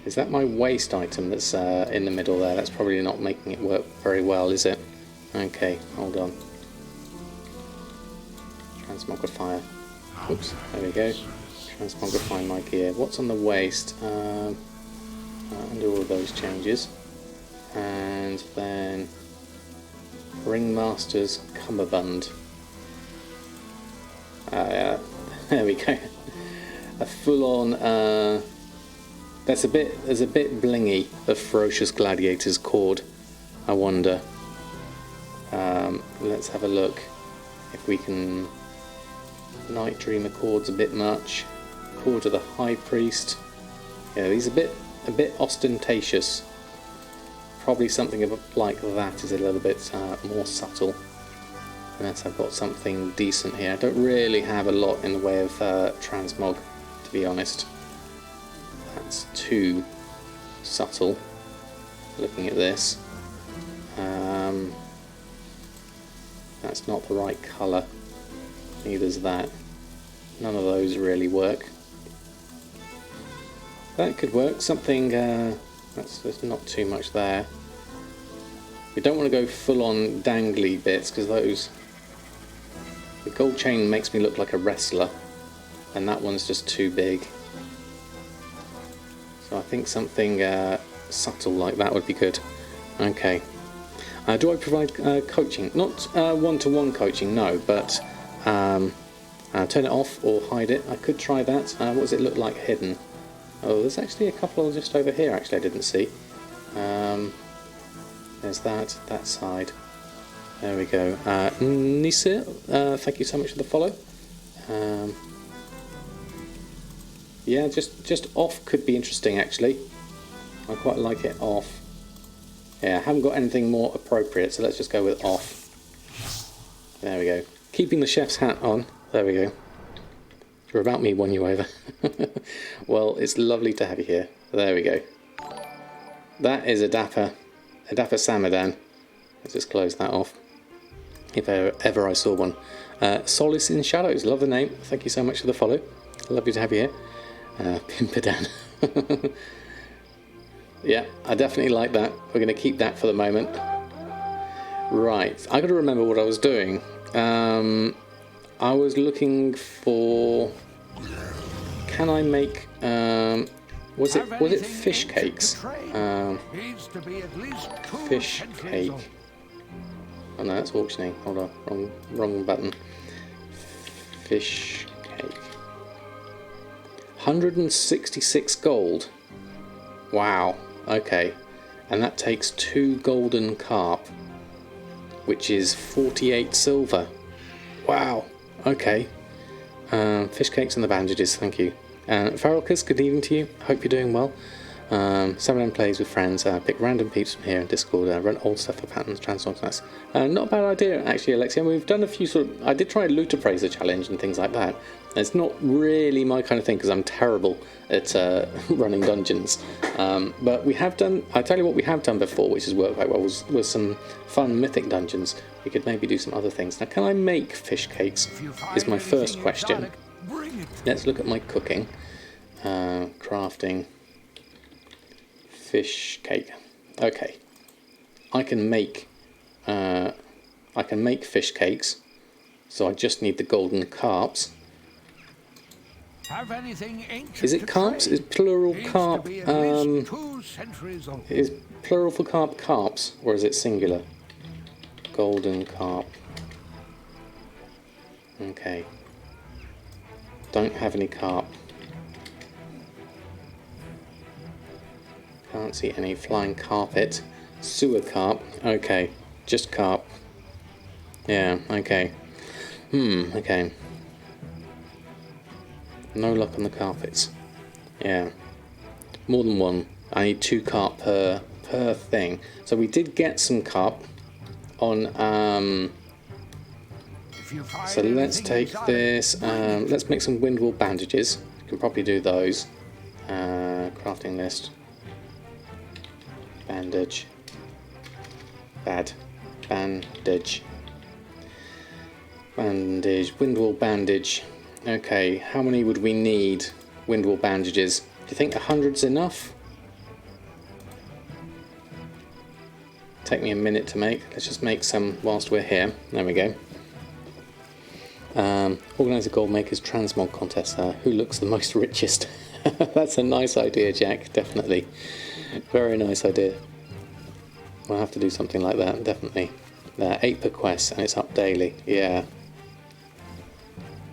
Is that my waist item that's in the middle there? That's probably not making it work very well, is it? Okay, hold on. Transmogrifier. Oops, there we go. Transmogrify my gear. What's on the waist? Undo all of those changes. And then Ringmaster's cummerbund. There we go. A full-on. There's a bit blingy. The Ferocious Gladiator's cord. I wonder. Let's have a look if we can. Night Dreamer cord's a bit much. Cord of the High Priest. Yeah, these are a bit ostentatious. Probably something like that is a little bit more subtle. Unless I've got something decent here. I don't really have a lot in the way of transmog, to be honest. That's too subtle. Looking at this. That's not the right colour. Neither's that. None of those really work. That could work. Something, there's not too much there. We don't want to go full on dangly bits because those... The gold chain makes me look like a wrestler. And that one's just too big. So I think something subtle like that would be good. Okay. Do I provide coaching? Not one-to-one coaching, no, but turn it off or hide it. I could try that. What does it look like hidden? Oh, there's actually a couple just over here, actually, I didn't see. There's that side. There we go. Nisir, thank you so much for the follow. Yeah, just off could be interesting, actually. I quite like it off. Yeah, I haven't got anything more appropriate, so let's just go with off. There we go. Keeping the chef's hat on. There we go. You're about me, won you over. Well, it's lovely to have you here. There we go. That is a dapper Samadan. Let's just close that off. If ever I saw one. Solace in Shadows, love the name. Thank you so much for the follow. Lovely to have you here. Pimpadan. Yeah, I definitely like that. We're going to keep that for the moment. Right, I got to remember what I was doing. I was looking for. Can I make? Was it fish cakes? Fish cake. Oh no, that's auctioning. Hold on, wrong button. Fish cake. 166 gold. Wow. Okay, and that takes 2 golden carp, which is 48 silver. Wow. Okay. Fish cakes and the bandages, thank you. Farrelkus, good evening to you. Hope you're doing well. Samadan plays with friends. Pick random peeps from here in Discord. Run old stuff for patterns, transforms. Nice. Not a bad idea, actually, Alexia. We've done a few I did try a loot appraiser challenge and things like that. It's not really my kind of thing because I'm terrible at running dungeons. But we have done. I tell you what, we have done before, which has worked quite well. Was some fun mythic dungeons. We could maybe do some other things. Now, can I make fish cakes? Is my first question. Let's look at my cooking, crafting. Fish cake. Okay, I can make fish cakes, so I just need the golden carps. Is it carps? Is plural carp? Is plural for carp carps, or is it singular? Golden carp. Okay. Don't have any carp. Can't see any flying carpet. Sewer carp. Okay, just carp. Yeah, okay. Okay. No luck on the carpets. Yeah. More than one. I need 2 carp per thing. So we did get some carp on so let's take this. Let's make some windwall bandages. You can probably do those. Crafting list. Bandage. Bandage. Bandage. Windwall bandage. Okay, how many would we need? Windwall bandages. Do you think 100's enough? Take me a minute to make. Let's just make some whilst we're here. There we go. Organise a Goldmaker's transmog contest. Who looks the most richest? That's a nice idea, Jack. Definitely. Very nice idea. We'll have to do something like that, definitely. 8 per quest, and it's up daily. Yeah.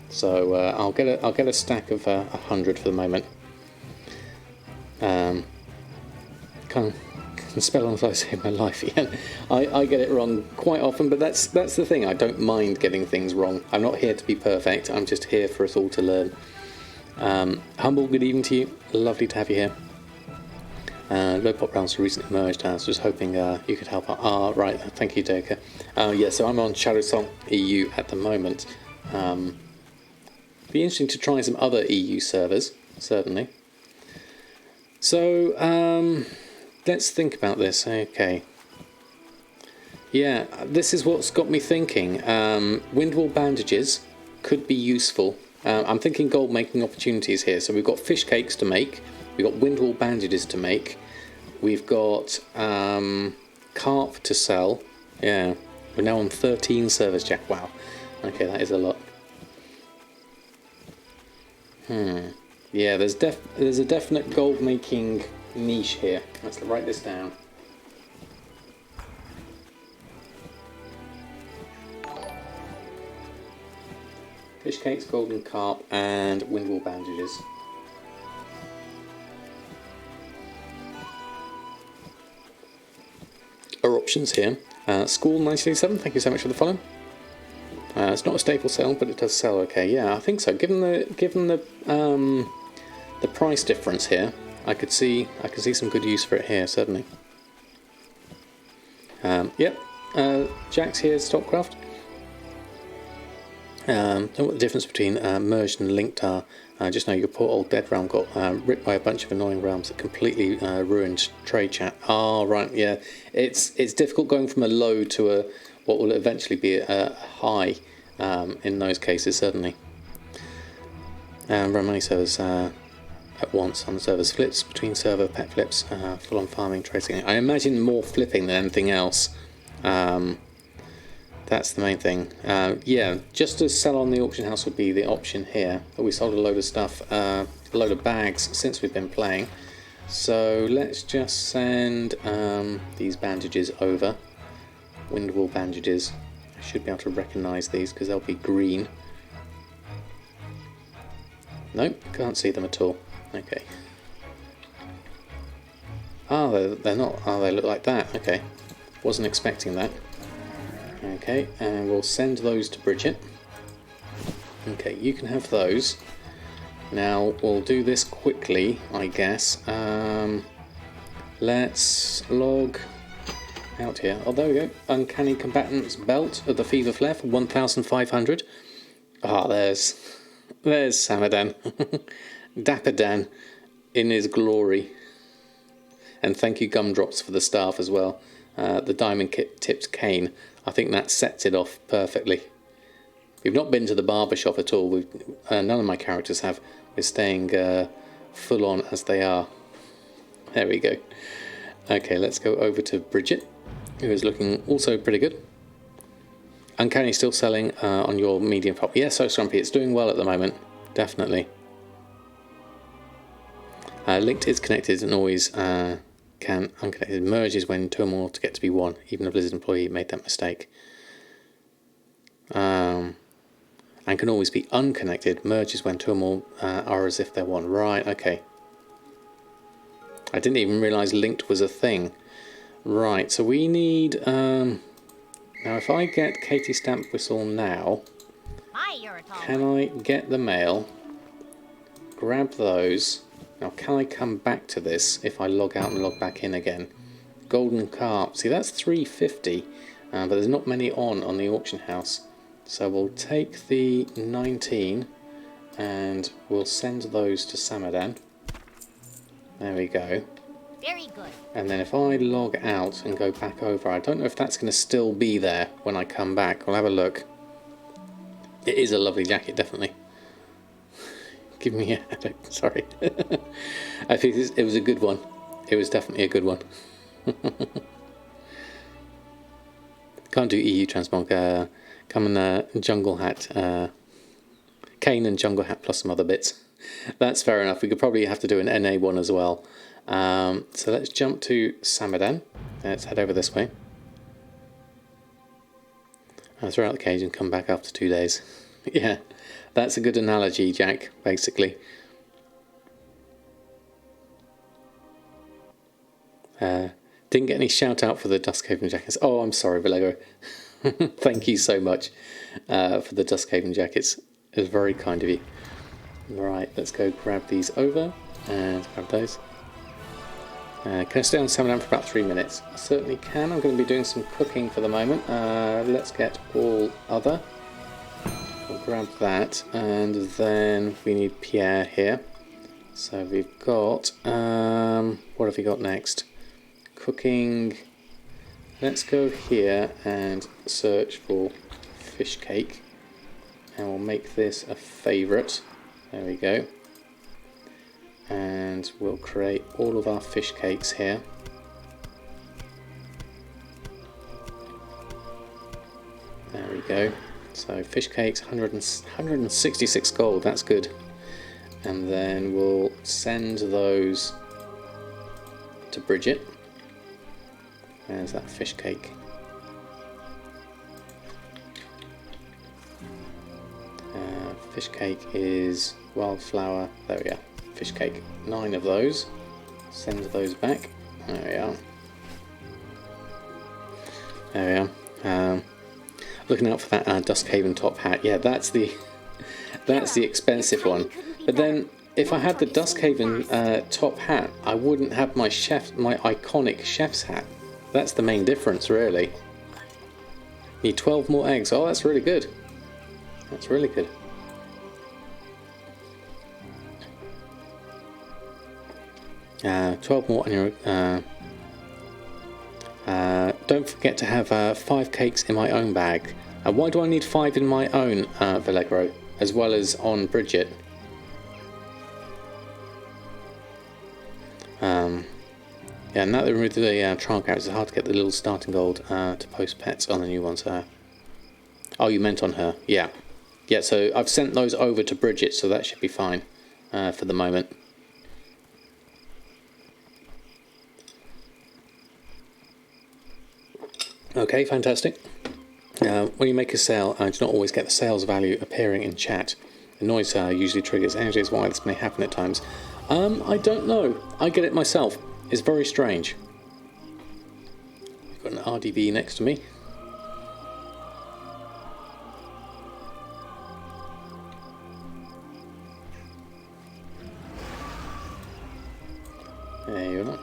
So I'll get a stack of 100 for the moment. Can spell on flies save my life. Yeah, I get it wrong quite often, but that's the thing. I don't mind getting things wrong. I'm not here to be perfect. I'm just here for us all to learn. Humble, good evening to you. Lovely to have you here. Low pop rounds recently merged. So just hoping you could help out. Right. Thank you, Doka. Yeah. So I'm on Shadowsong EU at the moment. Be interesting to try some other EU servers, certainly. So let's think about this. Okay. Yeah, this is what's got me thinking. Windwall bandages could be useful. I'm thinking gold making opportunities here. So we've got fish cakes to make. We've got windwall bandages to make. We've got carp to sell. Yeah, we're now on 13 servers, Jack. Wow. Okay, that is a lot. Yeah, there's a definite gold making niche here. Let's write this down. Fish cakes, golden carp, and windwall bandages. Our options here. School 1987, thank you so much for the follow. It's not a staple sale, but it does sell okay. Yeah, I think so. Given the price difference here, I could see some good use for it here, certainly. Yep. Jack's here, Stockcraft. Don't know what the difference between merged and linked are. Just know your poor old dead realm got ripped by a bunch of annoying realms that completely ruined trade chat. Oh, right, yeah. It's difficult going from a low to a what will eventually be a high in those cases, certainly. Run many servers at once on the server splits between server pet flips, full-on farming, trading. I imagine more flipping than anything else. That's the main thing. Yeah, just to sell on the auction house would be the option here. But we sold a load of stuff, a load of bags since we've been playing. So let's just send these bandages over. Windwall bandages. I should be able to recognise these because they'll be green. Nope, can't see them at all. Okay. Oh, they're not. Oh, they look like that. Okay. Wasn't expecting that. Okay, and we'll send those to Bridget. Okay, you can have those. Now, we'll do this quickly, I guess. Let's log out here. Oh, there we go. Uncanny Combatant's Belt of the Fever Flare for 1,500. Ah, there's Samadan. Dapper Dan in his glory. And thank you, Gumdrops, for the staff as well. The diamond tipped cane. I think that sets it off perfectly. We've not been to the barber shop at all. None of my characters have. We're staying full on as they are. There we go. Okay, let's go over to Bridget, who is looking also pretty good. Uncanny still selling on your medium pop. Yes, so Scrumpy, it's doing well at the moment. Definitely. Linked is connected and always can unconnected merges when two or more to get to be one. Even a Blizzard employee made that mistake. and can always be unconnected. Merges when two or more are as if they're one. Right, okay. I didn't even realise linked was a thing. Right, so we need... now if I get Katie Stamp Whistle now, can I get the mail, grab those? Now can I come back to this if I log out and log back in again? Golden Carp, see that's 350, but there's not many on the auction house. So we'll take the 19 and we'll send those to Samadan. There we go. Very good. And then if I log out and go back over, I don't know if that's going to still be there when I come back. We'll have a look. It is a lovely jacket, definitely. Give me a headache, sorry. I think it was a good one. It was definitely a good one. Can't do EU transmog. Come in Jungle Hat. Cane and Jungle Hat plus some other bits. That's fair enough. We could probably have to do an NA one as well. So let's jump to Samadan. Let's head over this way. Throw out the cage and come back after 2 days. Yeah, that's a good analogy, Jack, basically. Didn't get any shout out for the Duskhaven jackets. Oh, I'm sorry, Valego. Thank you so much for the Duskhaven jackets. It was very kind of you. Right, let's go grab these over and grab those. Can I stay on Samadan for about 3 minutes? I certainly can. I'm going to be doing some cooking for the moment. Let's get all other. We'll grab that, and then we need Pierre here. So we've got, what have we got next? Cooking. Let's go here and search for fish cake, and we'll make this a favourite. There we go. And we'll create all of our fish cakes here. There we go. So fish cakes, 166 gold, that's good. And then we'll send those to Bridget. There's that fish cake. Fish cake is wildflower. There we are. Fish cake. 9 of those. Send those back. There we are. There we are. Looking out for that Duskhaven top hat. Yeah, that's the expensive one. But then, if I had the Duskhaven top hat, I wouldn't have my iconic chef's hat. That's the main difference, really. Need 12 more eggs. Oh, that's really good. That's really good. Uh, 12 more on your... don't forget to have 5 cakes in my own bag. Why do I need 5 in my own, Vallegro, as well as on Bridget? Yeah, now that we removed the trial characters, it's hard to get the little starting gold to post pets on the new ones. Oh, you meant on her. Yeah. Yeah, so I've sent those over to Bridget, so that should be fine for the moment. Okay, fantastic. When you make a sale, do not always get the sales value appearing in chat. The noise usually triggers energies, why this may happen at times. I don't know. I get it myself. It's very strange. I've got an RDB next to me. There you are.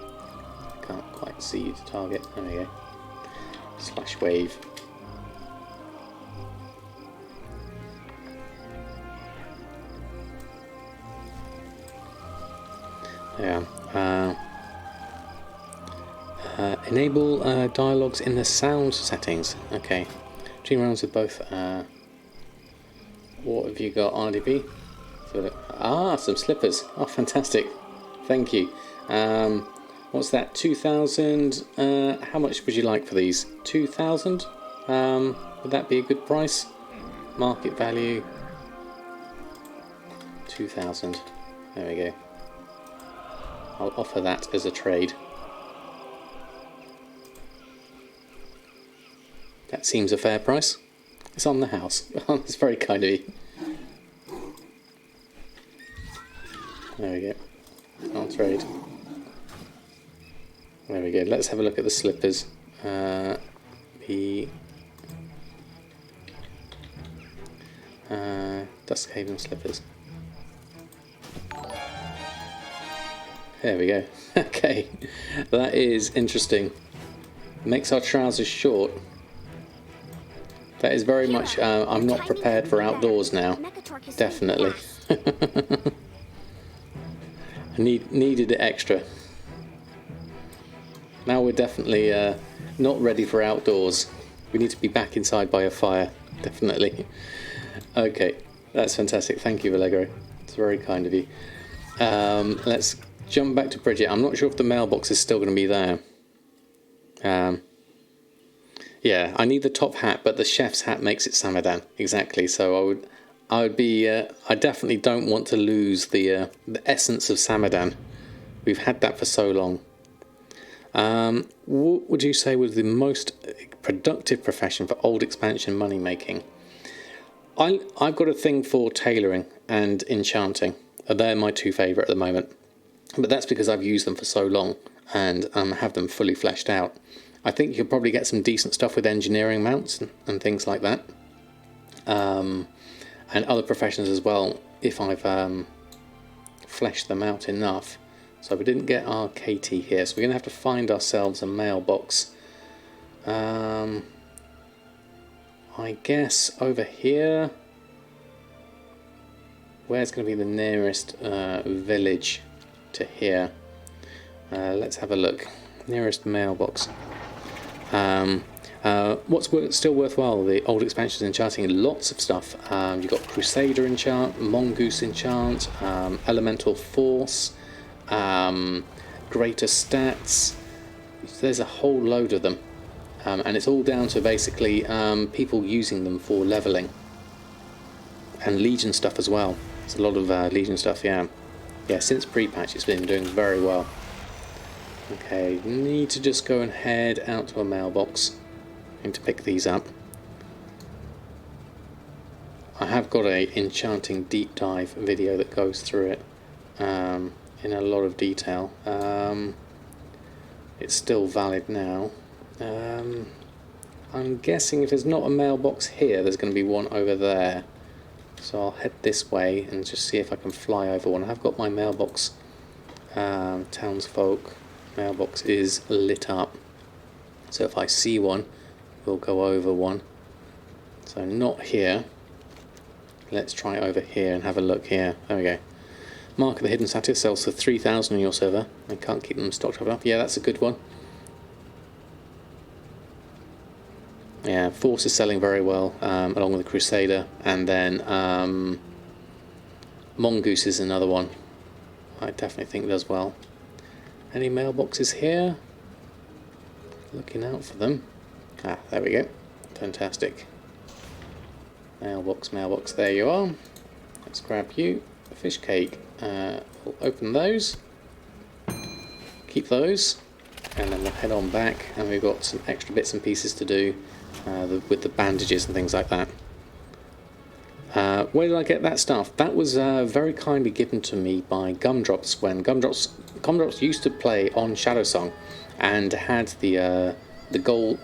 Can't quite see the target. There we go. Slash wave. Yeah. Enable dialogues in the sound settings. Okay. 2 rounds with both. What have you got, RDB? Some slippers. Oh, fantastic. Thank you. What's that? 2,000. How much would you like for these? 2,000. Would that be a good price? Market value. 2,000. There we go. I'll offer that as a trade. That seems a fair price. It's on the house. It's very kind of you. There we go. Can't trade. There we go. Let's have a look at the slippers. The Duskhaven slippers. There we go. Okay, that is interesting. Makes our trousers short. That is very much. I'm not prepared for outdoors now. Definitely. I needed it extra. Now we're definitely not ready for outdoors. We need to be back inside by a fire. Definitely. Okay, that's fantastic. Thank you, Allegro. It's very kind of you. Let's jump back to Bridget. I'm not sure if the mailbox is still going to be there. Yeah, I need the top hat, but the chef's hat makes it Samadan. Exactly. So I would be. I definitely don't want to lose the essence of Samadan. We've had that for so long. What would you say was the most productive profession for old expansion money making? I've got a thing for tailoring and enchanting. They're my two favourite at the moment. But that's because I've used them for so long and have them fully fleshed out. I think you could probably get some decent stuff with engineering mounts and things like that. And other professions as well, if I've fleshed them out enough. So we didn't get our KT here, so we're going to have to find ourselves a mailbox. I guess over here. Where's going to be the nearest village to here? Let's have a look. Nearest mailbox. What's still worthwhile? The old expansions enchanting lots of stuff. You've got Crusader enchant, Mongoose enchant, Elemental Force, Greater Stats. There's a whole load of them, and it's all down to basically people using them for leveling and Legion stuff as well. It's a lot of Legion stuff, yeah. Yeah, since pre-patch it's been doing very well. Okay, need to just go and head out to a mailbox. Need to pick these up. I have got a enchanting deep dive video that goes through it in a lot of detail. It's still valid now. I'm guessing if there's not a mailbox here, there's going to be one over there. So I'll head this way and just see if I can fly over one. I've got my mailbox, townsfolk mailbox is lit up. So if I see one, we'll go over one. So not here. Let's try over here and have a look here. There we go. Mark of the Hidden Satyr sells for 3,000 on your server. I can't keep them stocked up. Yeah, that's a good one. Yeah, Force is selling very well, along with the Crusader, and then Mongoose is another one. I definitely think does well. Any mailboxes here? Looking out for them. Ah, there we go. Fantastic. Mailbox, mailbox, there you are. Let's grab you. A fish cake. We'll open those. Keep those. And then we'll head on back, and we've got some extra bits and pieces to do with the bandages and things like that. Where did I get that stuff? That was very kindly given to me by Gumdrops when Gumdrops used to play on Shadowsong and had the gold,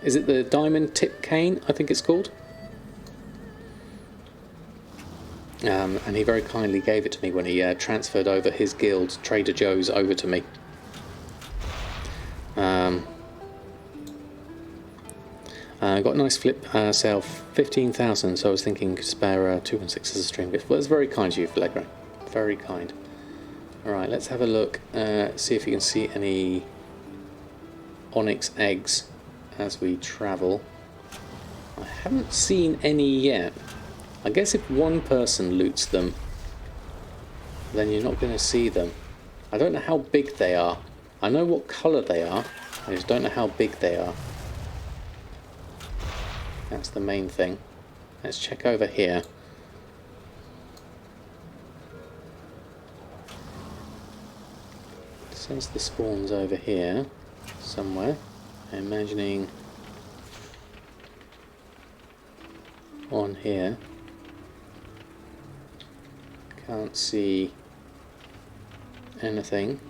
is it the diamond tip cane, I think it's called? And he very kindly gave it to me when he transferred over his guild, Trader Joe's, over to me. I got a nice flip sale, 15,000, so I was thinking could spare 216 as a stream gift. Well, that's very kind of you, Allegro. Very kind. Alright, let's have a look, see if you can see any onyx eggs as we travel. I haven't seen any yet. I guess if one person loots them, then you're not going to see them. I don't know how big they are. I know what colour they are, I just don't know how big they are. That's the main thing. Let's check over here. It says the spawn's over here somewhere. I'm imagining on here. Can't see anything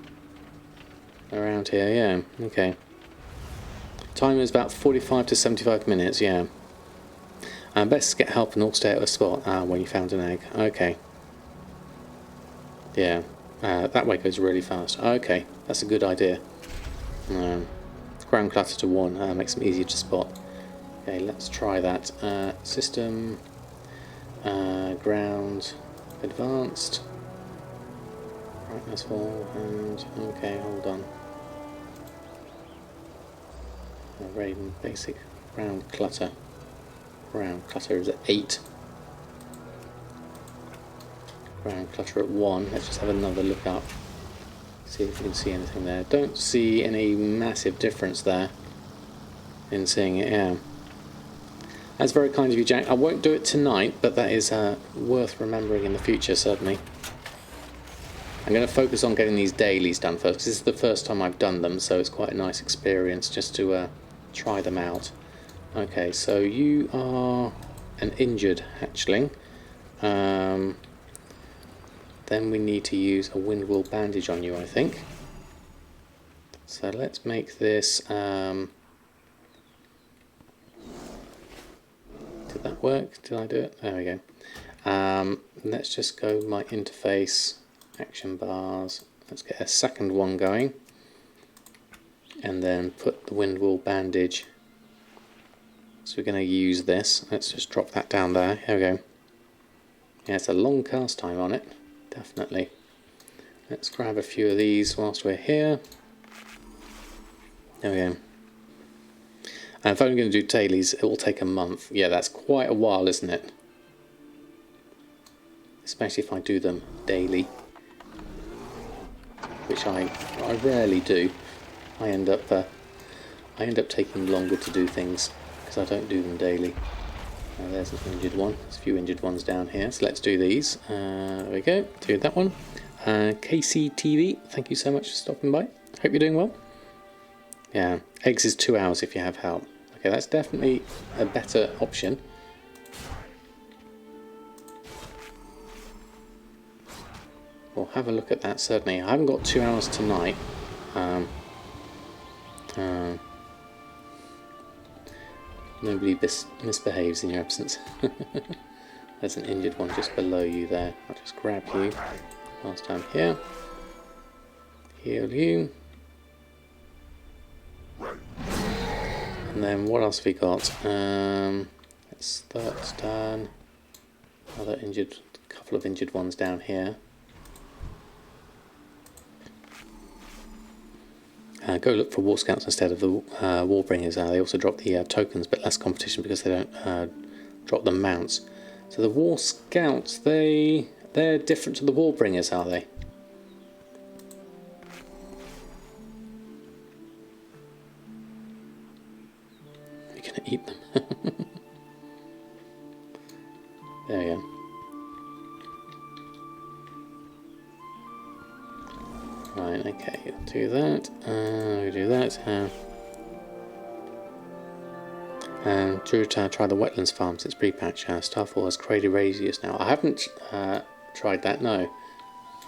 around here. Yeah, okay. Time is about 45 to 75 minutes, yeah. Best to get help and all stay at a spot when you found an egg. Okay. Yeah, that way goes really fast. Okay, that's a good idea. Ground clutter to 1 makes them easier to spot. Okay, let's try that. System, ground, advanced, brightness full, and okay, hold on. Raiden basic ground clutter. Ground clutter is at 8. Ground clutter at 1. Let's just have another look up. See if we can see anything there. Don't see any massive difference there in seeing it, yeah. That's very kind of you, Jack. I won't do it tonight, but that is worth remembering in the future, certainly. I'm going to focus on getting these dailies done first, because this is the first time I've done them, so it's quite a nice experience just to try them out. Okay, so you are an injured hatchling. Then we need to use a wind wool bandage on you, I think. So let's make this... did that work? Did I do it? There we go. Let's just go my interface, action bars. Let's get a second one going. And then put the wind wool bandage. So we're going to use this. Let's just drop that down there. Here we go. Yeah, it's a long cast time on it. Definitely. Let's grab a few of these whilst we're here. There we go. And if I'm going to do dailies, it will take a month. Yeah, that's quite a while, isn't it? Especially if I do them daily. Which I rarely do. I end up taking longer to do things because I don't do them daily. There's an injured one. There's a few injured ones down here. So let's do these. There we go. Do that one. KCTV, thank you so much for stopping by. Hope you're doing well. Yeah, eggs is 2 hours if you have help. Okay, that's definitely a better option. We'll have a look at that, certainly. I haven't got 2 hours tonight. Nobody misbehaves in your absence. There's an injured one just below you there. I'll just grab you. Last time here. Heal you. And then what else have we got? That's done. Another injured, couple of injured ones down here. Go look for War Scouts instead of the Warbringers. They also drop the tokens, but less competition because they don't drop the mounts. So the War Scouts, they're different to the Warbringers, are they? You're going to eat them. There we go. Right, okay, we'll do that. We do that. And Drew try the wetlands farms. It's pre-patch. Starfall has created radius now. I haven't tried that. No.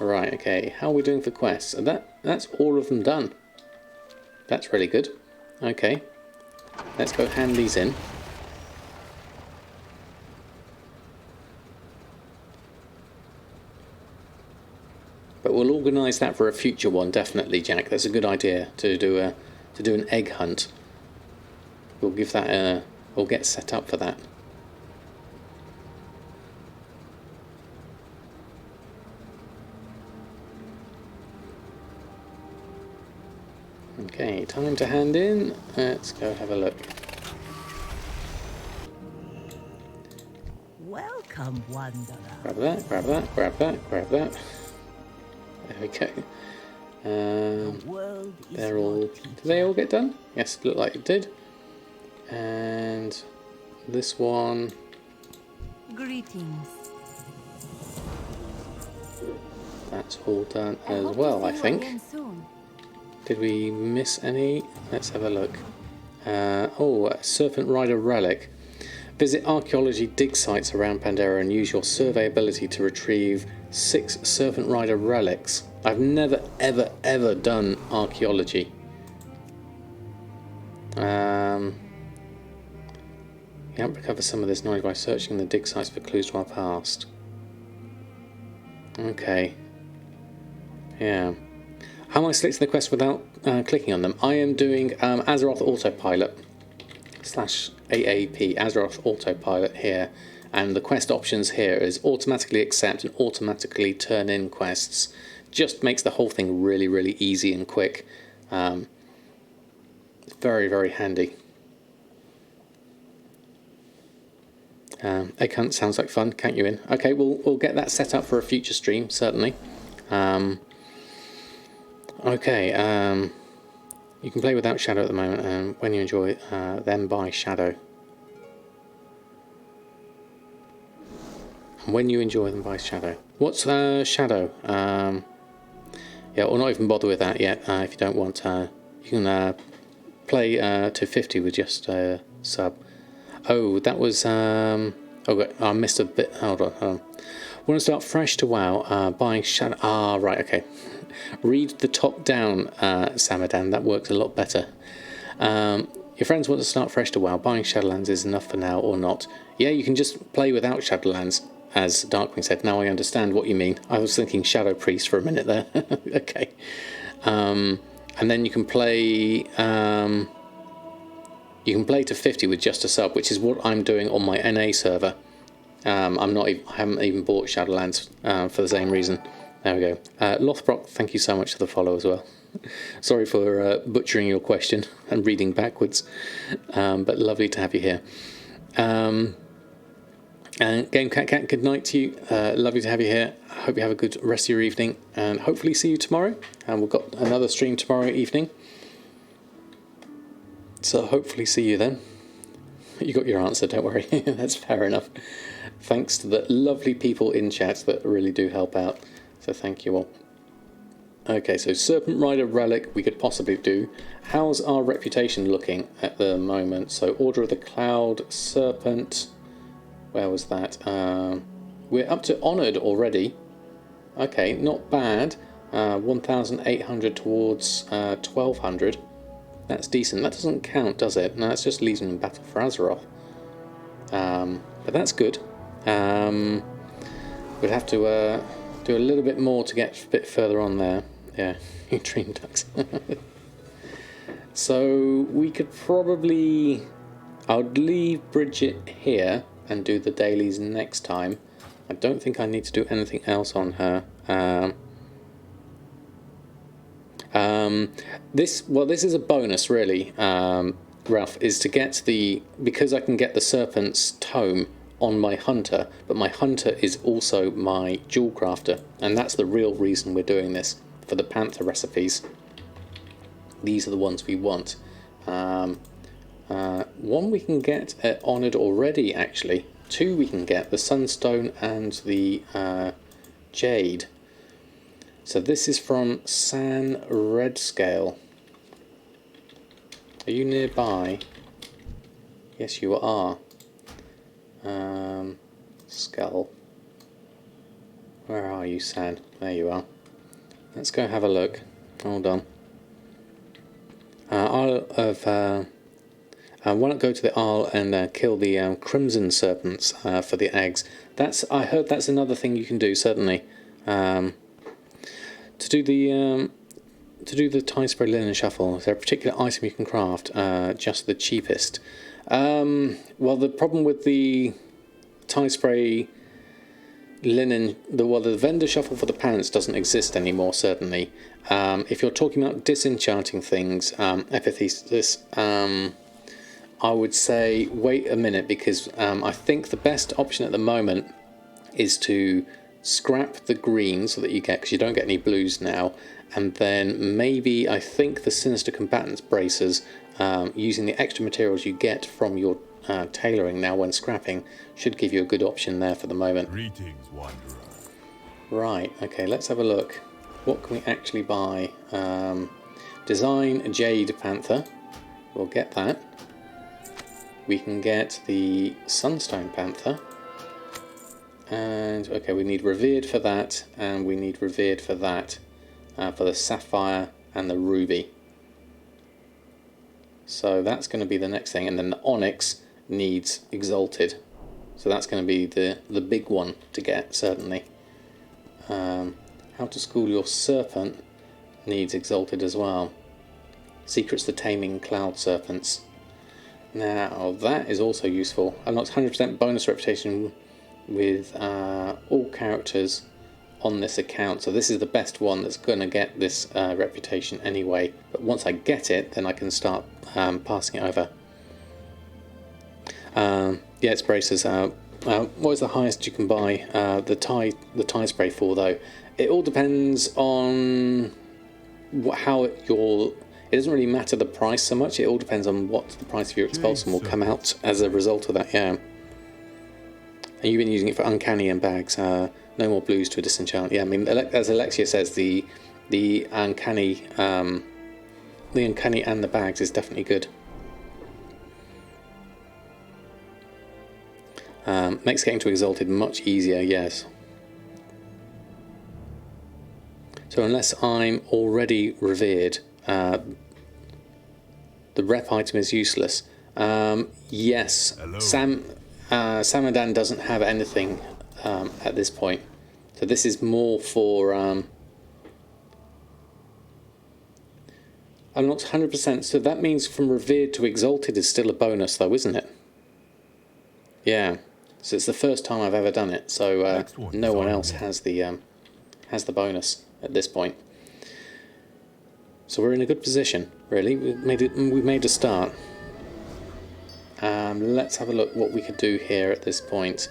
Right. Okay. How are we doing for quests? That's all of them done. That's really good. Okay. Let's go hand these in. But we'll organise that for a future one, definitely, Jack. That's a good idea to do an egg hunt. We'll give that we'll get set up for that. Okay, time to hand in. Let's go have a look. Welcome, wanderer. Grab that, grab that, grab that, grab that. There we go. They're all... Did they all get done? Yes, look like it did. And this one... Greetings. That's all done as well, I think. Did we miss any? Let's have a look. Oh, a Serpent Rider relic. Visit archaeology dig sites around Pandera and use your survey ability to retrieve 6 Serpent Rider relics. I've never ever done archaeology. You can't recover some of this knowledge by searching the dig sites for clues to our past. Okay. Yeah. How am I selecting the quest without clicking on them? I am doing Azeroth Autopilot / AAP, Azeroth Autopilot here, and the quest options here is automatically accept and automatically turn in quests. Just makes the whole thing really easy and quick. Very handy. Egg hunt sounds like fun. Count you in. Okay, we'll get that set up for a future stream, certainly. Okay, you can play without Shadow at the moment, and when you enjoy it, then buy Shadow. And when you enjoy them, buy Shadow. What's Shadow? Yeah, we'll not even bother with that yet. If you don't want, you can play to 50 with just sub. Oh, that was oh, I missed a bit. Hold on. Want to start fresh to WoW? Buying Shadow. Ah, right. Okay. Read the top down, Samadan. That works a lot better. Your friends want to start fresh to WoW. Buying Shadowlands is enough for now, or not? Yeah, you can just play without Shadowlands, as Darkwing said. Now I understand what you mean. I was thinking Shadow Priest for a minute there. Okay. And then you can play. You can play to 50 with just a sub, which is what I'm doing on my NA server. I haven't even bought Shadowlands for the same reason. There we go. Lothbrock, thank you so much for the follow as well. Sorry for butchering your question and reading backwards, but lovely to have you here. And Game Cat, good night to you. Lovely to have you here. I hope you have a good rest of your evening, and hopefully see you tomorrow. And we've got another stream tomorrow evening. So hopefully see you then. You got your answer, don't worry. That's fair enough. Thanks to the lovely people in chat that really do help out. So thank you all. Okay, so Serpent Rider Relic we could possibly do. How's our reputation looking at the moment? So Order of the Cloud, Serpent. Where was that? We're up to Honoured already. Okay, not bad. 1,800 towards 1,200. That's decent. That doesn't count, does it? No, that's just Legion and Battle for Azeroth. But that's good. We'd have to do a little bit more to get a bit further on there. Yeah, dream ducks. So we could probably... I'd leave Bridget here and do the dailies next time. I don't think I need to do anything else on her. This is a bonus really, Ralph, is to get because I can get the Serpent's Tome on my Hunter, but my Hunter is also my Jewel Crafter, and that's the real reason we're doing this, for the Panther recipes. These are the ones we want. One we can get Honoured already, actually. 2 we can get, the Sunstone and the Jade. So this is from San Redscale. Are you nearby? Yes, you are. Skull. Where are you, San? There you are. Let's go have a look. Hold on. Isle of... why not go to the Isle and kill the Crimson Serpents for the eggs? I heard that's another thing you can do, certainly. To do the tie spray linen shuffle, is there a particular item you can craft? Just the cheapest. Well, the problem with the tie spray linen, the vendor shuffle for the pants doesn't exist anymore, certainly. If you're talking about disenchanting things, epithesis, I would say wait a minute, because I think the best option at the moment is to scrap the green so that you get, because you don't get any blues now, and then maybe I think the Sinister Combatants bracers, using the extra materials you get from your tailoring now when scrapping, should give you a good option there for the moment. Greetings, wanderer. Right, okay, let's have a look. What can we actually buy? Design Jade Panther. We'll get that. we can get the Sunstone Panther. And okay, we need Revered for that, and we need Revered for that, for the Sapphire and the Ruby. So that's going to be the next thing, and then the Onyx needs Exalted. So that's going to be the big one to get, certainly. How to School Your Serpent needs Exalted as well. Secrets to Taming Cloud Serpents. Now that is also useful. Unlocks 100% bonus reputation with all characters on this account. So this is the best one that's going to get this reputation anyway. But once I get it, then I can start passing it over. Yeah, it's braces. What is the highest you can buy the tie spray for, though? It all depends on how it doesn't really matter the price so much. It all depends on what the price of your expulsum will come out as a result of that. Yeah. And you've been using it for Uncanny and bags. No more blues to a disenchant. Yeah, I mean, as Alexia says, the Uncanny and the bags is definitely good. Makes getting to Exalted much easier, yes. So unless I'm already Revered, the rep item is useless. Yes, Samadan doesn't have anything at this point. So this is more for... I'm not 100%, so that means from Revered to Exalted is still a bonus though, isn't it? Yeah. So it's the first time I've ever done it, so no one else has the bonus at this point. So we're in a good position, really. We've made a start. Let's have a look what we could do here at this point.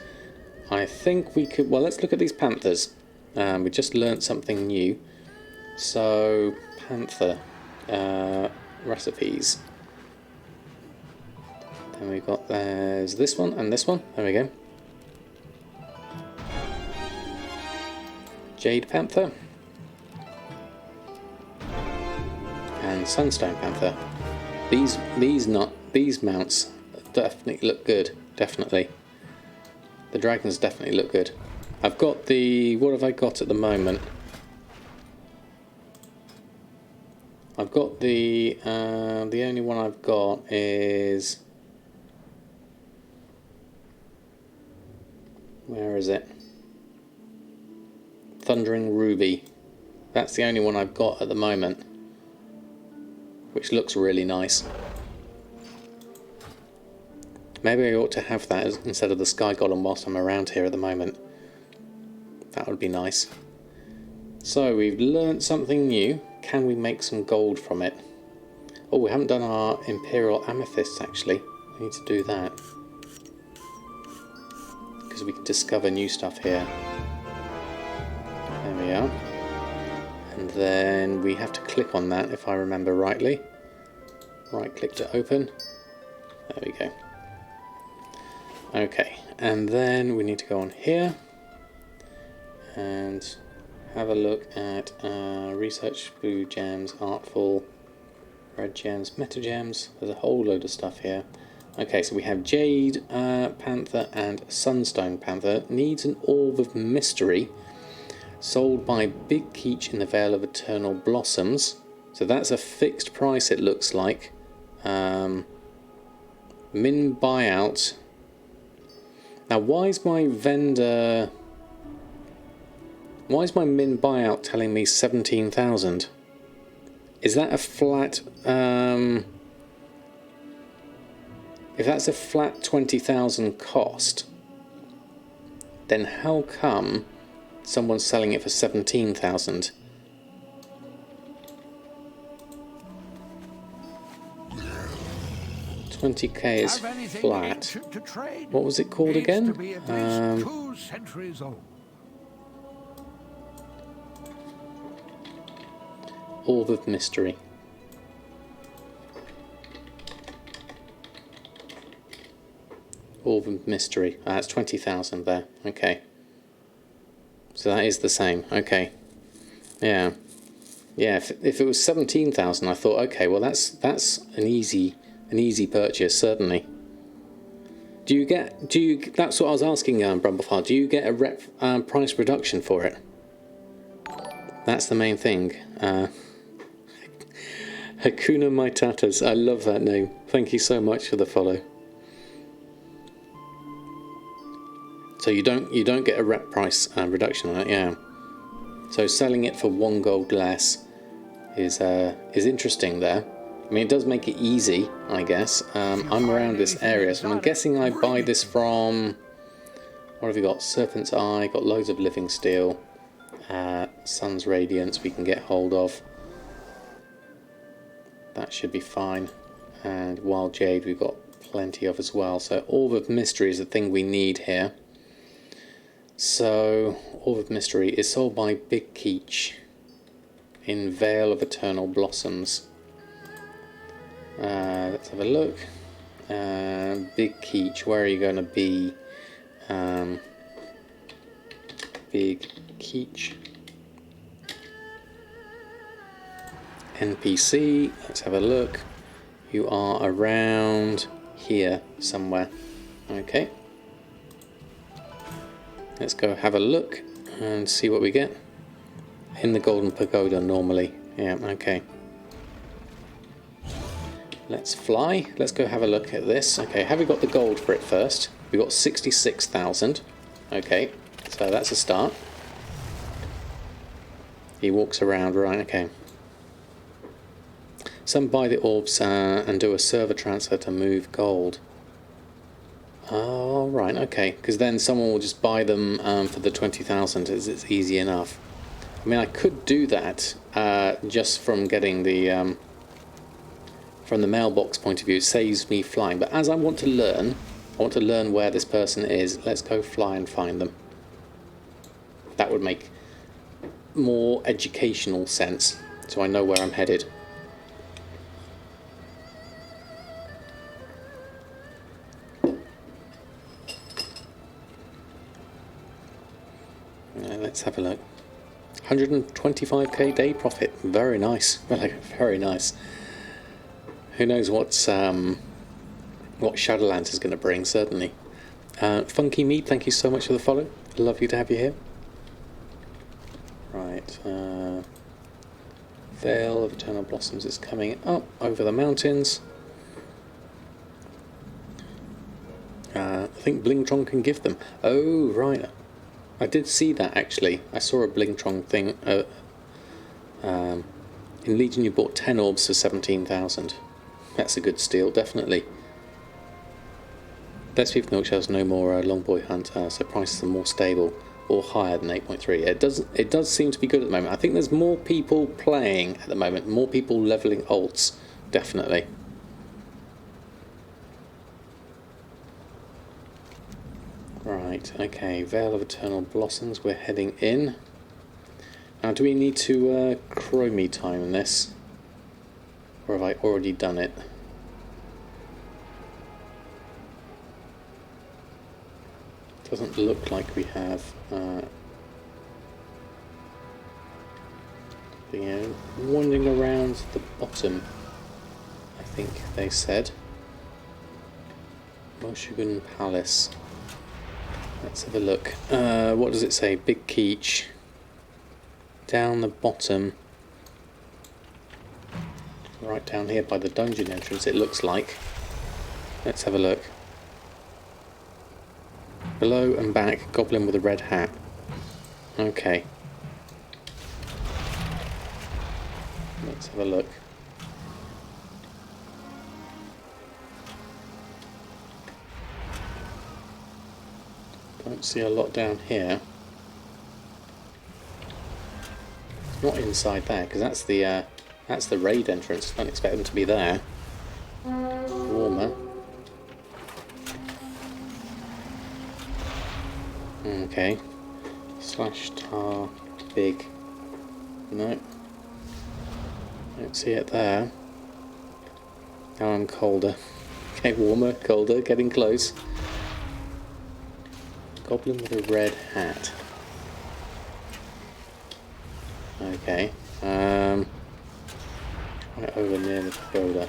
I think we could. Well, let's look at these panthers. We just learnt something new. So panther recipes. Then we've got there's this one and this one. There we go. Jade Panther and Sunstone Panther. These mounts definitely look good. Definitely, the dragons definitely look good. I've got the what have I got at the moment? I've got the only one I've got is where is it? Thundering Ruby. That's the only one I've got at the moment, which looks really nice. Maybe I ought to have that instead of the Sky Golem whilst I'm around here at the moment. That would be nice. So we've learnt something new. Can we make some gold from it? Oh, we haven't done our Imperial Amethysts actually. We need to do that, because we can discover new stuff here. There we are. And then we have to click on that if I remember rightly. Right click to open. There we go. Okay, and then we need to go on here and have a look at research, blue gems, artful, red gems, meta gems. There's a whole load of stuff here. Okay, so we have Jade Panther and Sunstone Panther. Needs an Orb of Mystery. Sold by Big Keech in the Vale of Eternal Blossoms. So that's a fixed price, it looks like. Min buyout. Now, why is my vendor... Why is my min buyout telling me 17,000? Is that a flat... if that's a flat 20,000 cost, then how come someone's selling it for 17,000? $20k is flat. What was it called again? Orb of Mystery. Orb of Mystery. That's 20,000 there. Okay. So that is the same. Okay. Yeah. Yeah. If it was 17,000, I thought, okay, well that's an easy purchase, certainly. Do you get, that's what I was asking, Brumblefire, do you get a price reduction for it? That's the main thing. Hakuna Maitatas, I love that name. Thank you so much for the follow. So you don't get a rep price reduction on it, yeah. So selling it for 1 gold less is interesting there. I mean, it does make it easy, I guess. I'm around this area, so I'm guessing I buy this from... What have we got? Serpent's Eye, got loads of living steel. Sun's Radiance we can get hold of. That should be fine. And Wild Jade we've got plenty of as well. So Orb of Mystery is the thing we need here. So Orb of Mystery is sold by Big Keech in Vale of Eternal Blossoms. Let's have a look. Big Keech, where are you going to be? Big Keech. NPC, let's have a look. You are around here somewhere. Okay. Let's go have a look and see what we get. In the Golden Pagoda normally. Yeah, okay. Let's fly. Let's go have a look at this. Okay, have we got the gold for it first? We got 66,000. Okay, so that's a start. He walks around, right, okay. Some buy the orbs and do a server transfer to move gold. Oh, right, okay. Because then someone will just buy them for the 20,000. It's easy enough. I mean, I could do that just from getting the... from the mailbox point of view, it saves me flying. But as I want to learn where this person is. Let's go fly and find them. That would make more educational sense, so I know where I'm headed. Let's have a look. 125k day profit. Very nice. Very nice. Who knows what Shadowlands is going to bring, certainly. Funky Meat, thank you so much for the follow. Lovely to have you here. Right. Vale of Eternal Blossoms is coming up over the mountains. I think Blingtron can give them. Oh, right. I did see that, actually. I saw a Blingtron thing. In Legion you bought 10 orbs for 17,000. That's a good steal, definitely. Let's see if Milkshells no more Longboy Hunt, so prices are more stable or higher than 8.3. It does seem to be good at the moment. I think there's more people playing at the moment, more people levelling alts, definitely. Right, okay, Vale of Eternal Blossoms, we're heading in. Now, do we need to chromie time this? Or have I already done it? Doesn't look like we have. Wandering around the bottom, I think they said. Moshugun Palace. Let's have a look. What does it say? Big Keech. Down the bottom. Right down here by the dungeon entrance, it looks like. Let's have a look. Below and back, goblin with a red hat. Okay. Let's have a look. Don't see a lot down here. It's not inside there, because that's the raid entrance. Don't expect them to be there. Warmer. Okay. Slash tar big. No. Don't see it there. Now I'm colder. Okay, warmer, colder, getting close. Goblin with a red hat. Okay. Right over near the pagoda.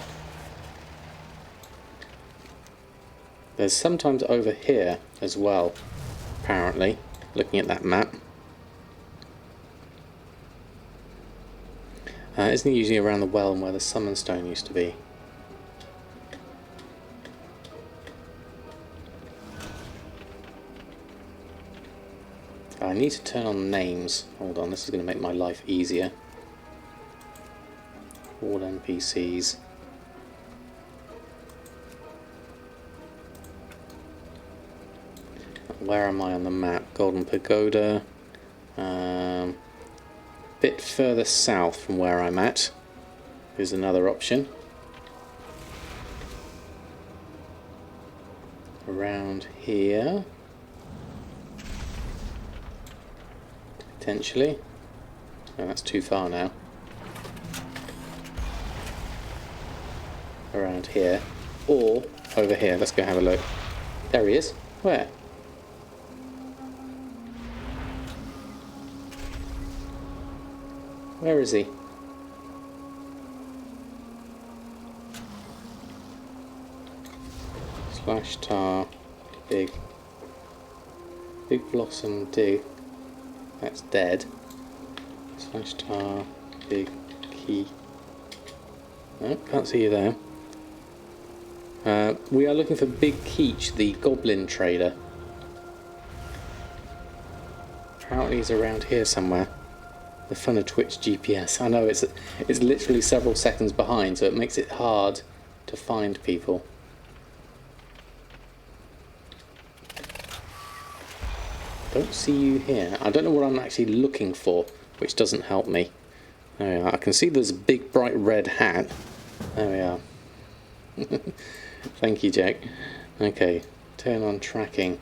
There's sometimes over here as well, apparently, looking at that map. Isn't it usually around the well and where the summon stone used to be? I need to turn on names. Hold on, this is going to make my life easier. All NPCs. Where am I on the map? Golden Pagoda. Bit further south from where I'm at is another option. Around here. Potentially. No, that's too far now. Around here. Or over here. Let's go have a look. There he is. Where? Where is he? Slash tar. Big blossom dig. That's dead. Slash tar. Big key. No, can't see you there. We are looking for Big Keech, the goblin trader. Apparently he's around here somewhere. The fun of Twitch GPS. I know it's literally several seconds behind, so it makes it hard to find people. Don't see you here. I don't know what I'm actually looking for, which doesn't help me. There we are. I can see there's a big bright red hat. There we are. Thank you, Jack. Okay, turn on tracking.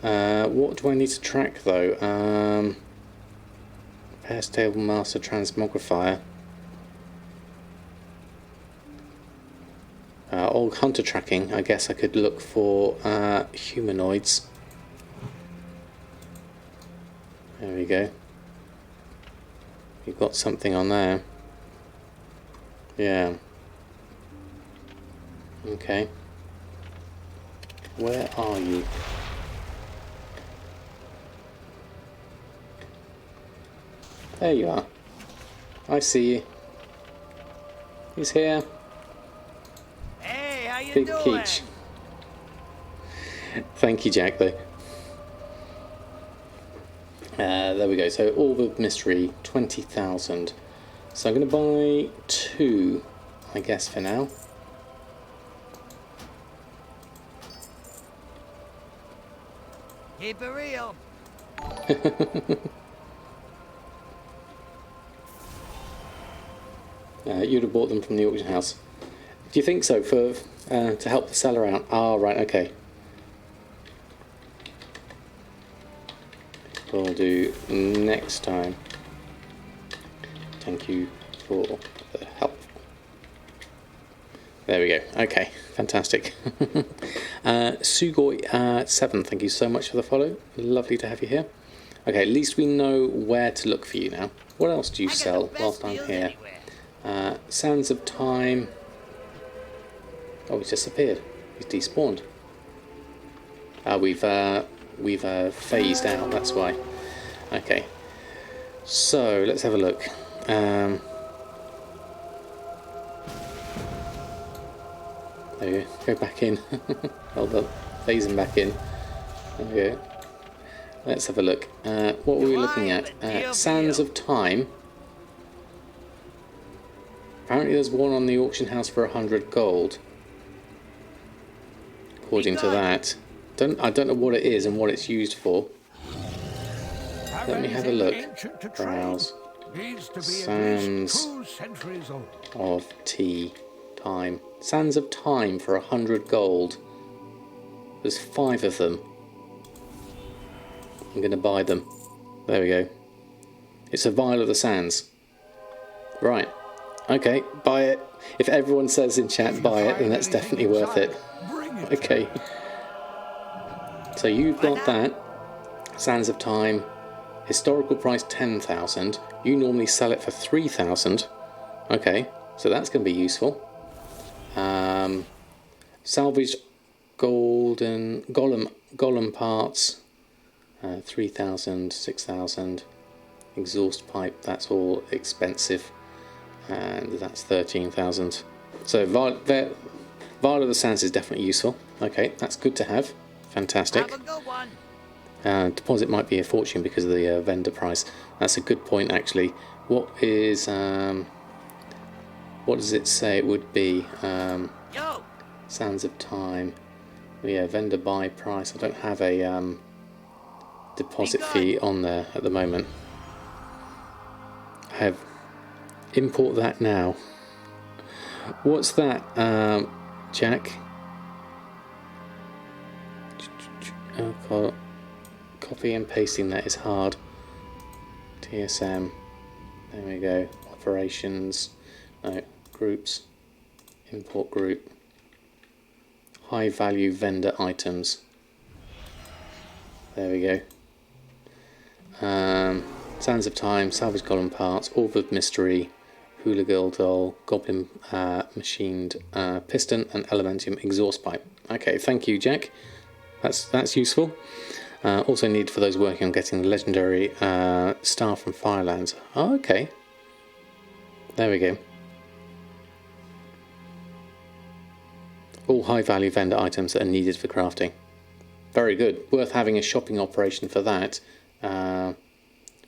What do I need to track though? Pairs table master transmogrifier. Old hunter tracking. I guess I could look for humanoids. There we go. You've got something on there. Yeah. Okay. Where are you? There you are. I see you. He's here. Hey, how you Big doing? Keech. Thank you, Jack, though. There we go. So, Orb of Mystery, 20,000. So I'm going to buy 2, I guess, for now. Keep it real. You'd have bought them from the auction house. Do you think so? For to help the seller out? Ah, right. Okay. We'll do next time. Thank you for the help. There we go. Okay, fantastic. Sugoi7, thank you so much for the follow. Lovely to have you here. Okay, at least we know where to look for you now. What else do you sell whilst I'm here? Sands of Time. Oh, he's disappeared. He's despawned. We've phased out, that's why. Okay. So, let's have a look. There you go. Go back in. Hold up. Phasing back in. There we go. Let's have a look. What were we looking at? Sands of Time. Apparently there's one on the auction house for 100 gold. According to that. I don't know what it is and what it's used for. Let me have a look. Browse. Sands of Time. Sands of Time for 100 gold. There's 5 of them. I'm going to buy them. There we go. It's a vial of the sands. Right. Okay, buy it. If everyone says in chat buy it, then that's definitely worth it. Okay. So you've got that. Sands of Time. Historical price 10,000. You normally sell it for 3,000. Okay, so that's going to be useful. Salvaged golden golem parts, 3,000, 6,000. Exhaust pipe, that's all expensive, and that's 13,000. So Vial of the Sands is definitely useful. Okay, that's good to have. Fantastic. Have a good one. Deposit might be a fortune because of the vendor price. That's a good point, actually. What is what does it say it would be? Yo. Sands of Time. Yeah, vendor buy price. I don't have a deposit fee on there at the moment. I have import that now. What's that, Jack? Copy and pasting that is hard. TSM. There we go. Operations. No, groups. Import group. High value vendor items. There we go. Sands of Time, Salvage Golem Parts, Orb of Mystery, Hula Girl Doll, Goblin Machined Piston, and Elementium Exhaust Pipe. Okay, thank you, Jack. That's useful. Also need for those working on getting the legendary Star from Firelands. Oh, okay. There we go. All high value vendor items that are needed for crafting. Very good. Worth having a shopping operation for that.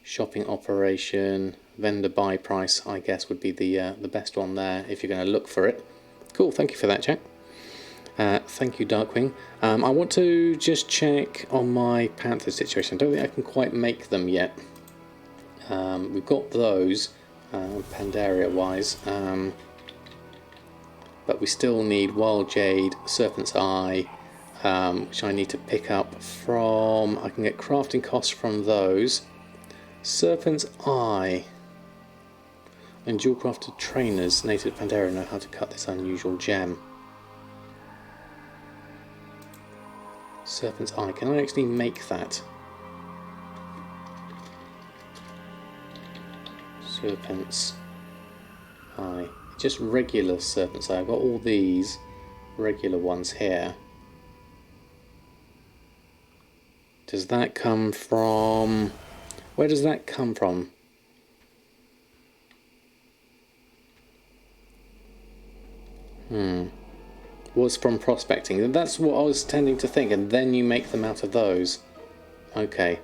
Shopping operation, vendor buy price, I guess would be the best one there if you're going to look for it. Cool, thank you for that, Jack. Thank you, Darkwing. I want to just check on my Panther situation. I don't think I can quite make them yet. We've got those, Pandaria-wise, but we still need Wild Jade, Serpent's Eye, which I need to pick up from... I can get crafting costs from those. Serpent's Eye and dual crafted trainers native to Pandaria know how to cut this unusual gem. Serpent's Eye, can I actually make that? Serpent's Eye, just regular Serpent's Eye. I've got all these regular ones here. Does that come from... Where does that come from? Was from prospecting. That's what I was tending to think, and then you make them out of those. Okay.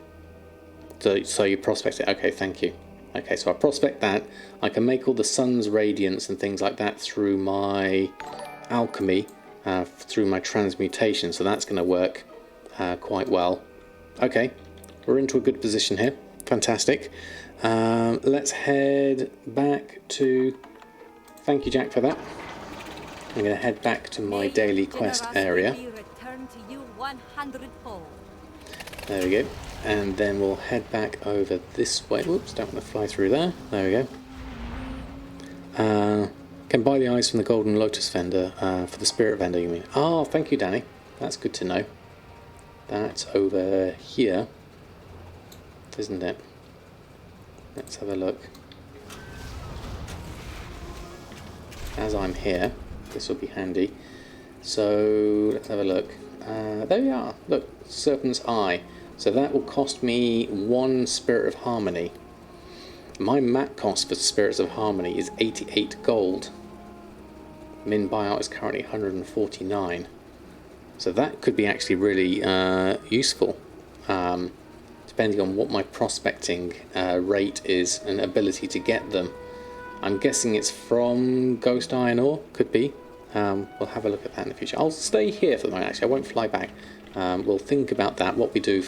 So you prospect it. Okay, thank you. Okay, so I prospect that. I can make all the sun's radiance and things like that through my alchemy, through my transmutation, so that's going to work quite well. Okay, we're into a good position here. Fantastic. Let's head back to... Thank you, Jack, for that. I'm going to head back to my daily quest area. There we go. And then we'll head back over this way. Whoops, don't want to fly through there. There we go. Can buy the eyes from the Golden Lotus vendor, for the Spirit vendor, you mean? Oh, thank you, Danny. That's good to know. That's over here, isn't it? Let's have a look. As I'm here, this will be handy. So let's have a look. There we are. Look, Serpent's Eye. So that will cost me 1 Spirit of Harmony. My map cost for Spirits of Harmony is 88 gold. Min buyout is currently 149. So that could be actually really useful, depending on what my prospecting rate is and ability to get them. I'm guessing it's from Ghost Iron Ore, could be. We'll have a look at that in the future. I'll stay here for the moment, actually. I won't fly back. We'll think about that, what we're going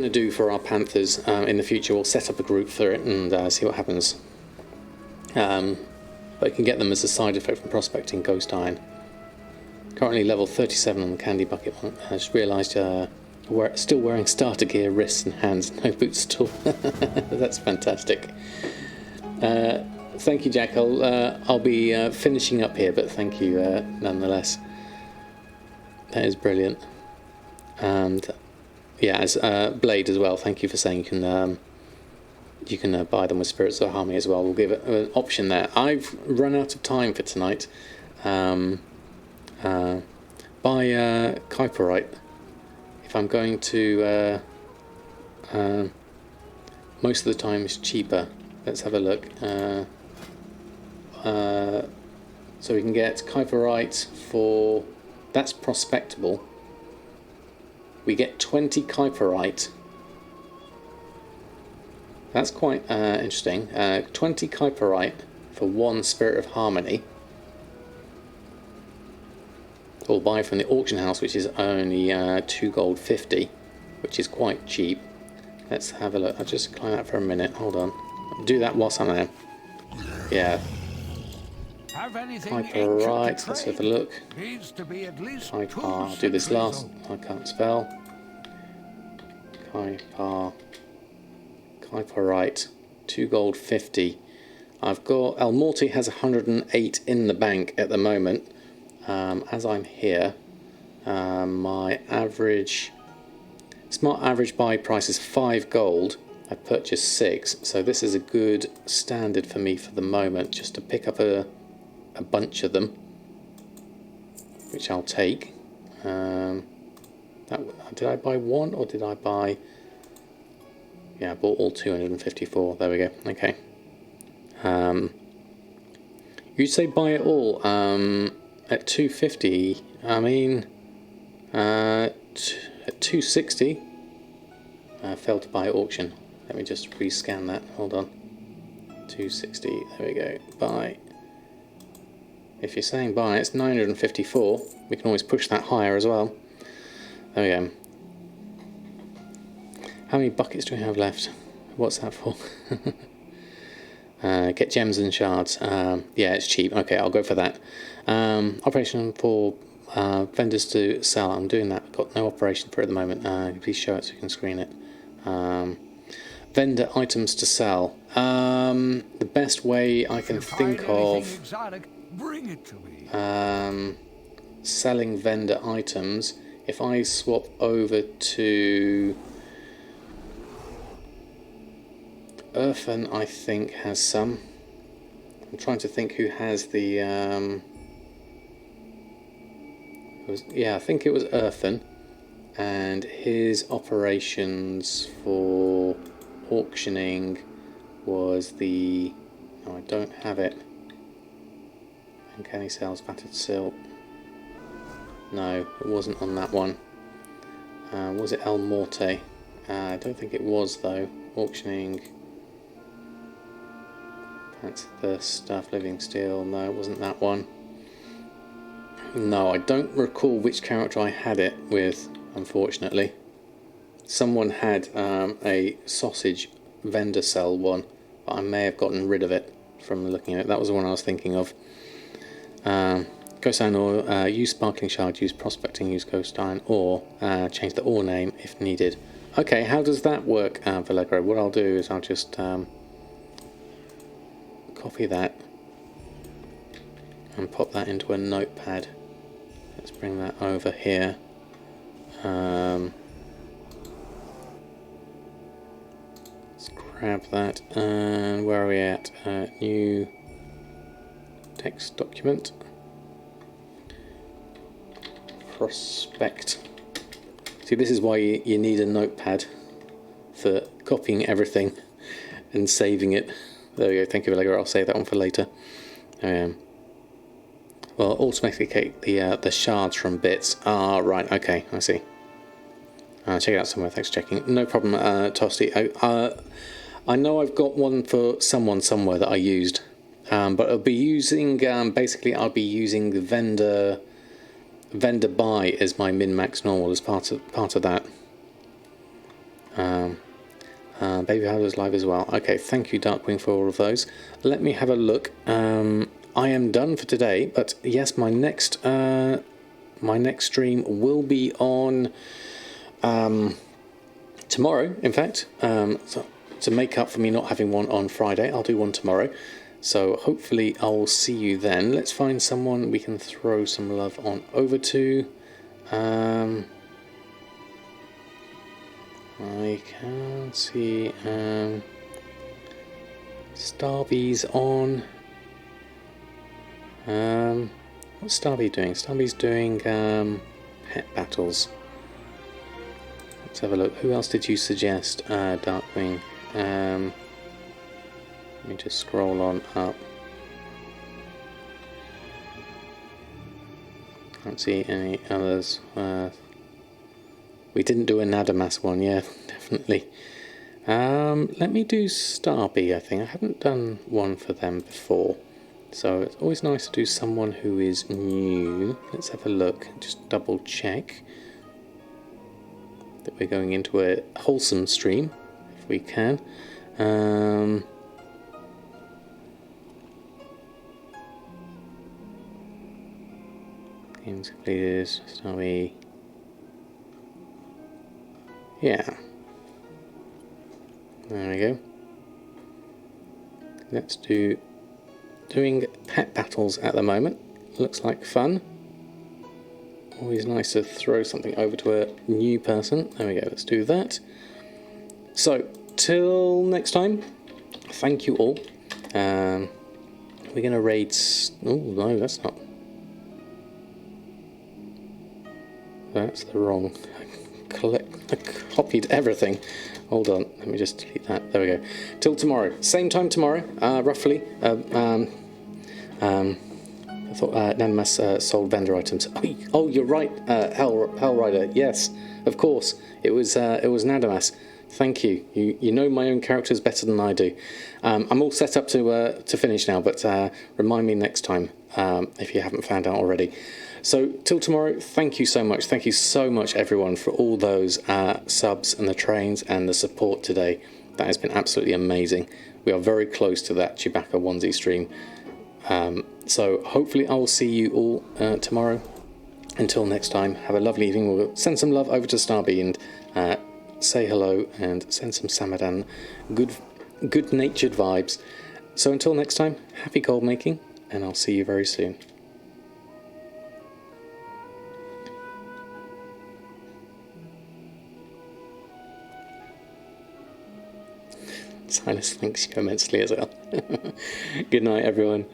to do for our Panthers in the future. We'll set up a group for it and see what happens. But I can get them as a side effect from prospecting Ghost Iron. Currently level 37 on the Candy Bucket one. I just realised still wearing starter gear, wrists and hands, no boots at all. That's fantastic. Thank you, Jack. I'll be finishing up here, but thank you nonetheless. That is brilliant. And yeah, as Blade as well. Thank you for saying you can buy them with Spirits of Harmony as well. We'll give it an option there. I've run out of time for tonight. buy Kuiperite if I'm going to. Most of the time it's cheaper. Let's have a look. So we can get Kuiperite for... That's prospectable. We get 20 Kuiperite. That's quite interesting. 20 Kuiperite for 1 Spirit of Harmony. Or buy from the auction house, which is only 2 gold 50, which is quite cheap. Let's have a look. I'll just climb out for a minute. Hold on. I'll do that whilst I'm there. Yeah. Kuiperite. Let's have a look. I'll do this last. I can't spell. Kuiperite. 2 gold 50. I've got... El Morte has 108 in the bank at the moment. As I'm here, my average... Smart average buy price is 5 gold. I purchased 6, so this is a good standard for me for the moment, just to pick up a bunch of them, which I'll take. Did I buy 1 or did I buy... Yeah, I bought all 254. There we go. Okay. You'd say buy it all at 250. I mean, at 260. Failed to buy at auction. Let me just rescan that. Hold on. 260. There we go. Buy. If you're saying buy, it's 954. We can always push that higher as well. There we go. How many buckets do we have left? What's that for? Get gems and shards. Yeah, it's cheap. Okay, I'll go for that. Operation for vendors to sell. I'm doing that. I've got no operation for it at the moment. Please show it so you can screen it. Vendor items to sell. The best way I can think of selling vendor items, if I swap over to Earthen, I think has some. I'm trying to think who has the yeah, I think it was Earthen, and his operations for auctioning was the... No, I don't have it. Uncanny Sales, Battered Silk. No, it wasn't on that one. Was it El Morte? I don't think it was though. Auctioning. That's the stuff. Living Steel. No, it wasn't that one. No, I don't recall which character I had it with, unfortunately. Someone had a sausage vendor cell one, but I may have gotten rid of it from looking at it. That was the one I was thinking of. Ghost Iron Ore, use Sparkling Shard, use Prospecting, use Ghost Iron Ore, change the ore name if needed. Okay, how does that work, Vallegro? What I'll do is I'll just copy that and pop that into a notepad. Let's bring that over here. Let's grab that, and where are we at? New text document. Prospect. See, this is why you need a notepad for copying everything and saving it. There we go, thank you, Vallegro. I'll save that one for later. Well, automatically the shards from bits. Ah, right, okay, I see. Check it out somewhere, thanks for checking. No problem, Tosti. I know I've got one for someone somewhere that I used, but I'll be using, basically I'll be using the vendor buy as my min-max normal as part of that. Baby Powder's live as well. Okay, thank you Darkwing for all of those. Let me have a look. I am done for today, but yes, my next stream will be on tomorrow, in fact. So to make up for me not having one on Friday, I'll do one tomorrow. So hopefully I'll see you then. Let's find someone we can throw some love on over to. I can't see. Starby's on. What's Starby doing? Starby's doing pet battles. Let's have a look. Who else did you suggest? Darkwing. Let me just scroll on up. Can't see any others. We didn't do a Nadamas one, yeah, definitely. Let me do Starby, I think. I haven't done one for them before. So it's always nice to do someone who is new. Let's have a look, just double check that we're going into a wholesome stream, if we can. Games completed, Starby. Yeah. There we go. Let's do doing pet battles at the moment. Looks like fun. Always nice to throw something over to a new person. There we go, let's do that. So, till next time, thank you all. We're going to raid... Oh, no, that's not... That's the wrong... I copied everything. Hold on, let me just delete that. There we go. Till tomorrow. Same time tomorrow, roughly. I thought Nanamas sold vendor items. Oh, you're right, Hellrider. Yes, of course. It was Nanamas. Thank you. You know my own characters better than I do. I'm all set up to finish now, but remind me next time if you haven't found out already. So, till tomorrow, thank you so much. Thank you so much, everyone, for all those subs and the trains and the support today. That has been absolutely amazing. We are very close to that Chewbacca onesie stream. So, hopefully, I will see you all tomorrow. Until next time, have a lovely evening. We'll send some love over to Starby and say hello and send some Samadan good-natured vibes. So, until next time, happy gold making, and I'll see you very soon. Silas thanks you immensely as well. Good night, everyone.